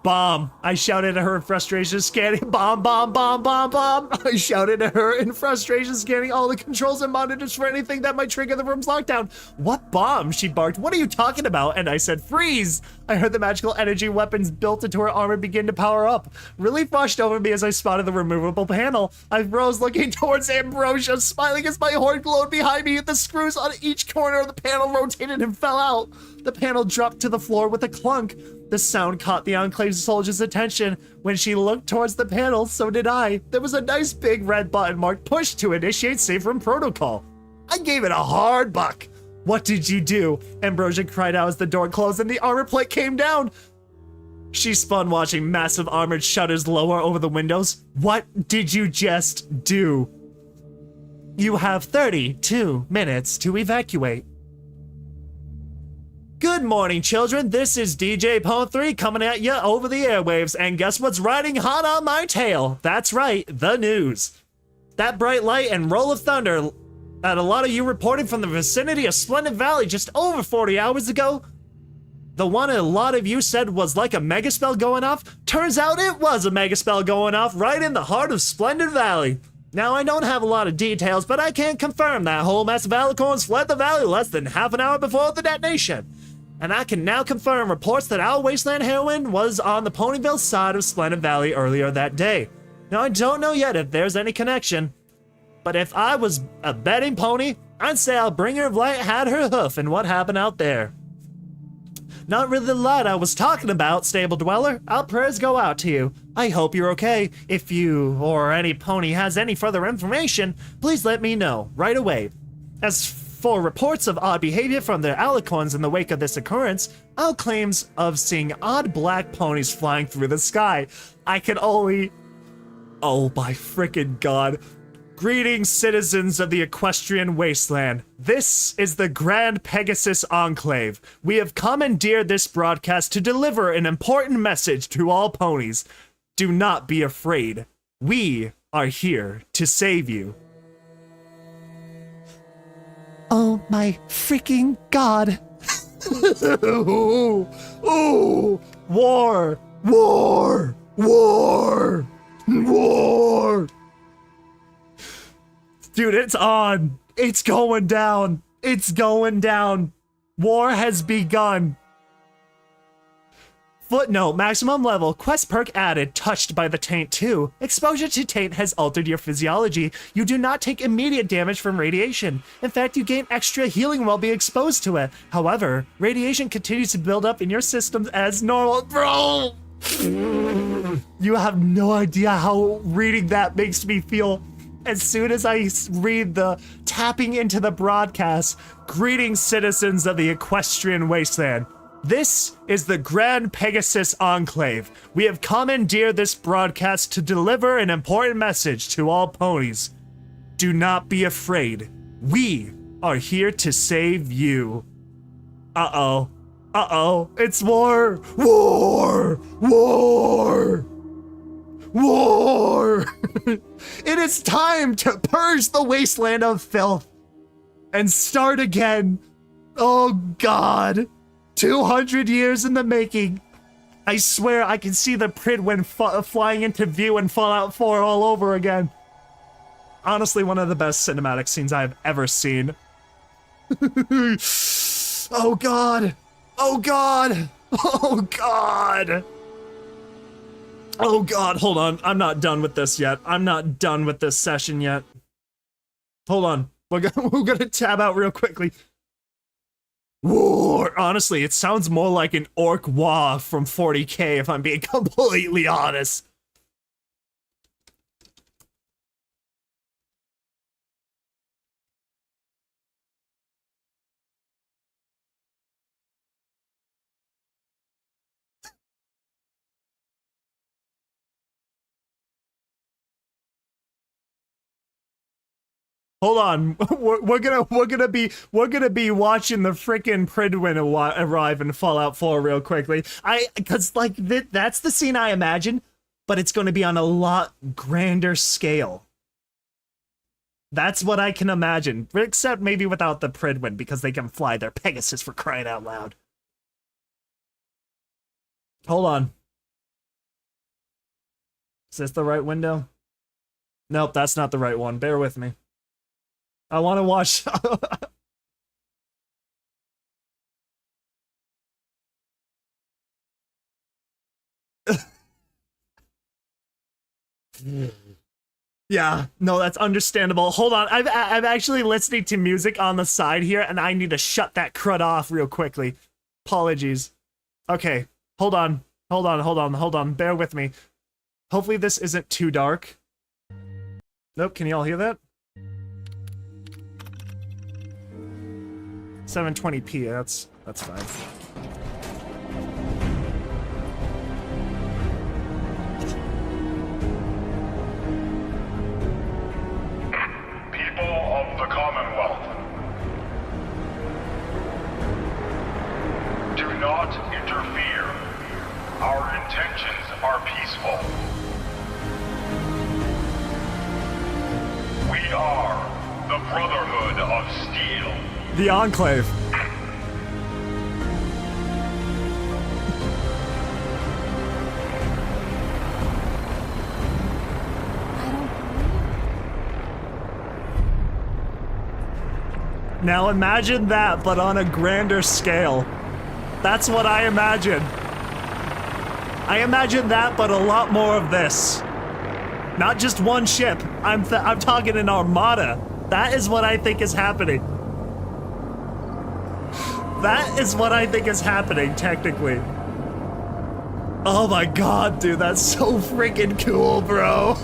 Bomb, I shouted at her in frustration, scanning bomb. I shouted at her in frustration, scanning all the controls and monitors for anything that might trigger the room's lockdown. What bomb? She barked. What are you talking about? And I said, freeze. I heard the magical energy weapons built into her armor begin to power up. Relief washed over me as I spotted the removable panel. I rose, looking towards Ambrosia, smiling as my horn glowed behind me. The screws on each corner of the panel rotated and fell out. The panel dropped to the floor with a clunk. The sound caught the Enclave soldier's attention. When she looked towards the panel, so did I. There was a nice big red button marked push to initiate safe room protocol. I gave it a hard buck. What did you do? Ambrosia cried out as the door closed and the armor plate came down. She spun, watching massive armored shutters lower over the windows. What did you just do? You have 32 minutes to evacuate. Good morning, children. This is DJ Pon3 coming at you over the airwaves, and guess what's riding hot on my tail? That's right, the news. That bright light and roll of thunder that a lot of you reported from the vicinity of Splendid Valley just over 40 hours ago, the one a lot of you said was like a mega spell going off, turns out it was a mega spell going off right in the heart of Splendid Valley. Now, I don't have a lot of details, but I can confirm that whole mass of alicorns fled the valley less than half an hour before the detonation. And I can now confirm reports that our wasteland heroine was on the Ponyville side of Splendid Valley earlier that day. Now, I don't know yet if there's any connection, but if I was a betting pony, I'd say our bringer of light had her hoof in what happened out there. Not really the light I was talking about, Stable Dweller. Our prayers go out to you. I hope you're okay. If you or any pony has any further information, please let me know right away. As for reports of odd behavior from the alicorns in the wake of this occurrence, our claims of seeing odd black ponies flying through the sky, I can only... Oh my frickin' god. Greetings, citizens of the Equestrian Wasteland. This is the Grand Pegasus Enclave. We have commandeered this broadcast to deliver an important message to all ponies. Do not be afraid. We are here to save you. Oh my freaking god. Ooh, ooh, war, war, war, war. Dude, it's on. It's going down. It's going down. War has begun. Footnote, maximum level, quest perk added, touched by the taint 2. Exposure to taint has altered your physiology. You do not take immediate damage from radiation. In fact, you gain extra healing while being exposed to it. However, radiation continues to build up in your systems as normal. Bro! You have no idea how reading that makes me feel. As soon as I read the tapping into the broadcast, greetings, citizens of the Equestrian Wasteland. This is the Grand Pegasus Enclave. We have commandeered this broadcast to deliver an important message to all ponies. Do not be afraid. We are here to save you. Uh-oh. Uh-oh. It's war. War. War. War! It is time to purge the wasteland of filth and start again. Oh god. 200 years in the making. I swear I can see the Pridwin flying into view in Fallout 4 all over again. Honestly, one of the best cinematic scenes I've ever seen. Oh god. Oh god. Oh god. Oh god, hold on. I'm not done with this yet. I'm not done with this session yet. Hold on. We're gonna tab out real quickly. War. Honestly, it sounds more like an orc wah from 40K if I'm being completely honest. Hold on, we're gonna be watching the frickin' Pridwin arrive in Fallout 4 real quickly. Cause like that's the scene I imagine, but it's gonna be on a lot grander scale. That's what I can imagine, except maybe without the Pridwin because they can fly their Pegasus for crying out loud. Hold on. Is this the right window? Nope, that's not the right one. Bear with me. I want to watch. Yeah, no, that's understandable. Hold on, I'm actually listening to music on the side here, and I need to shut that crud off real quickly. Apologies. Okay, hold on. Bear with me. Hopefully this isn't too dark. Nope, can you all hear that? 720p, that's fine. People of the Commonwealth, do not interfere. Our intentions are peaceful. We are the Brotherhood of Steel. The Enclave. Now imagine that, but on a grander scale. That's what I imagine. I imagine that, but a lot more of this. Not just one ship. I'm talking an armada. That is what I think is happening. That is what I think is happening, technically. Oh my god, dude, that's so freaking cool, bro.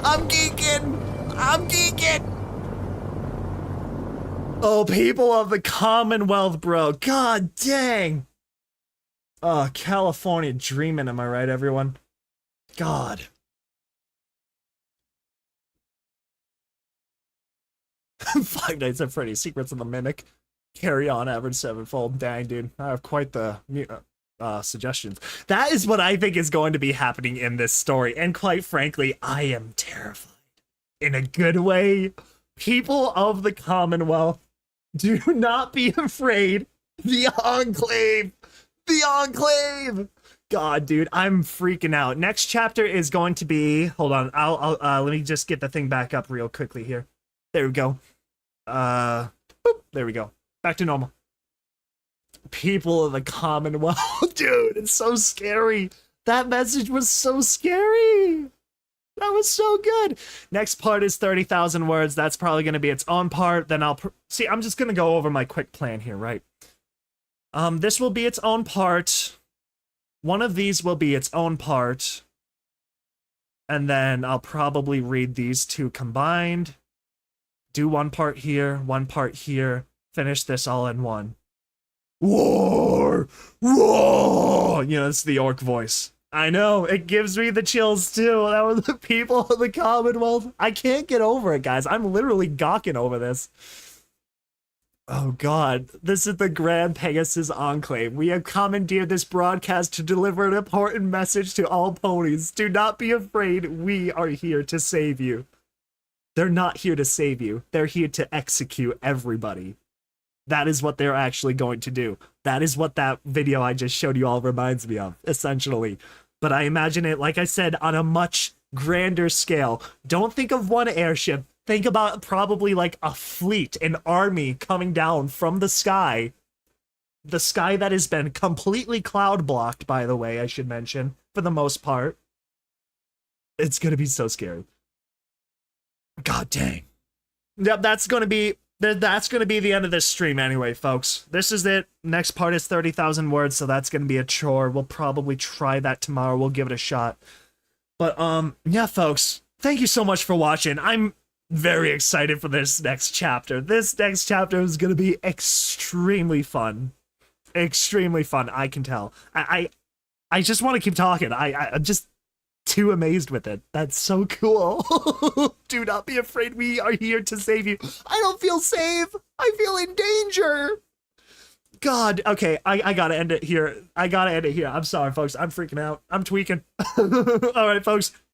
I'm geeking. I'm geeking. Oh, people of the Commonwealth, bro. God dang. Oh, California dreaming, am I right, everyone? God. Five Nights at Freddy's, Secrets of the Mimic. Carry on, average sevenfold. Dang, dude. I have quite the suggestions. That is what I think is going to be happening in this story. And quite frankly, I am terrified. In a good way. People of the Commonwealth, do not be afraid. The Enclave. The Enclave. God, dude, I'm freaking out. Next chapter is going to be... Hold on. I'll let me just get the thing back up real quickly here. There we go. Boop, there we go. Back to normal. People of the Commonwealth. Dude, it's so scary. That message was so scary. That was so good. Next part is 30,000 words. That's probably going to be its own part. Then I'll... See, I'm just going to go over my quick plan here, right? This will be its own part. One of these will be its own part. And then I'll probably read these two combined. Do one part here, finish this all in one. Roar! Roar! You know, it's the orc voice. I know, it gives me the chills too. That was the people of the Commonwealth. I can't get over it, guys. I'm literally gawking over this. Oh god, this is the Grand Pegasus Enclave. We have commandeered this broadcast to deliver an important message to all ponies. Do not be afraid, we are here to save you. They're not here to save you. They're here to execute everybody. That is what they're actually going to do. That is what that video I just showed you all reminds me of, essentially. But I imagine it, like I said, on a much grander scale. Don't think of one airship. Think about probably like a fleet, an army coming down from the sky. The sky that has been completely cloud blocked, by the way, I should mention, for the most part. It's gonna be so scary. God dang. Yep, that's gonna be the end of this stream anyway, folks. This is it. Next part is 30,000 words, so that's gonna be a chore. We'll probably try that tomorrow. We'll give it a shot. But, yeah, folks. Thank you so much for watching. I'm very excited for this next chapter. This next chapter is gonna be extremely fun. Extremely fun, I can tell. I just want to keep talking. I'm just too amazed with it. That's so cool. Do not be afraid. We are here to save you. I don't feel safe. I feel in danger. God, okay, I gotta end it here. I'm sorry, folks. I'm freaking out. I'm tweaking. All right, folks.